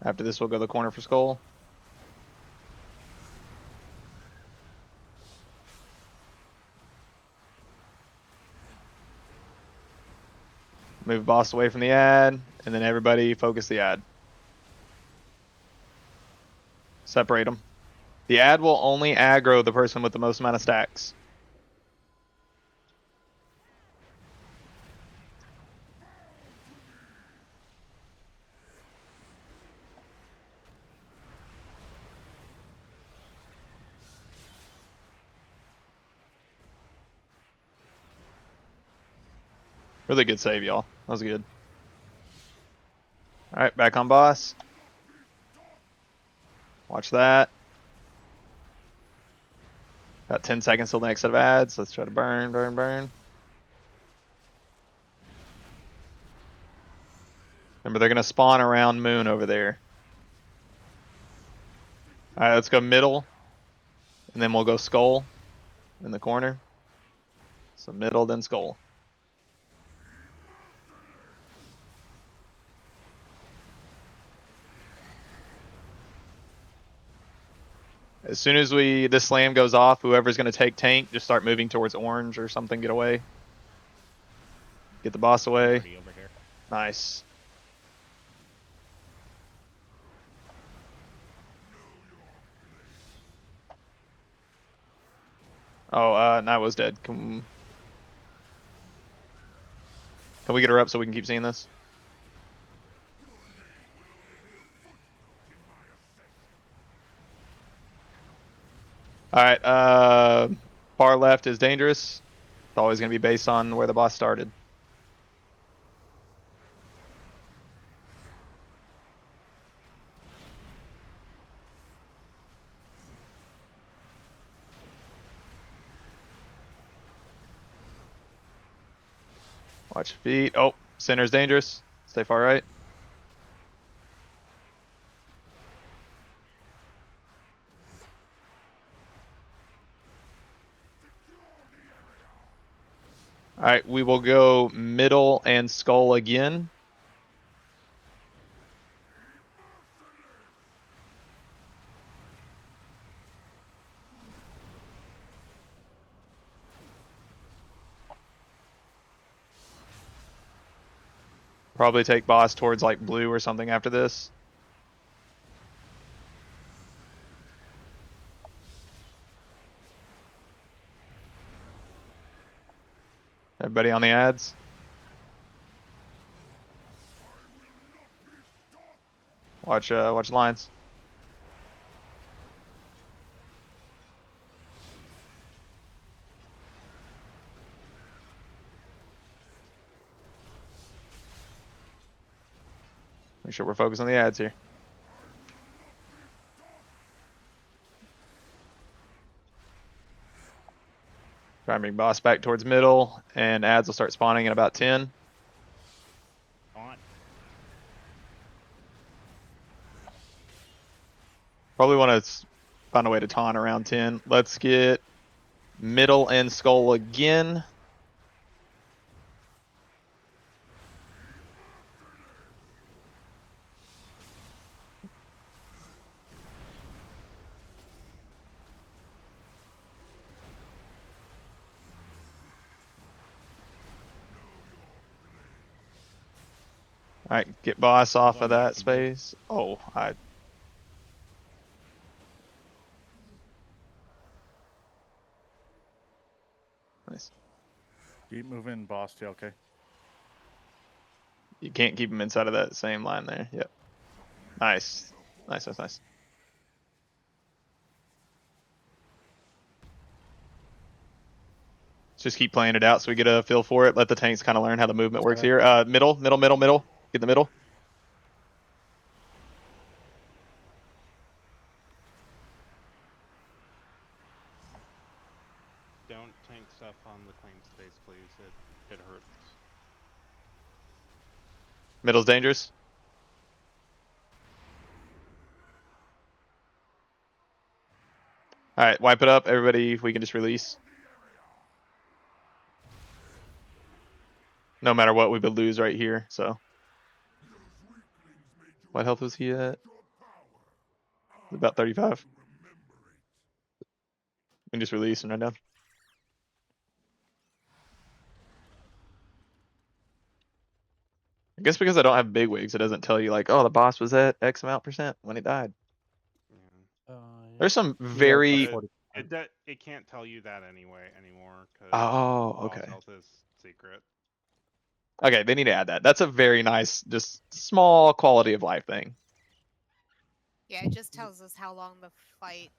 After this, we'll go to the corner for skull. Move boss away from the ad, and then everybody focus the ad. Separate them. The ad will only aggro the person with the most amount of stacks. Really good save, y'all. That was good. Alright, back on boss. Watch that. Got 10 seconds till the next set of ads. Let's try to burn, burn, burn. Remember, they're going to spawn around moon over there. Alright, let's go middle. And then we'll go skull in the corner. So middle, then skull. As soon as this slam goes off, whoever's going to take tank, just start moving towards orange or something, get away. Get the boss away. Over here. Nice. Oh, Naiwa's dead. Can we get her up so we can keep seeing this? Alright, far left is dangerous. It's always going to be based on where the boss started. Watch feet. Oh, center's dangerous. Stay far right. Alright, we will go middle and skull again. Probably take boss towards like blue or something after this. Everybody on the ads? Watch lines. Make sure we're focused on the ads here. Try and bring boss back towards middle, and ads will start spawning in about 10. On. Probably want to find a way to taunt around 10. Let's get middle and skull again. Alright, get boss off of that space. Oh, Nice. Keep moving, boss to okay. You can't keep him inside of that same line there. Yep. Nice. Nice, nice, nice. Just keep playing it out so we get a feel for it. Let the tanks kind of learn how the movement works here. Middle. Get the middle. Don't tank stuff on the claim space, please. It hurts. Middle's dangerous. Alright, wipe it up. Everybody, we can just release. no matter what, we would lose right here. So, what health was he at? About 35. We can just release and run down. I guess because I don't have big wigs, it doesn't tell you like, oh, the boss was at X amount % when he died. There's some very. It can't tell you that anymore. Cause Oh, boss okay. health is secret. Okay, they need to add that. That's a very nice, just small quality of life thing. Yeah, it just tells us how long the fight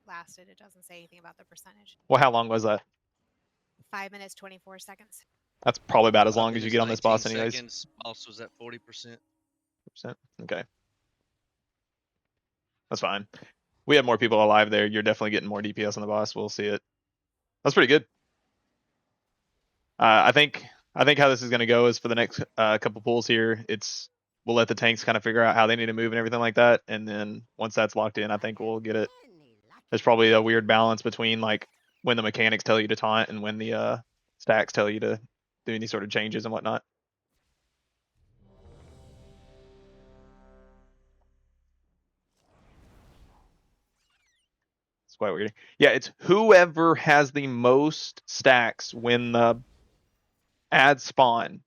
lasted. It doesn't say anything about the percentage. Well, how long was that? 5 minutes 24 seconds. That's probably about as 5 long as you minutes, get on this boss 19 anyways. seconds. Boss was at 40%. Okay. That's fine. We have more people alive there. You're definitely getting more DPS on the boss. We'll see it. That's pretty good. I think how this is going to go is for the next couple pulls here, we'll let the tanks kind of figure out how they need to move and everything like that. And then once that's locked in, I think we'll get it. There's probably a weird balance between like when the mechanics tell you to taunt and when the stacks tell you to do any sort of changes and whatnot. That's quite weird. Yeah, it's whoever has the most stacks when the ad spawn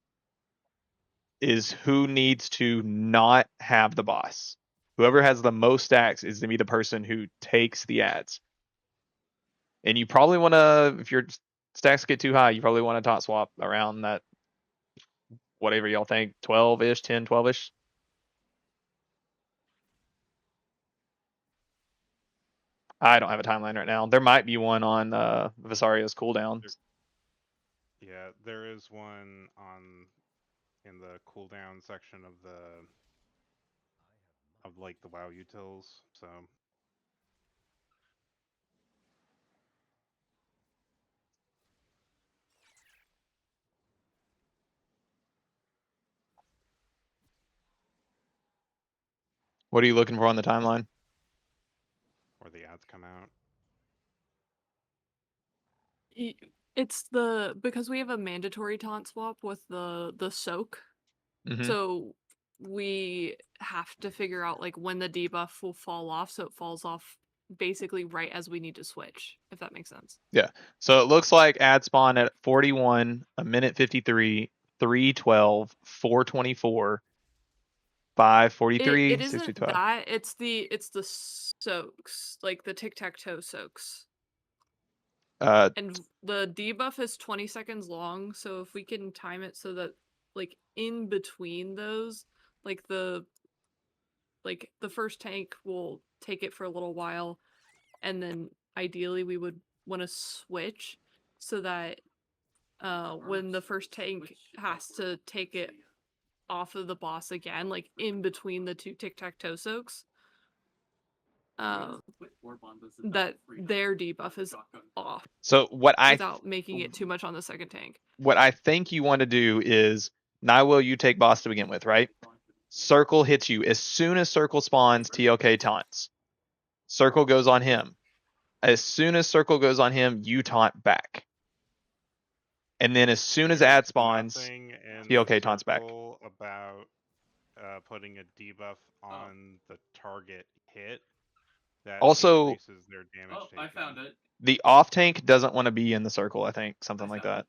is who needs to not have the boss. Whoever has the most stacks is to be the person who takes the ads. And you probably want to, if your stacks get too high, you probably want to taunt swap around that, whatever y'all think, 12-ish, 10, 12-ish. I don't have a timeline right now. There might be one on Visario's cooldown. Yeah, there is one in the cooldown section of like the WoW utils. So What are you looking for on the timeline? where the ads come out. It's because we have a mandatory taunt swap with the soak. Mhm. So we have to figure out like when the debuff will fall off, so it falls off basically right as we need to switch, if that makes sense. Yeah. So it looks like ad spawn at 41, a minute 53, 312, 424, 543, It isn't 65. that, it's the soaks, like the tic-tac-toe soaks. And the debuff is 20 seconds long, so if we can time it so that like in between those, like the first tank will take it for a little while, and then ideally we would want to switch so that when the first tank has to take it off of the boss again, like in between the two tic-tac-toe soaks, that their debuff is off. So without making it too much on the second tank. what I think you want to do is, Nywell, you take boss to begin with, right? Circle hits you. As soon as Circle spawns, TLK taunts. Circle goes on him. As soon as Circle goes on him, you taunt back. And then as soon as ad spawns, Nothing in TLK taunts back. circle about putting a debuff on the target hit that Also, increases their damage taken. I found it. the off tank doesn't want to be in the circle, I think. Something like that.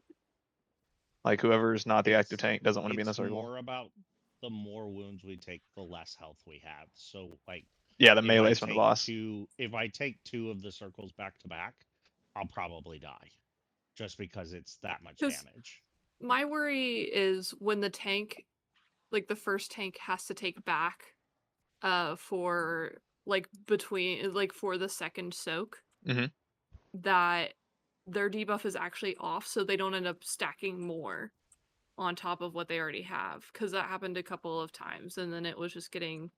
Like whoever's not the active tank doesn't want to be in the It's circle. more about the more wounds we take, the less health we have. So like, Yeah, the if I melee's from the take boss. if I take 2 of the circles back to back, I'll probably die, just because it's that much 'Cause damage. My worry is when the tank, like the first tank has to take back for like between like for the second soak, Mhm. that their debuff is actually off, so they don't end up stacking more on top of what they already have, because that happened a couple of times, and then it was just getting.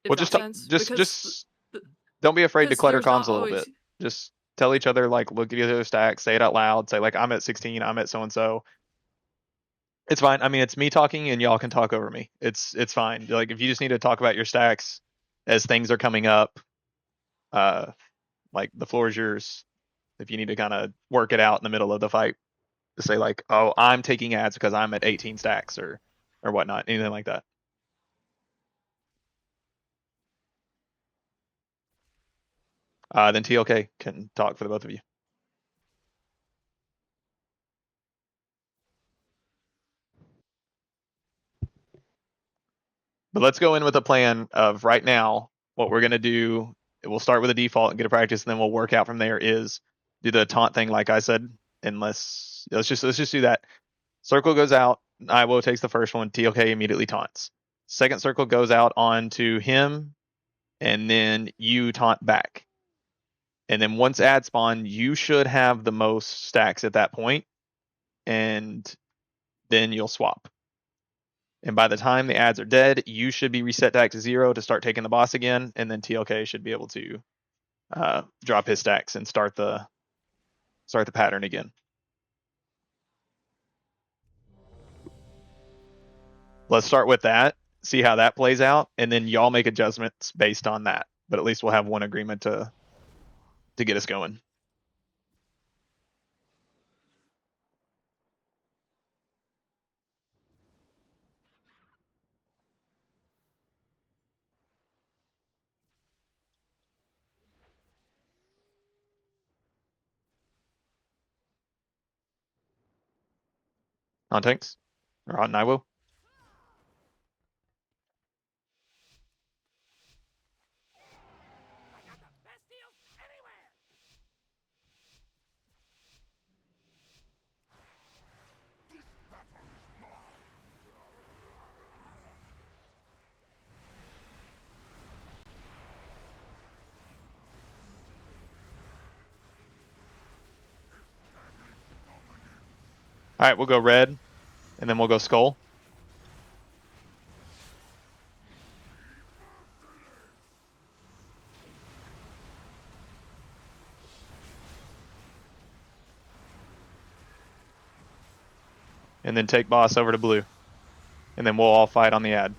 If Well, that just makes sense, just don't be afraid to 'cause clutter there's not comms a little always- bit. Just tell each other, like, look at your stacks, say it out loud, say like, I'm at 16, I'm at so and so. It's fine. I mean, it's me talking, and y'all can talk over me. It's fine. Like, if you just need to talk about your stacks as things are coming up, like the floor is yours. If you need to kind of work it out in the middle of the fight. to say like, oh, I'm taking ads because I'm at 18 stacks or whatnot, anything like that. Then TLK can talk for the both of you. But let's go in with a plan of right now, what we're going to do. We'll start with a default and get a practice, and then we'll work out from there is do the taunt thing like I said. Let's just do that. Circle goes out, Iwo takes the first one, TLK immediately taunts. Second circle goes out onto him, and then you taunt back. And then once ad spawn, you should have the most stacks at that point, and then you'll swap. And by the time the ads are dead, you should be reset back to 0 to start taking the boss again, and then TLK should be able to drop his stacks and start the pattern again. Let's start with that, see how that plays out, and then y'all make adjustments based on that. But at least we'll have one agreement to get us going. On tanks? Or on Iwo? All right, we'll go red, and then we'll go skull. And then take boss over to blue. And then we'll all fight on the ad.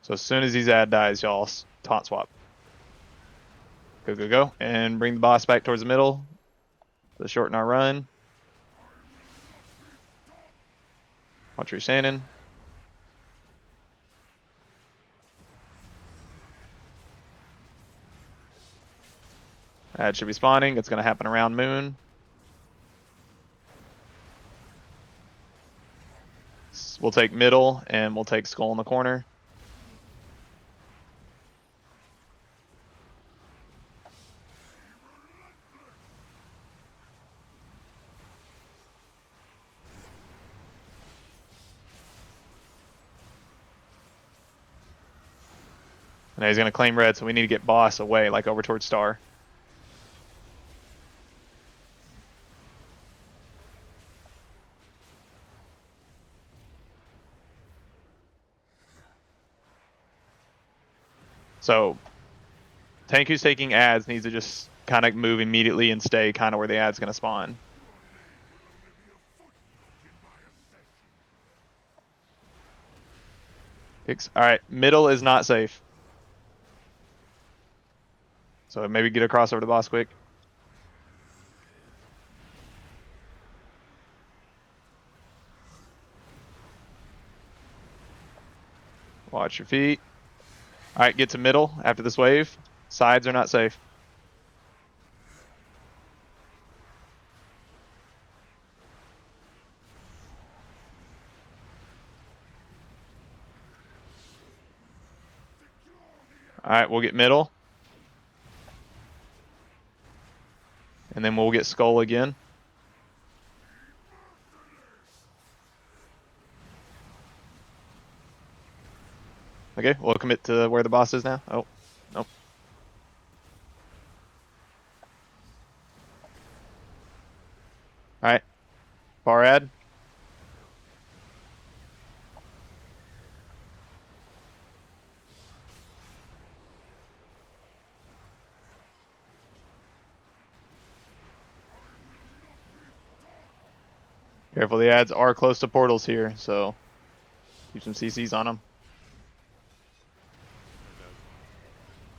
So as soon as these ad dies, y'all taunt swap. Go, go, go. And bring the boss back towards the middle to shorten our run. Watch where you're standing. Ad should be spawning. It's going to happen around moon. We'll take middle, and we'll take skull in the corner. And he's going to claim red, so we need to get boss away, like over towards star. So tank who's taking ads needs to just kind of move immediately and stay kind of where the ad's going to spawn. All right, middle is not safe. So maybe get across over the boss quick. Watch your feet. All right, get to middle after this wave. Sides are not safe. All right, we'll get middle. And then we'll get skull again. Okay, we'll commit to where the boss is now. Oh, nope. All right, bar ad. Careful, the ads are close to portals here, so keep some CCs on them.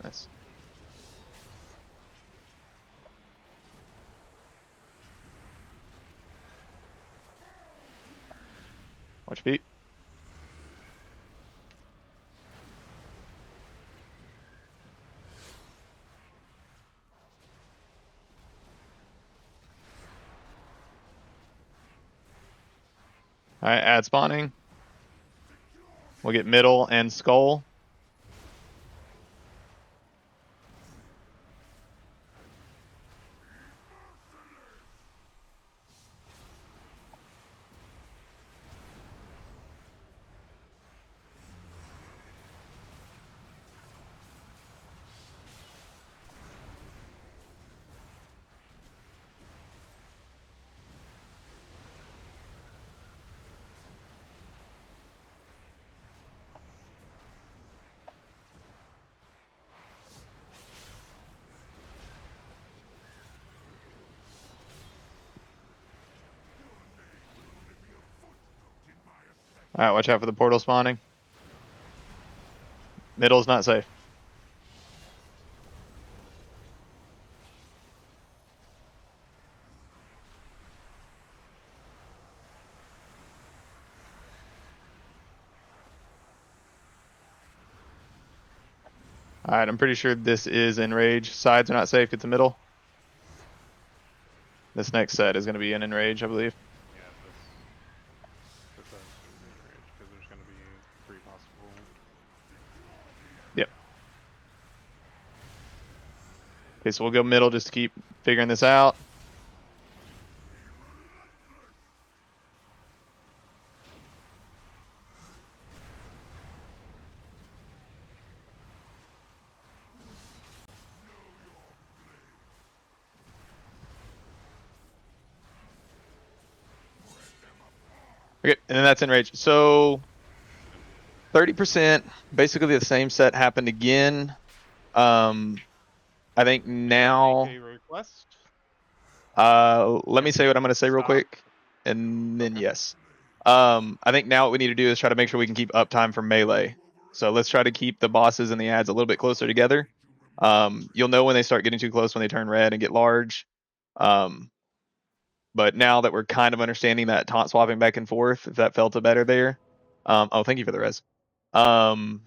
Nice. Watch feet. Alright, ad spawning. We'll get middle and skull. Alright, watch out for the portal spawning. Middle's not safe. Alright, I'm pretty sure this is enrage. Sides are not safe, get the middle. This next set is going to be in enrage, I believe. Yeah, this is enrage because there's going to be 3 possible. Yep. Okay, so we'll go middle just to keep figuring this out. Okay, and then that's enrage. So 30%, basically the same set happened again. I think now. Make a request? Let me say what I'm going to say real quick, and then yes. I think now what we need to do is try to make sure we can keep uptime for melee. So let's try to keep the bosses and the ads a little bit closer together. You'll know when they start getting too close when they turn red and get large. But now that we're kind of understanding that taunt swapping back and forth, if that felt a better there. Oh, thank you for the res. Then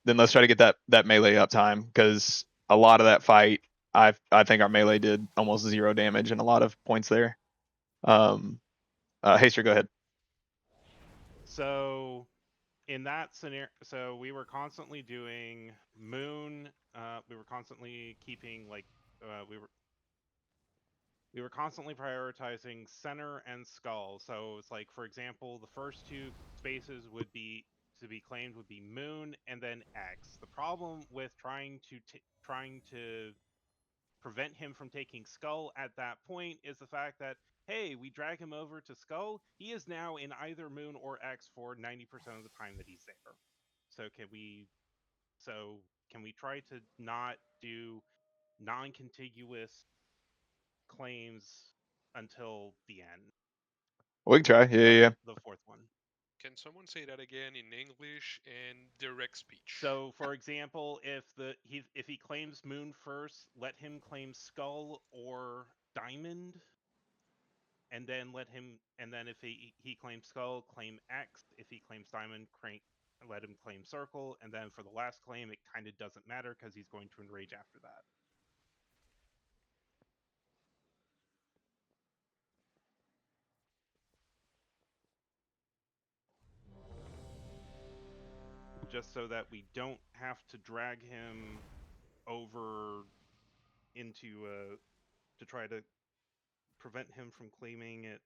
let's try to get that melee uptime, because a lot of that fight, I think our melee did almost 0 damage and a lot of points there. Haster, go ahead. So in that scenario, so we were constantly doing moon. We were constantly keeping like we were constantly prioritizing center and skull. So it's like, for example, the first 2 spaces would be to be claimed would be moon and then X. The problem with trying to prevent him from taking skull at that point is the fact that, hey, we drag him over to skull, he is now in either moon or X for 90% of the time that he's there. So can we try to not do non-contiguous claims until the end? We can try. Yeah. The 4th one. Can someone say that again in English and direct speech? So, for example, if he claims moon first, let him claim skull or diamond, and then if he claims skull, claim X. If he claims diamond, let him claim circle, and then for the last claim, it kind of doesn't matter because he's going to enrage after that. Just so that we don't have to drag him over into to try to prevent him from claiming it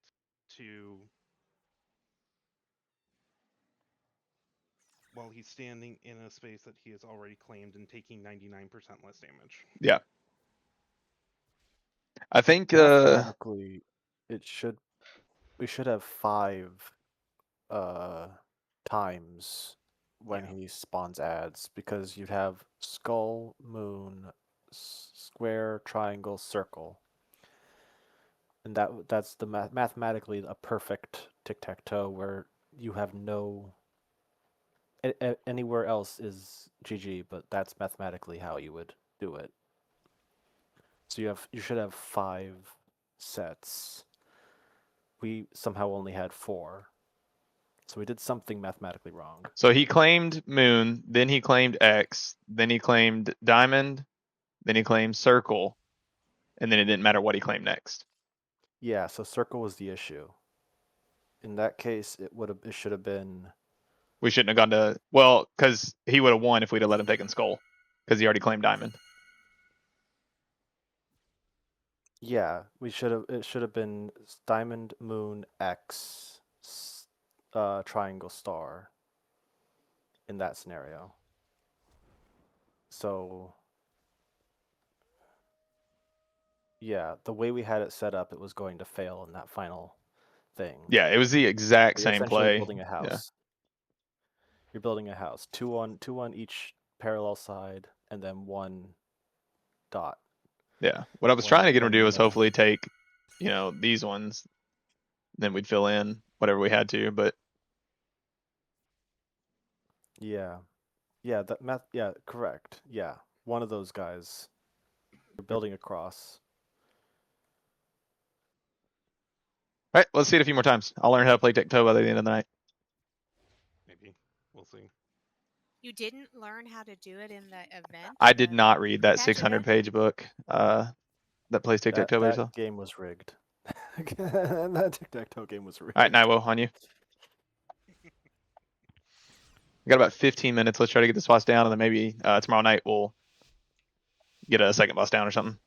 while he's standing in a space that he has already claimed and taking 99% less damage. Yeah. I think mathematically we should have 5 times when he spawns ads, because you'd have skull, moon, square, triangle, circle. And that's the mathematically a perfect tic-tac-toe where you have no anywhere else is GG, but that's mathematically how you would do it. So you should have 5 sets. We somehow only had 4. So we did something mathematically wrong. So he claimed moon, then he claimed X, then he claimed diamond, then he claimed circle, and then it didn't matter what he claimed next. Yeah, so circle was the issue. In that case, it should have been. We shouldn't have gone to, well, because he would have won if we'd have let him take in skull, because he already claimed diamond. Yeah, it should have been diamond, moon, X, triangle, star. In that scenario. So. Yeah, the way we had it set up, it was going to fail in that final thing. Yeah, it was the exact You're same essentially play. building a house. Yeah. You're building a house. Two on each parallel side, and then 1 dot. Yeah. What I was trying to get him to do was hopefully take, these ones. Then we'd fill in whatever we had to, but. Yeah. Yeah, that math. Yeah, correct. Yeah. One of those guys. You're building across. All right, let's see it a few more times. I'll learn how to play tic-tac-toe by the end of the night. Maybe. We'll see. You didn't learn how to do it in the event? I did not read that Catch event? 600-page book that plays tic-tac-toe by yourself. That game was rigged. That tic-tac-toe game was rigged. All right, Naiwo, on you. We got about 15 minutes. Let's try to get this boss down, and then maybe tomorrow night we'll get a second boss down or something.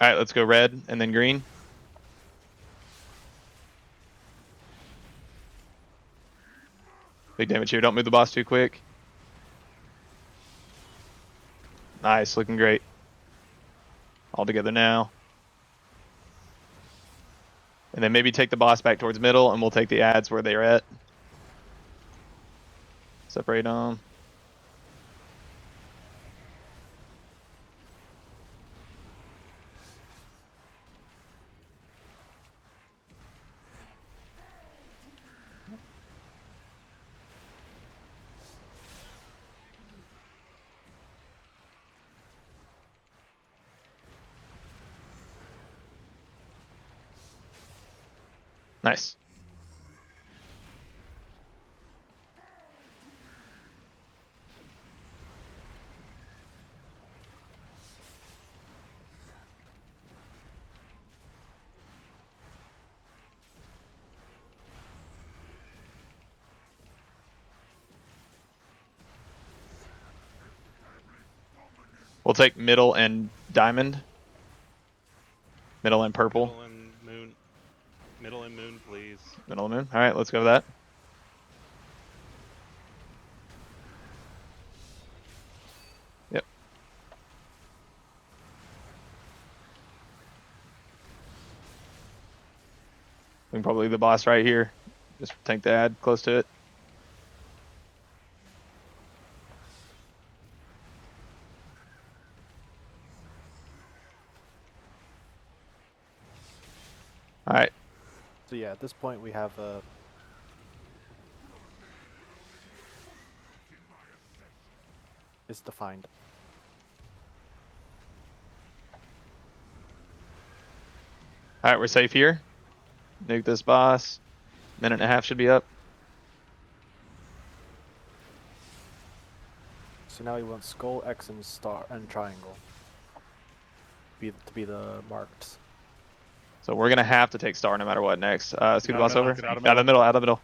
All right, let's go red and then green. Big damage here. Don't move the boss too quick. Nice, looking great. All together now. And then maybe take the boss back towards middle, and we'll take the ads where they're at. Separate them. Nice. We'll take middle and diamond. Middle and purple. Middle and moon. Middle and moon, please. Middle and moon. All right, let's go with that. Yep. We can probably leave the boss right here. Just tank the ad close to it. All right. So yeah, at this point we have a. It's defined. All right, we're safe here. Nuke this boss. Minute and a half should be up. So now we want skull, X, and star and triangle. To be the marked. So we're gonna have to take star no matter what next. Let's get the boss over. Get Out of the middle. Out of the middle.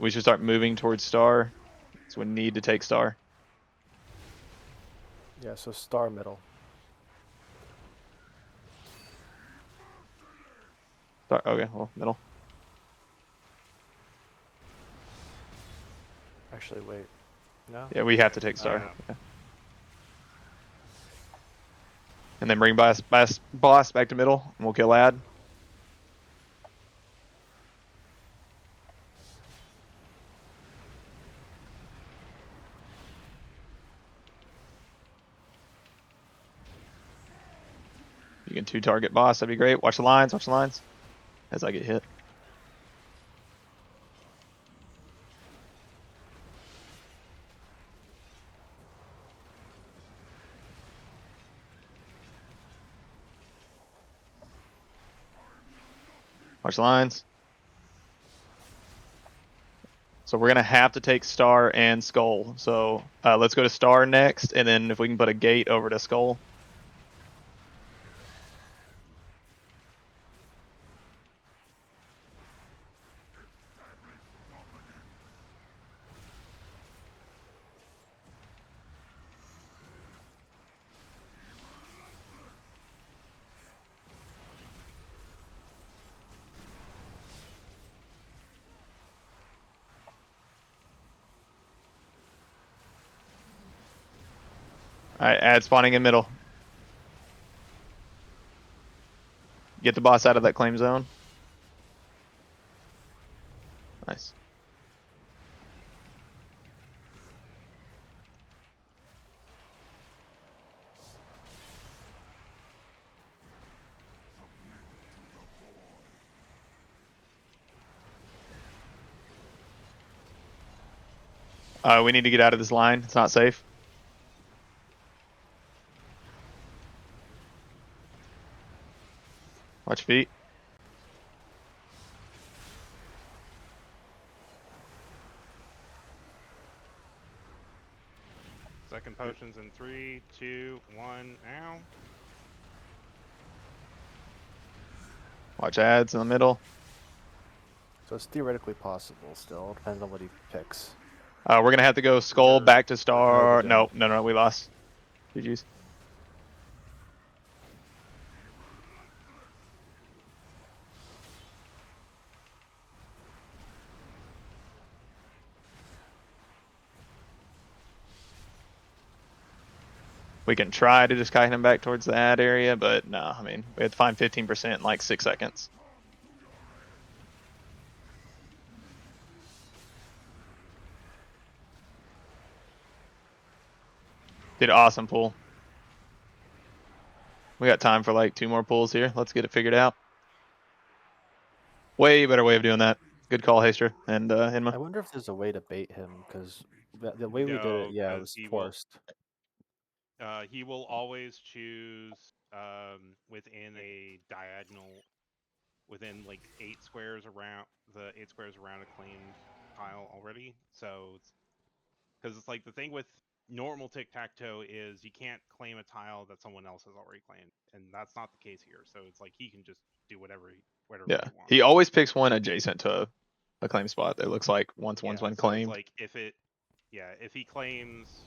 We should start moving towards star. So we need to take star. Yeah, so star middle. Star, okay, well, middle. Actually, wait. No. Yeah, we have to take star. Yeah. Yeah. And then bring boss back to middle, and we'll kill ad. You can 2-target boss, that'd be great. Watch the lines, as I get hit. Watch the lines. So we're gonna have to take star and skull. So let's go to star next, and then if we can put a gate over to skull. Alright, ad spawning in middle. Get the boss out of that claim zone. Nice. We need to get out of this line. It's not safe. Watch feet. Second potions in 3, 2, 1, now. Watch ads in the middle. So it's theoretically possible still. Depends on what he picks. We're gonna have to go skull back to star. No, No, we lost. GG's. We can try to just kite him back towards the ad area, but no, I mean, we have to find 15% in like 6 seconds. Did awesome pull. We got time for like 2 more pulls here. Let's get it figured out. Way better way of doing that. Good call, Haster and Inma. I wonder if there's a way to bait him, because the way we did it, yeah, it was forced. He will always choose within a diagonal, within like 8 squares around a claimed tile already. So, because it's like the thing with normal tic-tac-toe is you can't claim a tile that someone else has already claimed, and that's not the case here. So it's like he can just do whatever he wants. He always picks one adjacent to a claim spot that looks like one's been So claimed. it's like if he claims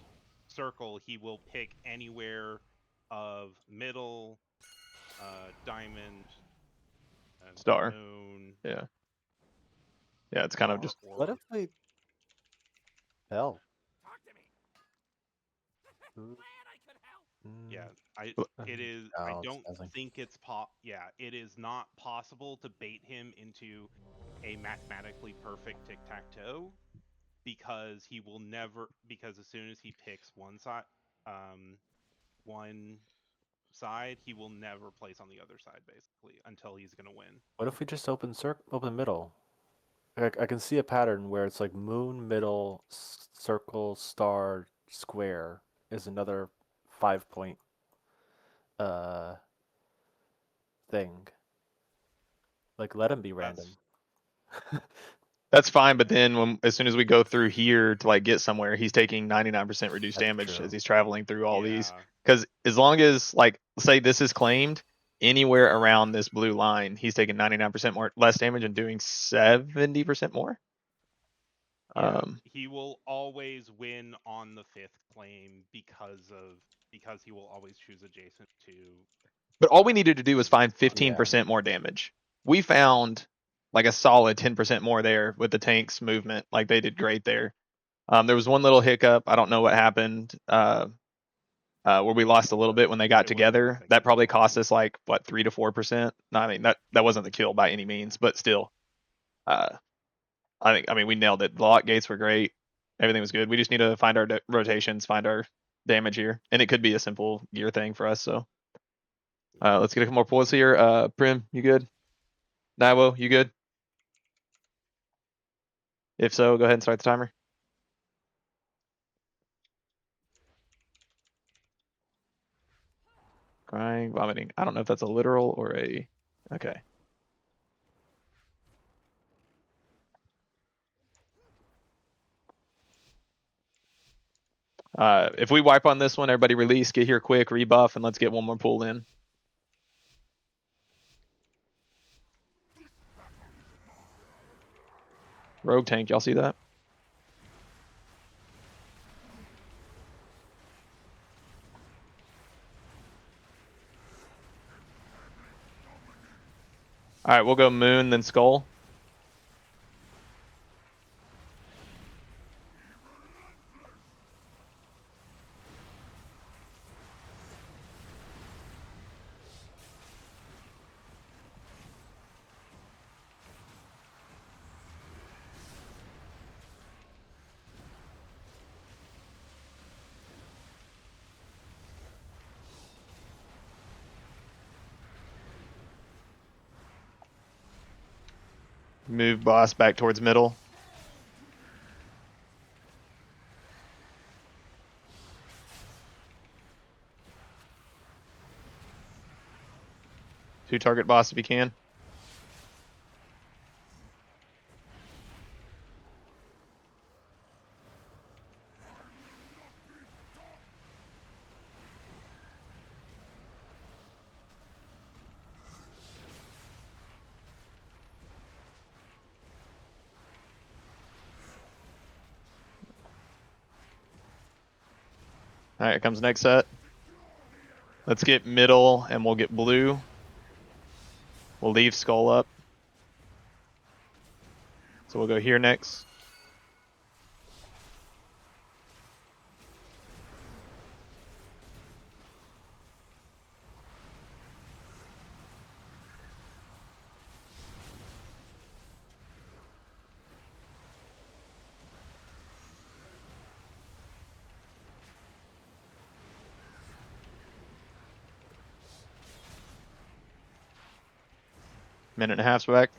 circle, he will pick anywhere of middle, diamond, Star. moon. Yeah. Yeah, it's kind of just. What if we? Hell. Yeah, I don't think it's it is not possible to bait him into a mathematically perfect tic-tac-toe, because he will never, because as soon as he picks one side, he will never place on the other side basically until he's gonna win. What if we just open middle? I can see a pattern where it's like moon, middle, circle, star, square is another 5-point thing. Like, let him be random. That's fine, but then as soon as we go through here to like get somewhere, he's taking 99% reduced damage as he's traveling through all these. Because as long as, like, say this is claimed, anywhere around this blue line, he's taking 99% less damage and doing 70% more. He will always win on the 5th claim because he will always choose adjacent to. But all we needed to do was find 15% more damage. We found like a solid 10% more there with the tank's movement. Like, they did great there. There was one little hiccup. I don't know what happened. Where we lost a little bit when they got together. That probably cost us like what 3 to 4%. No, I mean that wasn't the kill by any means, but still, I mean we nailed it. The lock gates were great. Everything was good. We just need to find our rotations, find our damage here, and it could be a simple gear thing for us. So let's get a couple more pulls here. Prim, you good? Naiwo, you good? If so, go ahead and start the timer. Crying, vomiting. I don't know if that's a literal or a. Okay. If we wipe on this one, everybody release, get here quick, rebuff, and let's get one more pull in. Rogue tank, y'all see that? All right, we'll go Moon, then Skull. Move boss back towards middle. Two target boss if you can. All right, here comes next set. Let's get middle and we'll get blue. We'll leave Skull up. So we'll go here next. Minute and a half's back.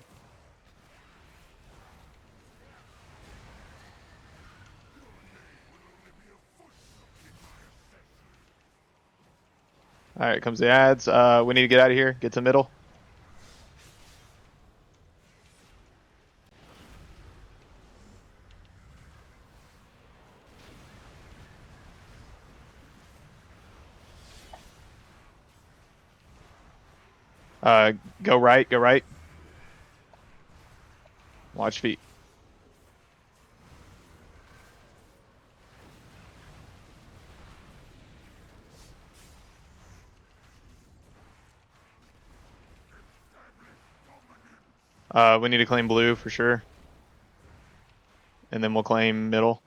All right, comes the ads. We need to get out of here. Get to middle. Go right, go right. Watch feet. We need to claim blue for sure. And then we'll claim middle.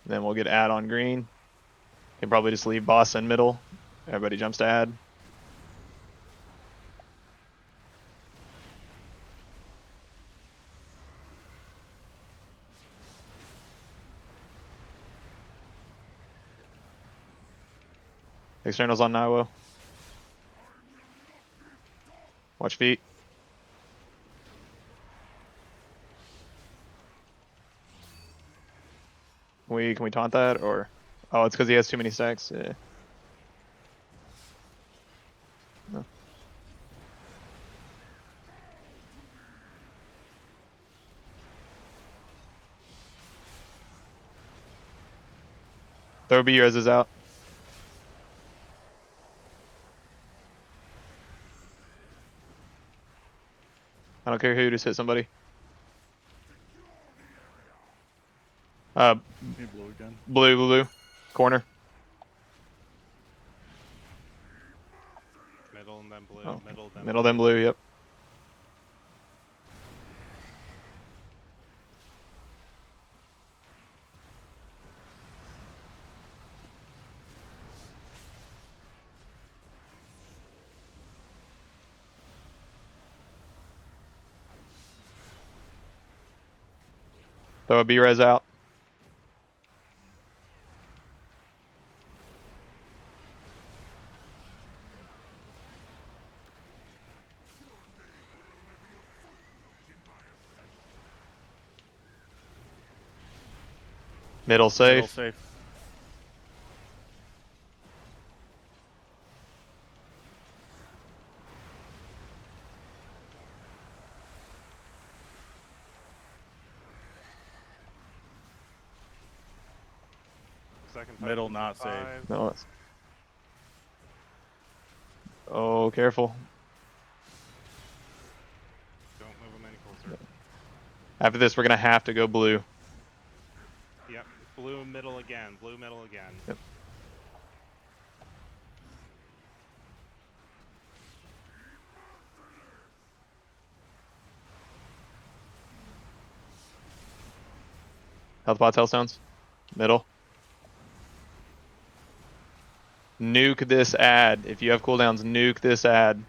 Then we'll get add on green. Can probably just leave boss in middle. Everybody jumps to add. Externals on Naiwo. Watch feet. Can we taunt that or? Oh, it's because he has too many stacks. Yeah. No. Throw B res is out. I don't care who, just hit somebody. Blue again. Blue. Corner. Middle and then blue. Oh, Middle, then middle, then blue. Yep. Throw a B-res out. Middle safe. Middle safe. Second Middle Titan's not at safe. 5. No, it's... Oh, careful. Don't move them any closer. After this, we're gonna have to go blue. Yep. Blue middle again. Blue middle again. Yep. Health pots, hellstones. Middle. Nuke this ad. If you have cooldowns, nuke this ad. You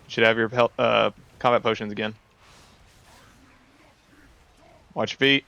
should have your combat potions again. Watch your feet.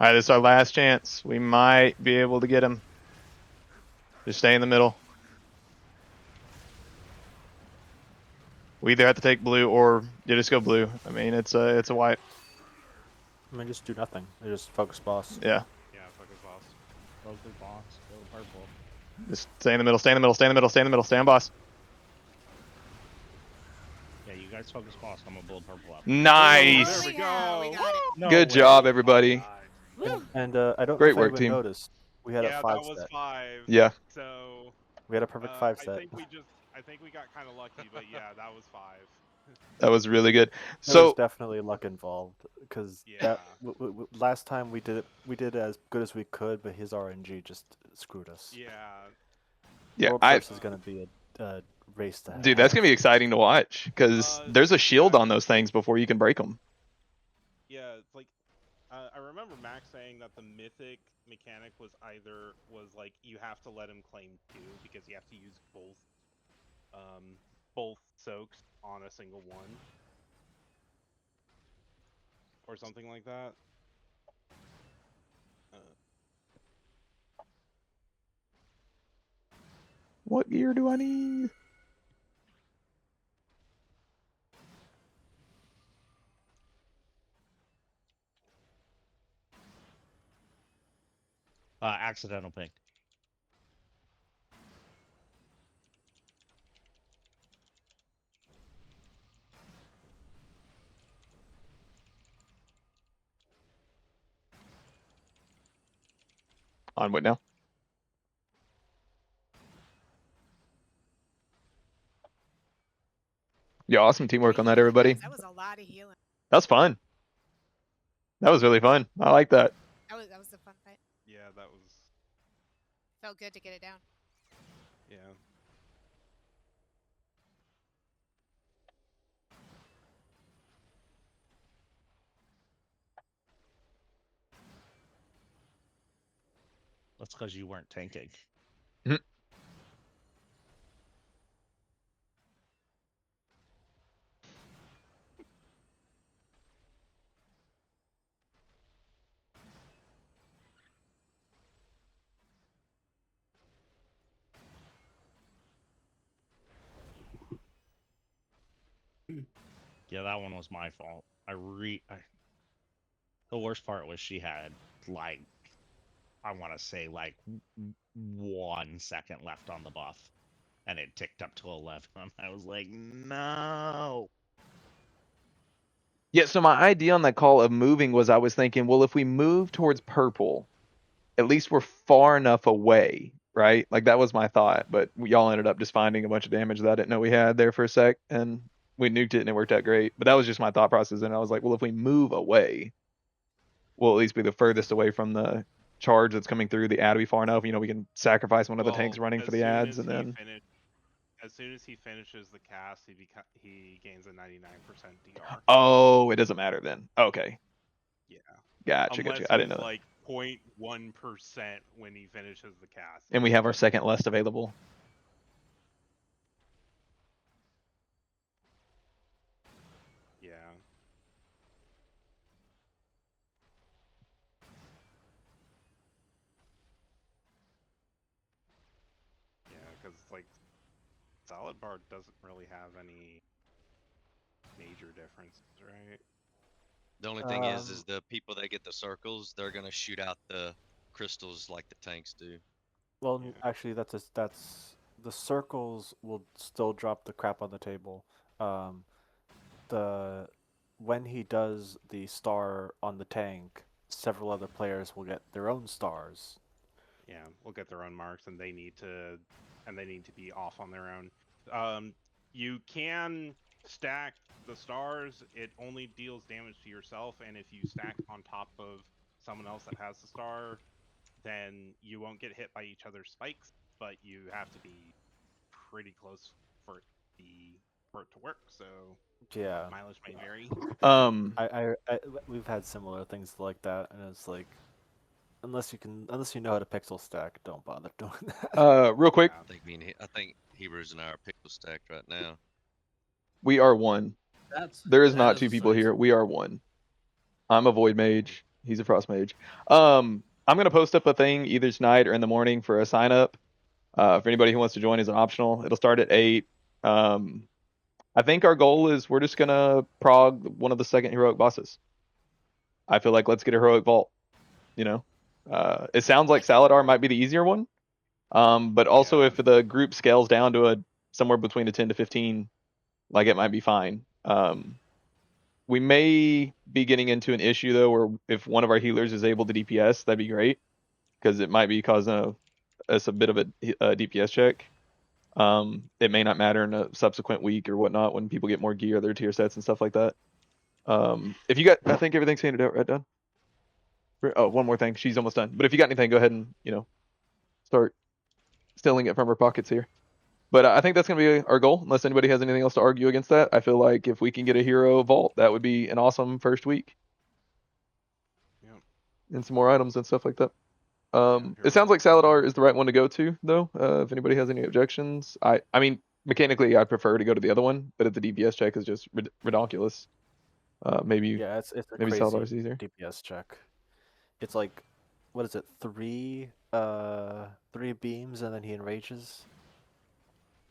Alright, this is our last chance. We might be able to get him. Just stay in the middle. We either have to take blue or you just go blue. I mean, it's a white. I mean, just do nothing. Just focus boss. Yeah. Yeah, focus boss. Focus boss. Go purple. Just stay in the middle, stay in the middle, stay in the middle, stay in the middle, stay on boss. Yeah, you guys focus boss. I'm gonna build purple up. Nice. There we go. Good job, everybody. And I don't Great know if work, anyone team. noticed. We had Yeah, a 5 that was set. 5. Yeah. So We had a perfect 5 I set. think we got kind of lucky, but yeah, that was 5. That was really good. There was So definitely luck involved because that last time we did as good as we could, but his RNG just screwed us. Yeah. World first is gonna be a race to dude, that's gonna be exciting to watch because there's a shield on those things before you can break them. Yeah, it's like I remember Max saying that the mythic mechanic was like you have to let him claim 2 because you have to use both soaks on a single one or something like that. What gear do I need? Accidental ping. On what now? Yeah, awesome teamwork on that, everybody. That was a lot of healing. That was fun. That was really fun. I like that. That was a fun fight. Yeah, that was. Felt good to get it down. Yeah. That's because you weren't tanking. Yeah, that one was my fault. The worst part was she had like, I want to say like 1 second left on the buff, and it ticked up to 11. I was like, no. Yeah, so my idea on that call of moving was I was thinking, well, if we move towards purple, at least we're far enough away, right? Like that was my thought, but y'all ended up just finding a bunch of damage that I didn't know we had there for a sec, and we nuked it and it worked out great. But that was just my thought process, and I was like, well, if we move away, we'll at least be the furthest away from the charge that's coming through the ad be far enough. You know, we can sacrifice one of the tanks running for the ads, and then As soon as he finishes the cast, he gains a 99% DR. oh, it doesn't matter then. Okay. Yeah. Gotcha. Unless I didn't know he's that. like 0.1% when he finishes the cast. And we have our second list available. Yeah. Yeah, because like Solid Bar doesn't really have any major differences, right? The only thing is the people that get the circles, they're gonna shoot out the crystals like the tanks do. Well, actually, that's the circles will still drop the crap on the table. When he does the star on the tank, several other players will get their own stars. Yeah, will get their own marks, and they need to be off on their own. You can stack the stars. It only deals damage to yourself, and if you stack on top of someone else that has the star, then you won't get hit by each other's spikes, but you have to be pretty close for it to work. So Yeah, mileage may vary. We've had similar things like that, and it's like, unless you know how to pixel stack, don't bother doing that. Real quick. I think Hebrews and I are pixel stacked right now. We are one. There is not two people here. We are one. I'm a void mage. He's a frost mage. I'm gonna post up a thing either tonight or in the morning for a sign up. For anybody who wants to join is an optional. It'll start at 8. I think our goal is we're just gonna prog one of the second heroic bosses. I feel like let's get a heroic vault. You know, it sounds like Saladar might be the easier one. But also if the group scales down to somewhere between a 10 to 15, like it might be fine. We may be getting into an issue though, where if one of our healers is able to DPS, that'd be great, because it might be causing us a bit of a DPS check. It may not matter in a subsequent week or whatnot when people get more gear, their tier sets and stuff like that. If you got, I think everything's handed out, right, Done? Oh, one more thing. She's almost done. But if you got anything, go ahead and, start stealing it from her pockets here. But I think that's going to be our goal, unless anybody has anything else to argue against that. I feel like if we can get a hero vault, that would be an awesome first week. Yeah. And some more items and stuff like that. It sounds like Saladar is the right one to go to, though. If anybody has any objections, I mean, mechanically, I'd prefer to go to the other one, but if the DPS check is just ridiculous, maybe it's a maybe crazy Saladar's easier. DPS check. It's like, what is it? 3 beams and then he enrages.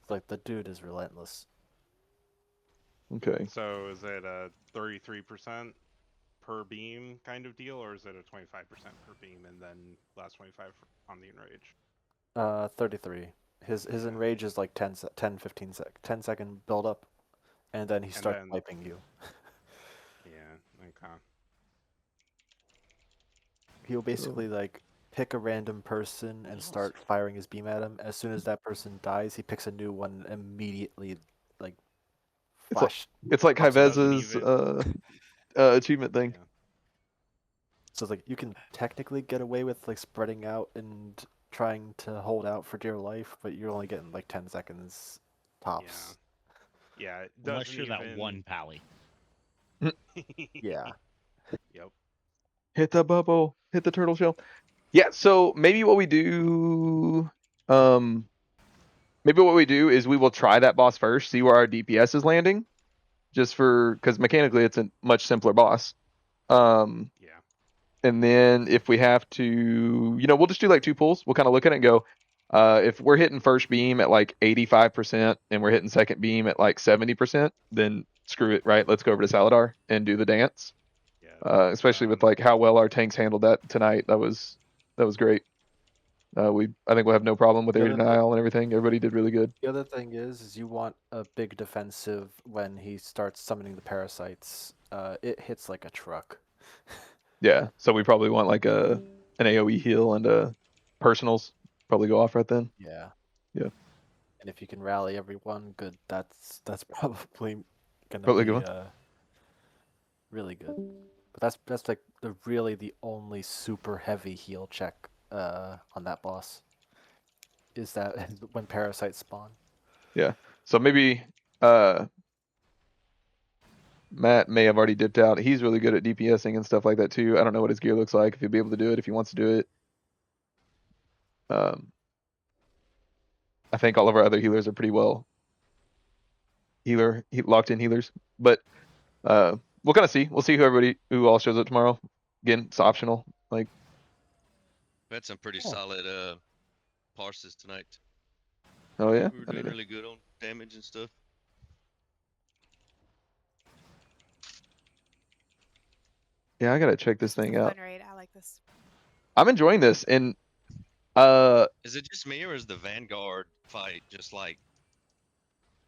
It's like the dude is relentless. Okay. So is it a 33% per beam kind of deal, or is it a 25% per beam and then last 25 on the enrage? 33. His enrage is like 10 second build up, and then he starts wiping you. Yeah, okay. He'll basically like pick a random person and start firing his beam at him. As soon as that person dies, he picks a new one and immediately like flash. It's like Hyvez's achievement thing. Yeah. So it's like you can technically get away with like spreading out and trying to hold out for dear life, but you're only getting like 10 seconds tops. Yeah, it unless you're that even... one pally. Yeah. Yep. Hit the bubble. Hit the turtle shell. Yeah, so maybe what we do is we will try that boss first, see where our DPS is landing. Just because mechanically it's a much simpler boss. And then if we have to, we'll just do like 2 pulls. We'll kind of look at it and go, if we're hitting first beam at like 85% and we're hitting second beam at like 70%, then screw it, right? Let's go over to Saladar and do the dance. Yeah, especially with like how well our tanks handled that tonight. That was great. I think we'll have no problem with The air other denial and everything. Everybody did really good. The other thing is you want a big defensive when he starts summoning the parasites. It hits like a truck. Yeah, so we probably want like an AOE heal and personals probably go off right then. Yeah. Yeah. And if you can rally everyone, good. That's probably gonna Probably a be good one. really good. But that's like the only super heavy heal check on that boss. Is that when parasites spawn? Yeah. So maybe Matt may have already dipped out. He's really good at DPSing and stuff like that too. I don't know what his gear looks like, if he'll be able to do it, if he wants to do it. I think all of our other healers are pretty well locked in healers. But we'll kind of see. We'll see who all shows up tomorrow. Again, it's optional. Like We had some pretty Oh. solid parses tonight. Oh yeah. We were I doing need to- really good on damage and stuff. Yeah, I gotta check this It's a thing out. fun raid. I like this. I'm enjoying this, and Is it just me or is the Vanguard fight just like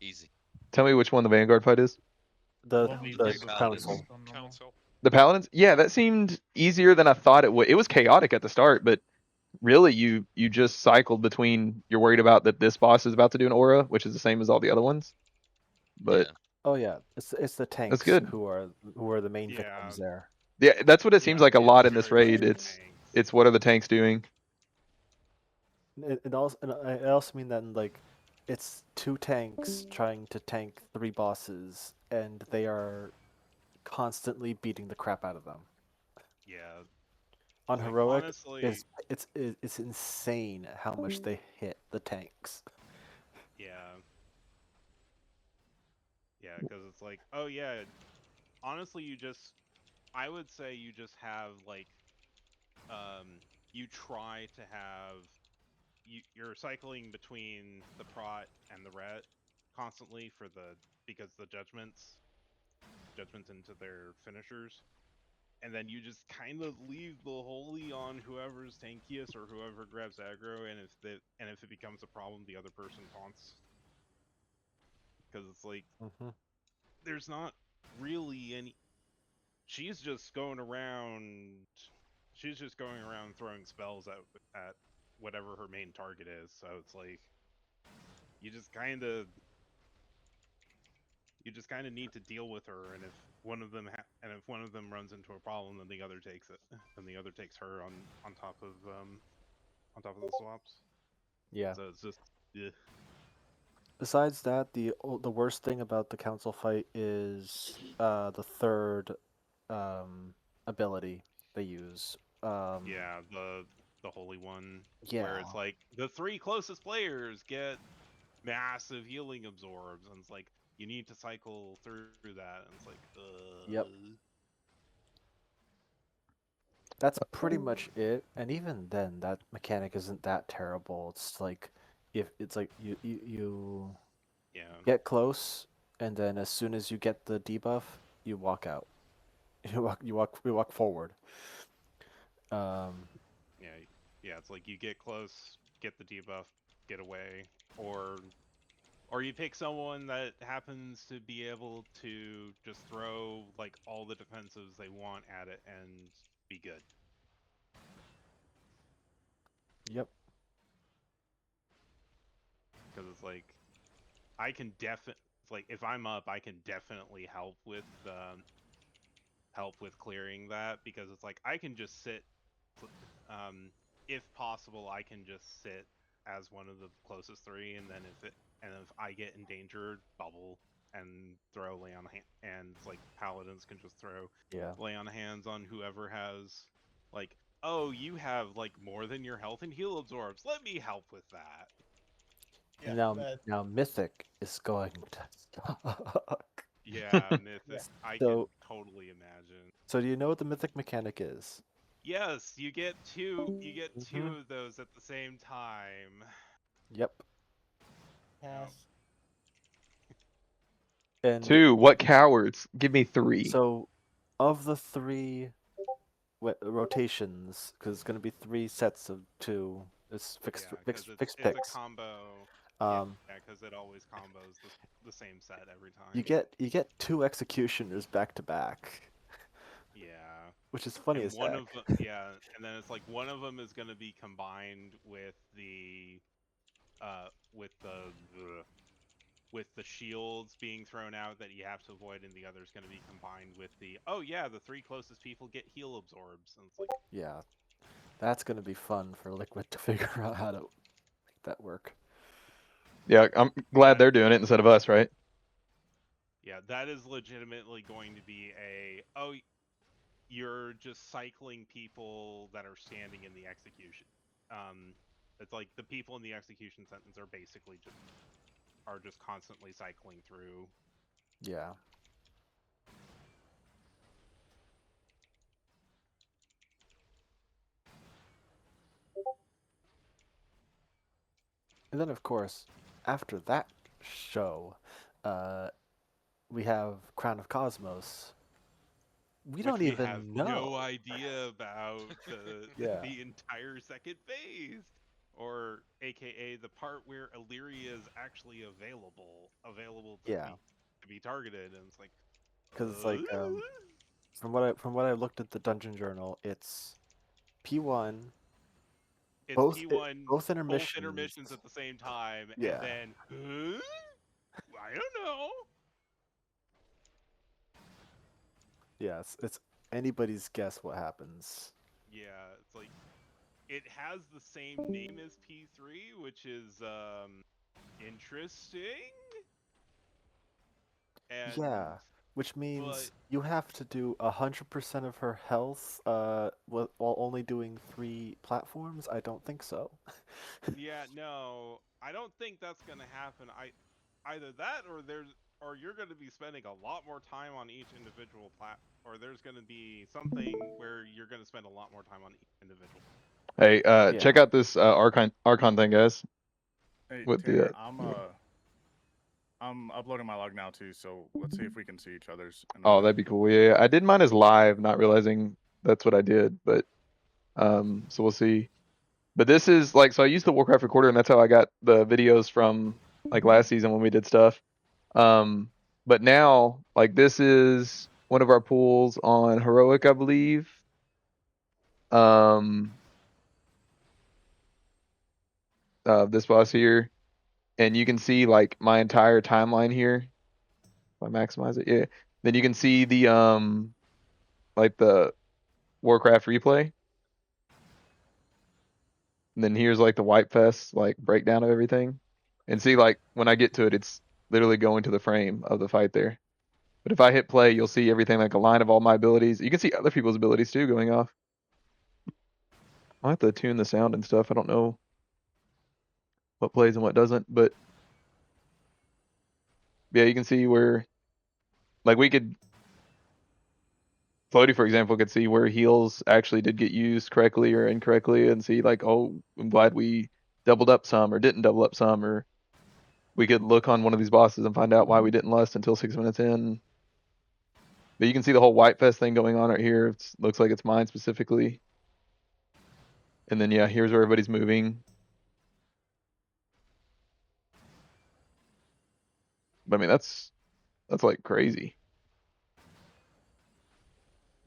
easy? tell me which one the Vanguard fight is. The Paladins. council. The Paladins? Yeah, that seemed easier than I thought it would. It was chaotic at the start, but really you just cycled between, you're worried about that this boss is about to do an aura, which is the same as all the other ones. But Oh yeah, it's the tanks good. who are the main victims there. yeah, that's what it seems like a lot in this raid. It's what are the tanks doing? It also I also mean that like it's 2 tanks trying to tank 3 bosses, and they are constantly beating the crap out of them. Yeah. On Like, heroic, honestly- it's insane how much they hit the tanks. Yeah. Yeah, because it's like, oh yeah, honestly, I would say you just have like, you try to have, you're cycling between the prot and the ret constantly because the judgments into their finishers, and then you just kind of leave the holy on whoever's tankiest or whoever grabs aggro, and if it becomes a problem, the other person taunts. Because it's like, there's not really any. She's just going around throwing spells at whatever her main target is. So it's like, you just kind of need to deal with her, and if one of them runs into a problem, then the other takes it, and the other takes her on top of the swaps. Yeah. So it's just, yeah. Besides that, the worst thing about the council fight is the third ability they use. Yeah, the holy one. Yeah. Where it's like the 3 closest players get massive healing absorbs, and it's like you need to cycle through that, and it's like, Yep. That's pretty much it, and even then, that mechanic isn't that terrible. It's like you Yeah. get close, and then as soon as you get the debuff, you walk out. You walk forward. Yeah, it's like you get close, get the debuff, get away, or you pick someone that happens to be able to just throw like all the defensives they want at it and be good. Yep. Because it's like, like if I'm up, I can definitely help with clearing that, because it's like I can just sit, if possible, I can just sit as one of the closest 3, and then if I get endangered, bubble and throw lay on hand, and it's like paladins can just throw lay on hands on whoever has like, oh, you have like more than your health and heal absorbs. Let me help with that. Yeah, now Mythic is going to suck. Yeah, Mythic. I can totally imagine. So do you know what the Mythic mechanic is? Yes, you get two of those at the same time. Yep. Pass. And 2, what cowards? Give me 3. So of the 3 rotations, because it's going to be 3 sets of 2. It's fixed Yeah, fixed because fixed it's a picks. combo. Um, Yeah, because it always combos the same set every time. you get 2 executioners back to back. Yeah. Which is funny and as one heck. of yeah, and then it's like one of them is going to be combined with the with the shields being thrown out that you have to avoid, and the other is going to be combined with the the 3 closest people get heal absorbs, and it's like Yeah, that's going to be fun for Liquid to figure out how to make that work. Yeah, I'm glad they're doing it instead of us, right? yeah, that is legitimately going to be you're just cycling people that are standing in the execution. It's like the people in the execution sentence are basically just constantly cycling through. Yeah. And then, of course, after that show, we have Crown of Cosmos. We Which don't we even have know. no idea about Yeah. the entire second phase, or AKA the part where Illyria is actually available to be targeted, and it's like Because it's like from what I looked at the dungeon journal, it's P1. it's Both P1 both both intermissions. intermissions at the same time, Yeah. and then I don't know. Yes, it's anybody's guess what happens. Yeah, it's like it has the same name as P3, which is interesting. And Yeah, which means but you have to do 100% of her health, while only doing 3 platforms. I don't think so. yeah, no, I don't think that's gonna happen. Either that, or you're gonna be spending a lot more time on each individual or there's gonna be something where you're gonna spend a lot more time on each individual. Hey, check out this Archon thing, guys. Hey, With Tanner, the I'm uploading my log now too, so let's see if we can see each other's. oh, that'd be cool. Yeah, I did mine as live, not realizing that's what I did. But so we'll see. But this is like, so I used the Warcraft recorder, and that's how I got the videos from like last season when we did stuff. But now, like, this is one of our pools on Heroic, I believe. This boss here, and you can see like my entire timeline here. If I maximize it, yeah. Then you can see the like the Warcraft replay. And then here's like the White Fest like breakdown of everything. And see, like when I get to it, it's literally going to the frame of the fight there. But if I hit play, you'll see everything like a line of all my abilities. You can see other people's abilities too going off. I'll have to tune the sound and stuff. I don't know what plays and what doesn't, but yeah, you can see where like we could Floaty, for example, could see where heals actually did get used correctly or incorrectly and see like, oh, I'm glad we doubled up some or didn't double up some, or we could look on one of these bosses and find out why we didn't lust until 6 minutes in. But you can see the whole White Fest thing going on right here. It looks like it's mine specifically. And then yeah, here's where everybody's moving. But I mean, that's like crazy.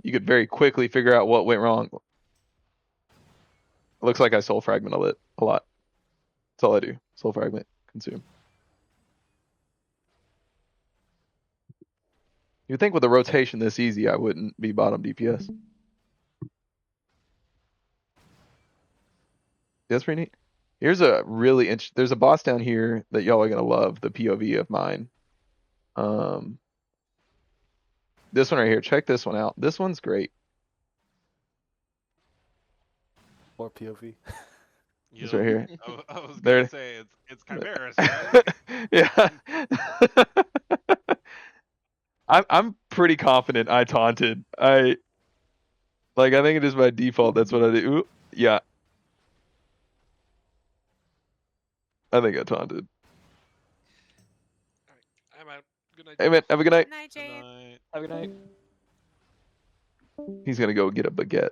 You could very quickly figure out what went wrong. It looks like I soul fragment a lot. That's all I do. Soul fragment, consume. You'd think with a rotation this easy, I wouldn't be bottom DPS. That's pretty neat. Here's a really interesting. There's a boss down here that y'all are gonna love. The POV of mine. This one right here. Check this one out. This one's great. Or POV. This right here. I was There. gonna say it's Chimeras, right? Yeah. I'm pretty confident I taunted. I think it is by default. That's what I do. Ooh, yeah. I think I taunted. I'm out. Good night. Hey man, have a good night. Night, Jade. Have a good night. He's gonna go get a baguette.